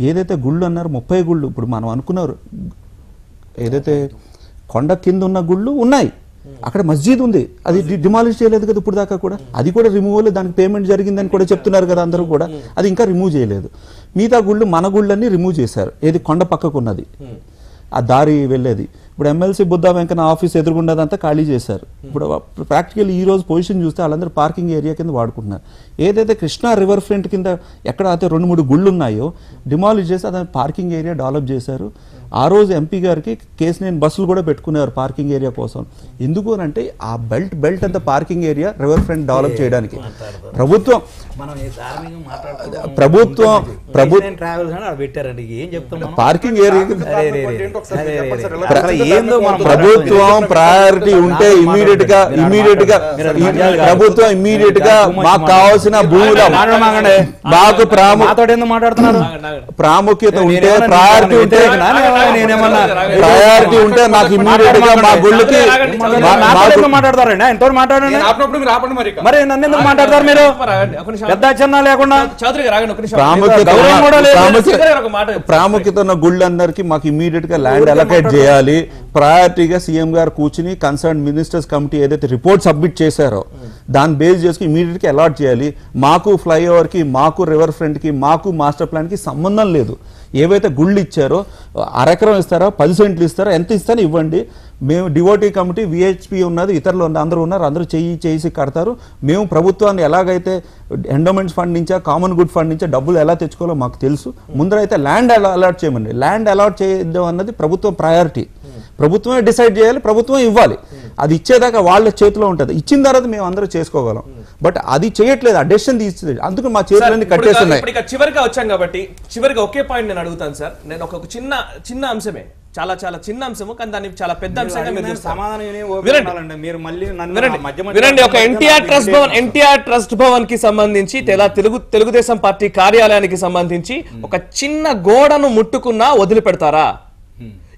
H: ఏదైతే గుళ్ళు అన్నారు 30 గుళ్ళు, ఇప్పుడు మనం అనుకున్నారు ఏదైతే కొండ కింద ఉన్న గుళ్ళు ఉన్నాయి, అక్కడ మస్జిద్ ఉంది, అది డిమాలిష్ చేయలేదు కదా ఇప్పుడు దాకా కూడా. అది కూడా రిమూవల్, దానికి పేమెంట్ జరిగిందని కూడా చెప్తున్నారు కదా అందరూ కూడా. అది ఇంకా రిమూవ్ చేయలేదు. మిగతా గుళ్ళు, మన గుళ్ళన్నీ రిమూవ్ చేశారు. ఏది కొండ పక్కకు ఉన్నది, ఆ దారి వెళ్ళేది. ఇప్పుడు ఎమ్మెల్సీ బుద్ధా వెంకన్న ఆఫీస్ ఎదురుగుండదంతా ఖాళీ చేశారు. ఇప్పుడు ప్రాక్టికల్ ఈ రోజు పొజిషన్ చూస్తే వాళ్ళందరూ పార్కింగ్ ఏరియా కింద వాడుకుంటున్నారు. ఏదైతే కృష్ణా రివర్ ఫ్రంట్ కింద ఎక్కడ అయితే 2-3 గుళ్ళు ఉన్నాయో డిమాలిష్ చేసి అదే పార్కింగ్ ఏరియా డెవలప్ చేశారు. ఆ రోజు ఎంపీ గారికి కేసినేని బస్సులు కూడా పెట్టుకున్నారు పార్కింగ్ ఏరియా కోసం. ఎందుకు అంటే ఆ బెల్ట్ అంతా parking area river front develop చేయడానికి ప్రభుత్వం పార్కింగ్ ఏరియా ప్రభుత్వం ప్రయారిటీ ఉంటే ఇమీడియట్ గా ప్రభుత్వం ఇమీడియట్ గా మాకు కావాల్సిన భూముల మాకు ప్రాముఖ్యత ఉంటే, ప్రయారిటీ ఉంటే నాకు ఇమీడియట్ గా మా గుళ్ళకి
I: మాట్లాడతారండి. ఎంతో మాట్లాడండి, మరి నన్ను ఎందుకు మాట్లాడతారు మీరు? పెద్ద చిన్న లేకుండా
H: ప్రాముఖ్యత ఉన్న గుళ్ళందరికీ మాకు ఇమీడియట్ గా ల్యాండ్ అలొకేట్ చేయాలి. ప్రయారిటీగా సీఎం గారు కూర్చుని కన్సర్న్ మినిస్టర్స్ కమిటీ ఏదైతే రిపోర్ట్ సబ్మిట్ చేశారో దాన్ని బేస్ చేసుకుని ఇమీడియట్ గా అలాట్ చేయాలి. మాకు ఫ్లైఓవర్ కి, మాకు రివర్ ఫ్రంట్ కి, మాకు మాస్టర్ ప్లాన్ కి సంబంధం లేదు. ఏవైతే గుళ్ళు ఇచ్చారో 1 ఎకరం ఇస్తారో, 10 సెంట్లు ఇస్తారో, ఎంత ఇస్తారో ఇవ్వండి. మేము డివోటీ కమిటీ, విహెచ్పి ఉన్నది, ఇతరులు అందరూ ఉన్నారు, అందరూ చేసి కడతారు. మేము ప్రభుత్వాన్ని ఎలాగైతే ఎండోమెంట్స్ ఫండ్ నుంచా, కామన్ గుడ్ ఫండ్ నుంచా డబ్బులు ఎలా తెచ్చుకోవాలో మాకు తెలుసు. ముందరైతే ల్యాండ్ అలాట్ చేయమండి. ల్యాండ్ అలాట్ చేయడం అన్నది ప్రభుత్వం ప్రయారిటీ. ప్రభుత్వమే డిసైడ్ చేయాలి, ప్రభుత్వం ఇవ్వాలి. అది ఇచ్చేదాకా వాళ్ళ చేతిలో ఉంటుంది. ఇచ్చిన తర్వాత మేము అందరూ చేసుకోగలం. బట్ అది చేయట్లేదు, ఆ డెసిషన్ తీసుకోలేదు. అందుకు మా చేతులన్నీ కట్టేస్తున్నాయి.
A: చివరిగా వచ్చాం కాబట్టి చివరిగా ఒకే పాయింట్ నేను అడుగుతాను సార్. నేను ఒక చిన్న అంశమే, చాలా చాలా చిన్న అంశము, కానీ దాన్ని చాలా పెద్ద అంశంగా మీరు చూస్తారు. వినండి, ఒక ఎన్టీఆర్ ట్రస్ట్ భవన్ కి సంబంధించి తెలుగుదేశం పార్టీ కార్యాలయానికి సంబంధించి ఒక చిన్న గోడను ముట్టుకున్నా వదిలిపెడతారా?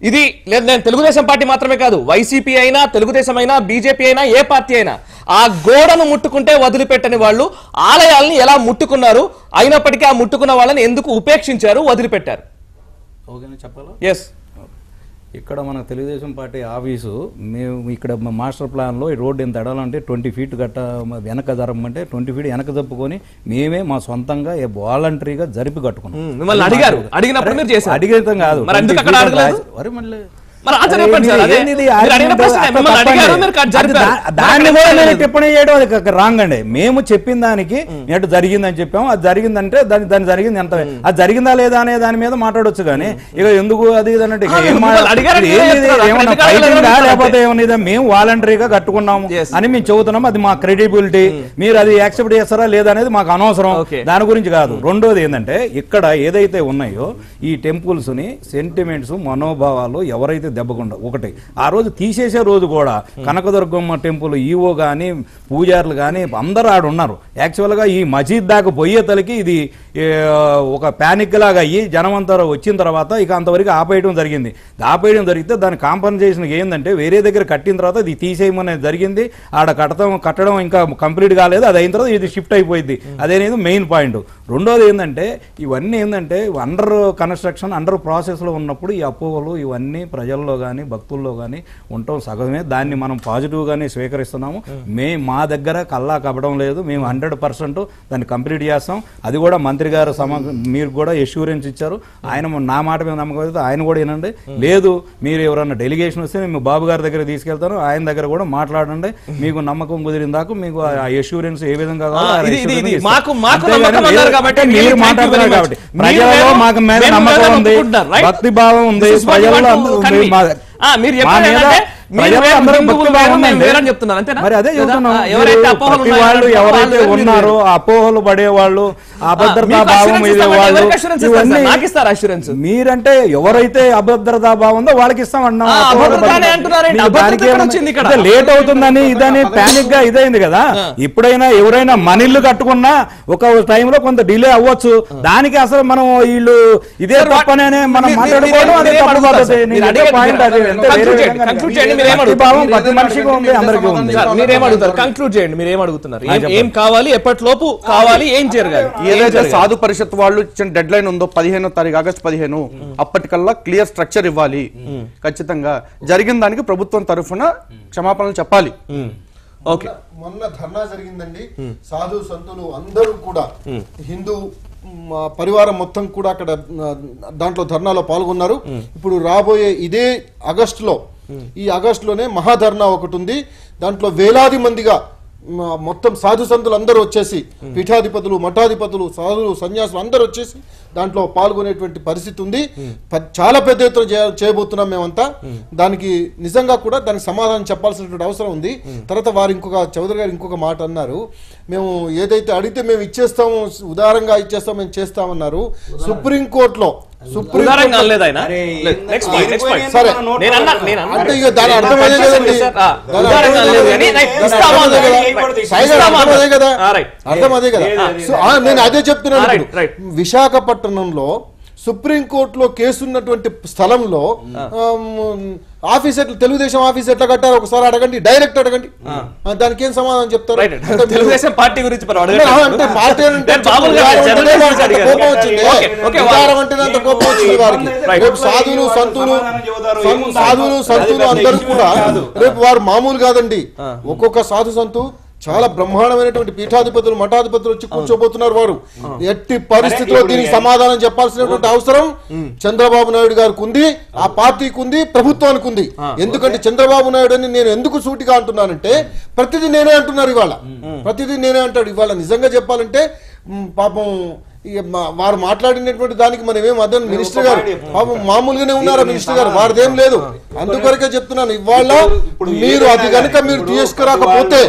A: ఇది లేదు, నేను తెలుగుదేశం పార్టీ మాత్రమే కాదు, వైసీపీ అయినా తెలుగుదేశం అయినా బీజేపీ అయినా ఏ పార్టీ అయినా ఆ గోడను ముట్టుకుంటే వదిలిపెట్టని వాళ్ళు ఆలయాల్ని ఎలా ముట్టుకున్నారు, అయినప్పటికీ ఆ ముట్టుకున్న వాళ్ళని ఎందుకు ఉపేక్షించారు, వదిలిపెట్టారు?
F: ఓకేనా చెప్పాలా?
A: ఎస్.
F: ఇక్కడ మన తెలుగుదేశం పార్టీ ఆఫీసు మేము ఇక్కడ మాస్టర్ ప్లాన్లో ఈ రోడ్డు ఎంత ఎడాలంటే 20 ఫీట్ గట్ట వెనక జరపమంటే 20 ఫీట్ వెనక జరుపుకొని మేమే మా సొంతంగా వాలంటరీగా జరిపి కట్టుకున్నాం.
A: మిమ్మల్ని అడిగారు, అడిగినప్పుడు మీరు చేశారు.
F: అడిగేతం కాదు, దాన్ని కూడా నేను టిప్పణి చేయడం అది రాంగ్ అండి. మేము చెప్పిన దానికి ఎటు జరిగిందని చెప్పాము, అది జరిగిందంటే దాని జరిగింది ఎంత, అది జరిగిందా లేదా అనే దాని మీద మాట్లాడొచ్చు. కానీ ఇక ఎందుకు అది అంటే లేకపోతే ఏమన్నా మేము వాలంటరీగా కట్టుకున్నాము అని మేము చెబుతున్నాము, అది మా క్రెడిబిలిటీ. మీరు అది యాక్సెప్ట్ చేస్తారా లేదా అనేది మాకు అనవసరం, దాని గురించి కాదు. రెండోది ఏంటంటే ఇక్కడ ఏదైతే ఉన్నాయో ఈ టెంపుల్స్ ని సెంటిమెంట్స్ మనోభావాలు ఎవరైతే దెబ్బకుండా, ఒకటి ఆ రోజు తీసేసే రోజు కూడా కనకదుర్గమ్మ టెంపుల్ ఈవో కానీ పూజారులు కానీ అందరూ ఆడు ఉన్నారు. యాక్చువల్గా ఈ మసీద్ దాకా పోయే తలకి ఇది ఒక ప్యానిక్ లాగా అయ్యి జనం అంతా వచ్చిన తర్వాత ఇక అంతవరకు ఆపేయడం జరిగింది. ఆపేయడం జరిగితే దాని కాంపన్సేషన్ ఏంటంటే వేరే దగ్గర కట్టిన తర్వాత ఇది తీసేయమనేది జరిగింది. ఆడ కట్టడం ఇంకా కంప్లీట్ కాలేదు, అది అయిన తర్వాత ఇది షిఫ్ట్ అయిపోయింది. అదేనేది మెయిన్ పాయింట్. రెండోది ఏంటంటే ఇవన్నీ ఏంటంటే అండర్ కన్స్ట్రక్షన్ అండర్ ప్రాసెస్లో ఉన్నప్పుడు ఈ అపోహలు ఇవన్నీ ప్రజల్లో కానీ భక్తుల్లో కానీ ఉండటం సగమే. దాన్ని మనం పాజిటివ్గానే స్వీకరిస్తున్నాము. మా దగ్గర కల్లా కప్పడం లేదు, మేము 100% దాన్ని కంప్లీట్ చేస్తాం. అది కూడా మంత్రి గారు మీరు కూడా ఎష్యూరెన్స్ ఇచ్చారు. ఆయన నా మాట మీద నమ్మకం అయితే ఆయన కూడా ఏనండి, లేదు మీరు ఎవరన్నా డెలిగేషన్ వస్తే మేము బాబు గారి దగ్గర తీసుకెళ్తాను, ఆయన దగ్గర కూడా మాట్లాడండి, మీకు నమ్మకం కుదిరిన దాకా మీకు ఆ ఎష్యూరెన్స్ ఏ విధంగా మీరు మాట్లాడుతున్నారు కాబట్టి ప్రజలలో మాకు మీద నమ్మకం ఉంది, భక్తి భావం ఉంది, ప్రజల్లో ఎవరైతే ఉన్నారో అపోహలు పడేవాళ్ళు, అభద్రతా భావం ఇదేవాళ్ళు, మీరంటే ఎవరైతే అభద్రతా భావం ఉందో వాళ్ళకి ఇస్తామన్నా. లేట్ అవుతుందని ఇదని పానిక్ గా ఇదైంది కదా. ఇప్పుడైనా ఎవరైనా మనీళ్లు కట్టుకున్నా ఒక టైంలో కొంత డిలే అవ్వచ్చు. దానికి అసలు మనం వీళ్ళు ఇదే తప్పనే మనం మాట్లాడుకోవడం అదే తప్పు పాయింట్. అది
A: ఏం కావాలి, ఎప్పటిలోపు కావాలి, ఏం జరగాలి?
G: ఏదైతే సాధు పరిషత్ వాళ్ళు ఇచ్చిన డెడ్ లైన్ ఉందో 15వ తారీఖు ఆగస్టు 15 అప్పటికల్లా క్లియర్ స్ట్రక్చర్ ఇవ్వాలి. ఖచ్చితంగా జరిగిన దానికి ప్రభుత్వం తరఫున క్షమాపణలు చెప్పాలి.
A: ఓకే,
E: మొన్న ధర్నా జరిగిందండి. సాధు సంతులు అందరూ కూడా హిందూ పరివారం మొత్తం కూడా అక్కడ దాంట్లో ధర్నాలో పాల్గొన్నారు. ఇప్పుడు రాబోయే ఇదే ఆగస్టులో, ఈ ఆగస్టులోనే మహాధర్నా ఒకటి ఉంది. దాంట్లో వేలాది మందిగా మొత్తం సాధు సంతులు అందరూ వచ్చేసి, పీఠాధిపతులు, మఠాధిపతులు, సాధులు, సన్యాసులు అందరూ వచ్చేసి దాంట్లో పాల్గొనేటువంటి పరిస్థితి ఉంది. చాలా పెద్ద ఎత్తున చేయబోతున్నాం మేమంతా. దానికి నిజంగా కూడా దానికి సమాధానం చెప్పాల్సినటువంటి అవసరం ఉంది. తర్వాత వారు చౌదరి గారు ఇంకొక మాట అన్నారు, మేము ఏదైతే అడిగితే మేము ఇచ్చేస్తాము, ఉదారంగా ఇచ్చేస్తాం, మేము చేస్తామన్నారు. సుప్రీంకోర్టులో అర్థం అదే కదా. నేను అదే చెప్తున్నాను. విశాఖపట్నంలో సుప్రీంకోర్టులో కేసున్నటువంటి స్థలంలో ఆఫీస్ ఎట్లా, తెలుగుదేశం ఆఫీస్ ఎట్లా కట్టారు ఒకసారి అడగండి, డైరెక్ట్ అడగండి. దానికి ఏం సమాధానం చెప్తారు?
A: తెలుగుదేశం పార్టీ గురించి
E: కోపం వచ్చింది వారికి. రేపు సాధువులు సంతులు అందరూ కూడా రేపు వారు మామూలు కాదండి. ఒక్కొక్క సాధు సంతు చాలా బ్రహ్మాండమైనటువంటి పీఠాధిపతులు, మఠాధిపతులు వచ్చి కూర్చోబోతున్నారు. వారు ఎట్టి పరిస్థితిలో దీనికి సమాధానం చెప్పాల్సినటువంటి అవసరం చంద్రబాబు నాయుడు గారికి ఉంది, ఆ పార్టీకి ఉంది, ప్రభుత్వానికి ఉంది. ఎందుకంటే చంద్రబాబు నాయుడు అని నేను ఎందుకు సూటిగా అంటున్నానంటే, ప్రతిదీ నేనే అంటున్నారు ఇవాళ, ప్రతిదీ నేనే అంటాడు ఇవాళ. నిజంగా చెప్పాలంటే పాపం వారు మాట్లాడినటువంటి దానికి మనం ఏం అర్థం, మినిస్టర్ గారు పాపం మామూలుగానే ఉన్నారా మినిస్టర్ గారు, వారిదేం లేదు. అందుకొరకే చెప్తున్నాను, ఇవాళ మీరు అది కనుక మీరు తీసుకురాకపోతే,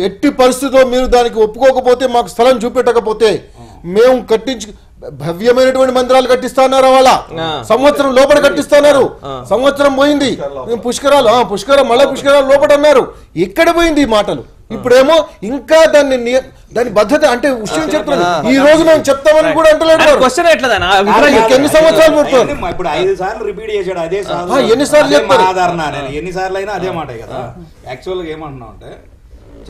E: ఎట్టి పరిస్థితిలో మీరు దానికి ఒప్పుకోకపోతే, మాకు స్థలం చూపెట్టకపోతే మేము భవ్యమైనటువంటి మందిరాలు కట్టిస్తున్నారు. వాళ్ళ సంవత్సరం లోపల కట్టిస్తున్నారు. సంవత్సరం పోయింది. పుష్కరాలు మళ్ళీ పుష్కరాలు లోపల అన్నారు. ఎక్కడ పోయింది ఈ మాటలు? ఇప్పుడేమో ఇంకా దాని భద్రత అంటే విషయం చెప్తున్నాను. ఈ రోజు మేము చెప్తామని కూడా అంటలేదు. ఎన్ని సంవత్సరాలు పడుతుంది?
I: ఇప్పుడు 5 సార్లు రిపీట్ చేశాడు అదే
E: ఎన్నిసార్లు చెప్తారు?
I: ఆదరణ ఎన్నిసార్లు అయినా అదే మాట కదా. యాక్చువల్గా ఏమంటున్నావు అంటే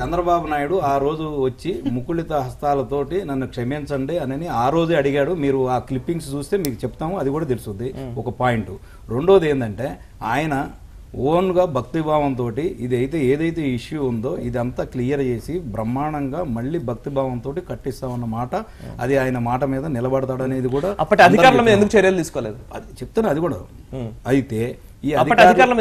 I: చంద్రబాబు నాయుడు ఆ రోజు వచ్చి ముకుళిత హస్తాలతోటి నన్ను క్షమించండి అని ఆ రోజే అడిగాడు. మీరు ఆ క్లిప్పింగ్స్ చూస్తే మీకు చెప్తాము, అది కూడా తెలుస్తుంది. ఒక పాయింట్. రెండోది ఏంటంటే ఆయన ఓన్గా భక్తిభావంతో ఇదైతే ఏదైతే ఇష్యూ ఉందో ఇదంతా క్లియర్ చేసి బ్రహ్మాండంగా మళ్ళీ భక్తిభావంతో కట్టిస్తామన్న మాట, అది ఆయన మాట మీద నిలబడతాడనేది కూడా
A: అప్పటి అధికారుల మీద ఎందుకు చర్యలు తీసుకోలేదు
I: అది చెప్తాను. అది కూడా అయితే ఈ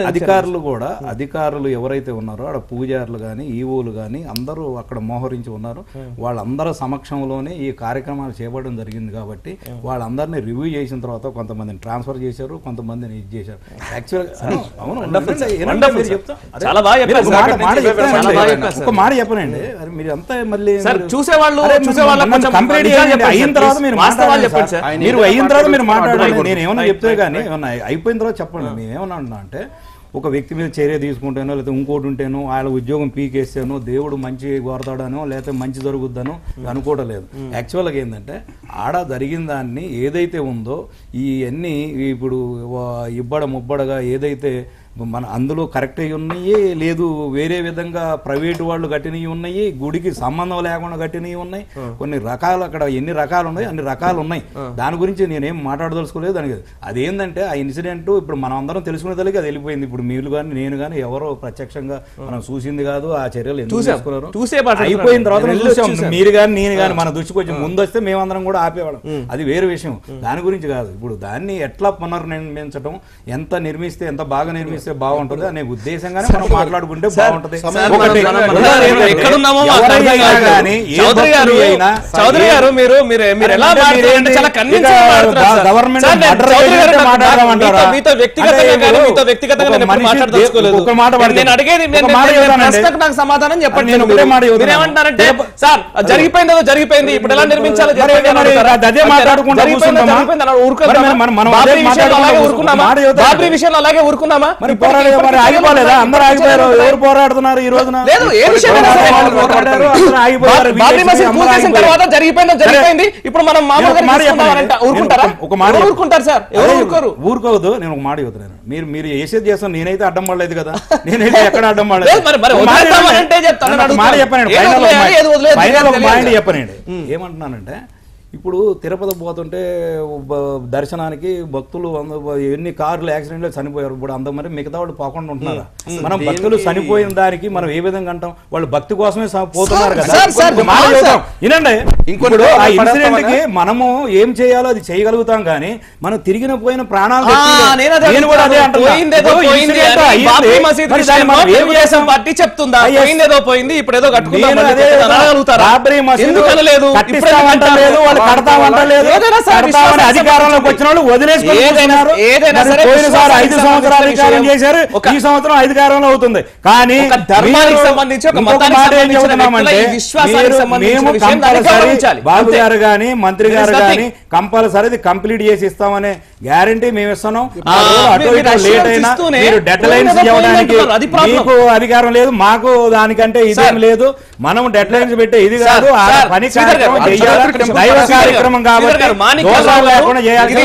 I: అధికారులు కూడా అధికారులు ఎవరైతే ఉన్నారో అక్కడ పూజారులు కానీ ఈవోలు కానీ అందరూ అక్కడ మోహరించి ఉన్నారు. వాళ్ళందరి సమక్షంలోనే ఈ కార్యక్రమాలు చేపట్టడం జరిగింది కాబట్టి వాళ్ళందరినీ రివ్యూ చేసిన తర్వాత కొంతమందిని ట్రాన్స్ఫర్ చేశారు, కొంతమందిని ఇది చేశారు. ఒక మాట చెప్పనండి, మీరు అంతా మళ్ళీ అయిన తర్వాత మీరు అయిన తర్వాత మీరు మాట్లాడాలి. నేను ఏమన్నా చెప్తే కానీ అయిపోయిన తర్వాత చెప్పండి. మేము ఏమన్నా అంటే ఒక వ్యక్తి మీద చర్య తీసుకుంటానో లేకపోతే ఇంకోటి ఉంటేనో ఆయన ఉద్యోగం పీకేస్తానో దేవుడు మంచి కోరతాడనో లేకపోతే మంచి జరుగుద్దనో అనుకోవడం లేదు. యాక్చువల్గా ఏంటంటే ఆడ జరిగిన దాన్ని ఏదైతే ఉందో ఇవన్నీ ఇప్పుడు ముబ్బడగా ఏదైతే మన అందులో కరెక్ట్ అయి ఉన్నాయి, లేదు వేరే విధంగా ప్రైవేటు వాళ్ళు కట్టినవి ఉన్నాయి, గుడికి సంబంధం లేకుండా కట్టినవి ఉన్నాయి, కొన్ని రకాలు అక్కడ ఎన్ని రకాలు ఉన్నాయి అన్ని రకాలు ఉన్నాయి. దాని గురించి నేనేం మాట్లాడదలుచుకోలేదు. దానికి అదేంటంటే ఆ ఇన్సిడెంట్ ఇప్పుడు మనం అందరం తెలుసుకునేదానికి అది వెళ్ళిపోయింది. ఇప్పుడు మీరు కానీ నేను కానీ ఎవరో ప్రత్యక్షంగా మనం చూసింది కాదు. ఆ చర్యలు ఎందుకు తీసుకున్నారు అయిపోయిన తర్వాత చూసాం. మీరు కానీ నేను కానీ మన దృష్టికి వచ్చి ముందు వస్తే మేమందరం కూడా ఆపేవాళ్ళం, అది వేరే విషయం. దాని గురించి కాదు. ఇప్పుడు దాన్ని ఎట్లా పునర్నిర్మించడం, ఎంత నిర్మిస్తే ఎంత బాగా నిర్మిస్తే బాగుంటుంది అనే ఉద్దేశంగానే మనం మాట్లాడుకుంటే బాగుంటది.
A: సమాధానం చెప్పండి. సార్ జరిగిపోయిందో జరిగిపోయింది, ఇప్పుడు ఎలా నిర్మించాలో అదే బాబ్రీ విషయంలో అలాగే ఊరుకున్నామా?
I: ఆగిపోలేదా? అందరూ ఆగిపోయారు. ఎవరు పోరాడుతున్నారు ఈ రోజున? ఊరుకోవద్దు. నేను ఒక మాట చెబుతున్నాను, మీరు వేసేది చేస్తాను. నేనైతే అడ్డం పడలేదు కదా, నేనైతే ఎక్కడ అడ్డం పడలేదు. మాట చెప్పనండి, ఫైనల్ ఒక మాట చెప్పనండి. ఏమంటున్నానంటే ఇప్పుడు తిరుపతి పోతుంటే దర్శనానికి భక్తులు ఎన్ని కార్లు యాక్సిడెంట్లు చనిపోయారు. ఇప్పుడు అంత మరి మిగతా వాళ్ళు పోకుండా ఉంటున్నారా? మనం భక్తులు చనిపోయిన దానికి మనం ఏ విధంగా అంటాం? వాళ్ళు భక్తి కోసమే పోతున్నారు కదా. వినండి, ఇప్పుడు ఆ ఇన్సిడెంట్ కి మనము ఏం చేయాలో అది చేయగలుగుతాం, కానీ మనం తిరిగిన పోయిన ప్రాణాలు అధికారంలోకి వచ్చిన వాళ్ళు వదిలేసుకున్నారు. పోయినసారి 5 సంవత్సరాలు అధికారం చేశారు, ఈ సంవత్సరం అధికారంలో అవుతుంది. కానీ ధర్మానికి సంబంధించి మేము కంపల్సరీ బాబు గారు గాని మంత్రి గారు గాని కంపల్సరీ కంప్లీట్ చేసి ఇస్తామనే గ్యారంటీ మేము ఇస్తున్నాం. లేట్ అయినా మీరు డెడ్ లైన్స్ ఇవ్వడానికి మీకు అధికారం లేదు, మాకు దానికంటే ఇదేం లేదు. మనం డెడ్ లైన్స్ పెట్టే ఇది కాదు, పని కార్యక్రమం చేయాలి. దైవ కార్యక్రమం కాబట్టి లేకుండా చేయాల్సిన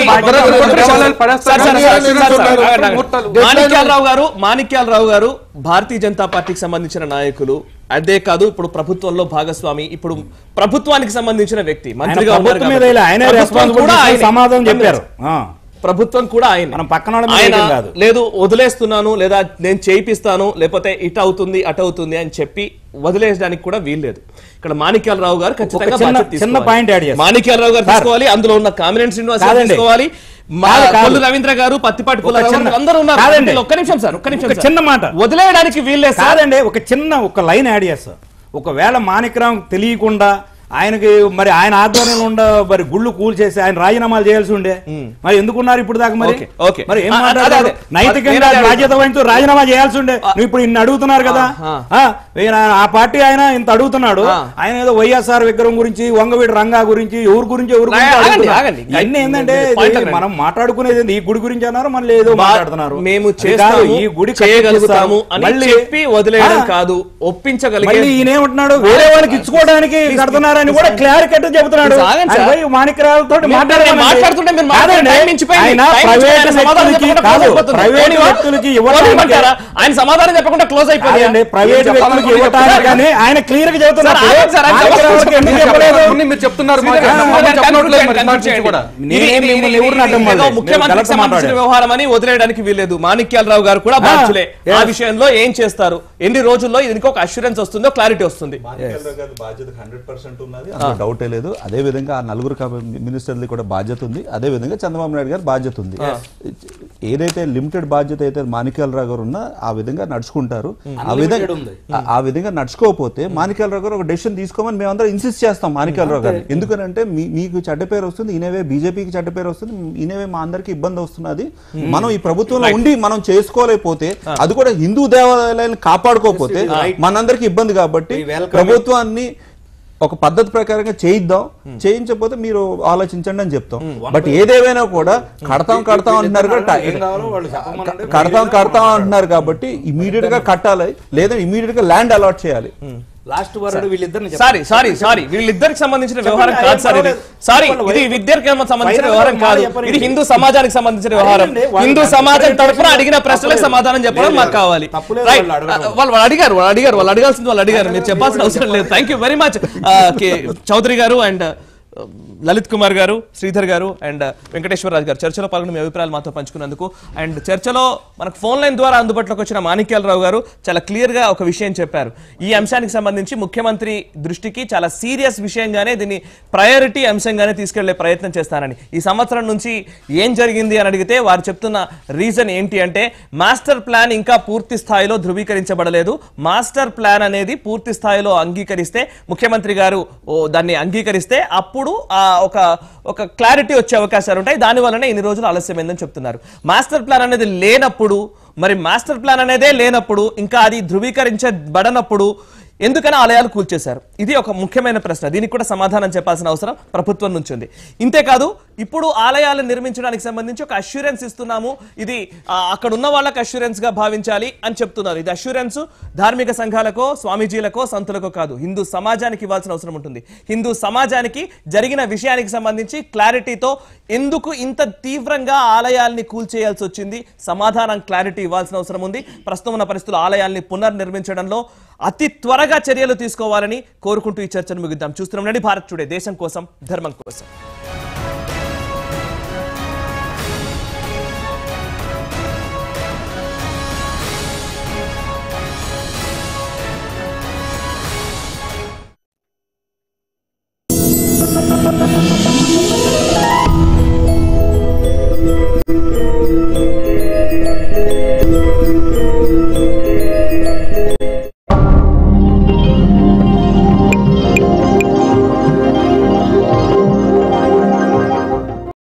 A: మాణిక్యాలరావు గారు భారతీయ జనతా పార్టీకి సంబంధించిన నాయకులు, అదే కాదు ఇప్పుడు ప్రభుత్వంలో భాగస్వామి, ఇప్పుడు ప్రభుత్వానికి సంబంధించిన వ్యక్తి, మంత్రిగా
I: సమాధానం చెప్పారు.
A: ప్రభుత్వం కూడా ఆయన లేదు వదిలేస్తున్నాను, లేదా నేను చేయిస్తాను, లేకపోతే ఇటు అవుతుంది అటు అవుతుంది అని చెప్పి వదిలేయడానికి కూడా వీల్లేదు. ఇక్కడ మాణిక్యాలరావు గారు ఖచ్చితంగా
I: చిన్న పాయింట్ యాడ్ చేస్తారు.
A: మాణిక్యాలరావు గారు తీసుకోవాలి, అందులో ఉన్న కామినేని శ్రీనివాస్ తీసుకోవాలి, కొల్లు రవీంద్ర గారు, పత్తిపాటి అందరూ ఉన్నారు. ఒక్క నిమిషం సార్, ఒక్క నిమిషం,
I: చిన్న మాట
A: వదిలేయడానికి వీల్లేదు
I: కాదండి. ఒక చిన్న ఒక లైన్ యాడ్ చేస్తారు. ఒకవేళ మాణిక్యరావు తెలియకుండా ఆయనకి మరి ఆయన ఆధ్వర్యంలో ఉండ మరి గుళ్ళు కూల్చేసి ఆయన రాజీనామాలు చేయాల్సి ఉండే మరి ఎందుకున్నారు ఇప్పుడు దాకా మరి మరి ఏం మాట్లాడారు నైతికంగా బాధ్యత వహించు రాజీనామా చేయాల్సి ఉండే నువ్వు ఇప్పుడు ఇన్ని అడుగుతున్నారు కదా ఆ పార్టీ ఆయన ఇంత అడుగుతున్నాడు ఆయన ఏదో వైఎస్ఆర్ విగ్రహం గురించి వంగవీడి రంగా గురించి ఎవరి గురించి అన్ని ఏంటంటే మనం మాట్లాడుకునేది ఈ గుడి గురించి అన్నారు మళ్ళీ ఏదో మాట్లాడుతున్నారు
A: మేము
I: ఈ గుడి
A: చేయగలుగుతాము అని చెప్పి వదిలేయడం కాదు ఒప్పించగలిగే
I: ఈయనేమంటున్నాడు వేరే వాళ్ళకి ఇచ్చుకోవడానికి కడుతున్నారని కూడా క్లారికేట్ చెబుతున్నాడు మాణిక్యరావుతో
A: మాట్లాడుతుంటే ఆయన సమాధానం చెప్పకుండా క్లోజ్ అయిపోయింది
I: ప్రైవేట్ వ్యక్తులకి ఇవ్వడానికి కానీ ఆయన క్లియర్ గా చెబుతున్నారు
A: ముఖ్యమంత్రికి సంబంధించిన వ్యవహారం అని వదిలేయడానికి వీల్లేదు. మాణిక్యాలరావు గారు కూడా బాధ్యులే. ఆ విషయంలో ఏం చేస్తారు, ఎన్ని రోజుల్లో దీనికి ఒక అష్యూరెన్స్ వస్తుందో క్లారిటీ వస్తుంది.
H: బాధ్యత 100% ఉన్నది, అందులో డౌటే లేదు. అదే విధంగా ఆ నలుగురు మినిస్టర్లు కూడా బాధ్యత ఉంది. అదే విధంగా చంద్రబాబు నాయుడు గారు బాధ్యత ఉంది. ఏదైతే లిమిటెడ్ బాధ్యత అయితే మాణిక్యాలరావు గారు ఉన్నా ఆ విధంగా నడుచుకుంటారు. ఆ విధంగా నడుచుకోకపోతే మాణిక్యాలరావు గారు ఒక డెసిషన్ తీసుకోమని మేమందరం ఇన్సిస్ట్ చేస్తాం మాణిక్యాలరావు గారు. ఎందుకనంటే మీకు చెడ్డ పేరు వస్తుంది, ఈయనవే బీజేపీకి చెడ్డ పేరు వస్తుంది, ఈయనవే మా అందరికి ఇబ్బంది వస్తున్నది. మనం ఈ ప్రభుత్వంలో ఉండి మనం చేసుకోలేకపోతే, అది కూడా హిందూ దేవాలయాలను కాపాడుకోకపోతే మనందరికి ఇబ్బంది. కాబట్టి ప్రభుత్వాన్ని ఒక పద్ధతి ప్రకారంగా చేయిద్దాం, చేయించకపోతే మీరు ఆలోచించండి అని చెప్తాం. బట్ ఏదేమైనా కూడా కడతాం అంటున్నారు అంటున్నారు కాబట్టి ఇమీడియట్ గా కట్టాలి, లేదా ఇమీడియట్ గా ల్యాండ్ అలాట్ చేయాలి.
I: లాస్ట్ వర్డ్ వీళ్ళిద్దరిని
A: సారీ వీళ్ళిద్దరికి సంబంధించిన వ్యవహారం కాదు సార్ ఇది. సారీ, ఇది విద్యార్థి సంబంధించిన వ్యవహారం కాదు, ఇది హిందూ సమాజానికి సంబంధించిన వ్యవహారం. హిందూ సమాజం తరఫున అడిగిన ప్రశ్నలకు సమాధానం చెప్పడం మాకు కావాలి. వాళ్ళు అడగాల్సింది వాళ్ళు అడిగారు, మీరు చెప్పాల్సిన అవసరం లేదు. Thank you very much Chowdary garu and Lalit Kumar గారు, శ్రీధర్ గారు అండ్ వెంకటేశ్వరరాజు గారు చర్చలో పాల్గొని మీ అభిప్రాయాలు మాతో పంచుకున్నందుకు. అండ్ చర్చలో మనకు ఫోన్ లైన్ ద్వారా అందుబాటులోకి వచ్చిన మాణిక్యాలరావు గారు చాలా క్లియర్ గా ఒక విషయం చెప్పారు. ఈ అంశానికి సంబంధించి ముఖ్యమంత్రి దృష్టికి చాలా సీరియస్ విషయంగానే దీన్ని ప్రయారిటీ అంశంగానే తీసుకెళ్లే ప్రయత్నం చేస్తానని. ఈ సంవత్సరం నుంచి ఏం జరిగింది అని అడిగితే వారు చెప్తున్న రీజన్ ఏంటి అంటే, మాస్టర్ ప్లాన్ ఇంకా పూర్తి స్థాయిలో ధృవీకరించబడలేదు. మాస్టర్ ప్లాన్ అనేది పూర్తి స్థాయిలో అంగీకరిస్తే, ముఖ్యమంత్రి గారు దాన్ని అంగీకరిస్తే అప్పుడు ఒక క్లారిటీ వచ్చే అవకాశాలు ఉంటాయి. దాని వల్లనే ఇన్ని రోజులు ఆలస్యమైందని చెప్తున్నారు. మాస్టర్ ప్లాన్ అనేది లేనప్పుడు, మరి మాస్టర్ ప్లాన్ అనేదే లేనప్పుడు, ఇంకా అది ధృవీకరించబడనప్పుడు ఎందుకని ఆలయాలు కూల్చేశారు? ఇది ఒక ముఖ్యమైన ప్రశ్న. దీనికి కూడా సమాధానం చెప్పాల్సిన అవసరం ప్రభుత్వం నుంచి ఉంది. ఇంతేకాదు, ఇప్పుడు ఆలయాలను నిర్మించడానికి సంబంధించి ఒక అష్యూరెన్స్ ఇస్తున్నాము, ఇది అక్కడ ఉన్న వాళ్ళకి అష్యూరెన్స్ గా భావించాలి అని చెప్తున్నారు. ఇది అష్యూరెన్స్ ధార్మిక సంఘాలకో, స్వామీజీలకో, సంతులకో కాదు, హిందూ సమాజానికి ఇవ్వాల్సిన అవసరం ఉంటుంది. హిందూ సమాజానికి జరిగిన విషయానికి సంబంధించి క్లారిటీతో ఎందుకు ఇంత తీవ్రంగా ఆలయాల్ని కూల్చేయాల్సి వచ్చింది, సమాధానం క్లారిటీ ఇవ్వాల్సిన అవసరం ఉంది. ప్రస్తుతం ఉన్న పరిస్థితుల్లో ఆలయాల్ని పునర్నిర్మించడంలో అతి త్వరగా చర్యలు తీసుకోవాలని కోరుకుంటూ ఈ చర్చను ముగిద్దాం. చూస్తున్నాం భారత్ టుడే, దేశం కోసం, ధర్మం కోసం.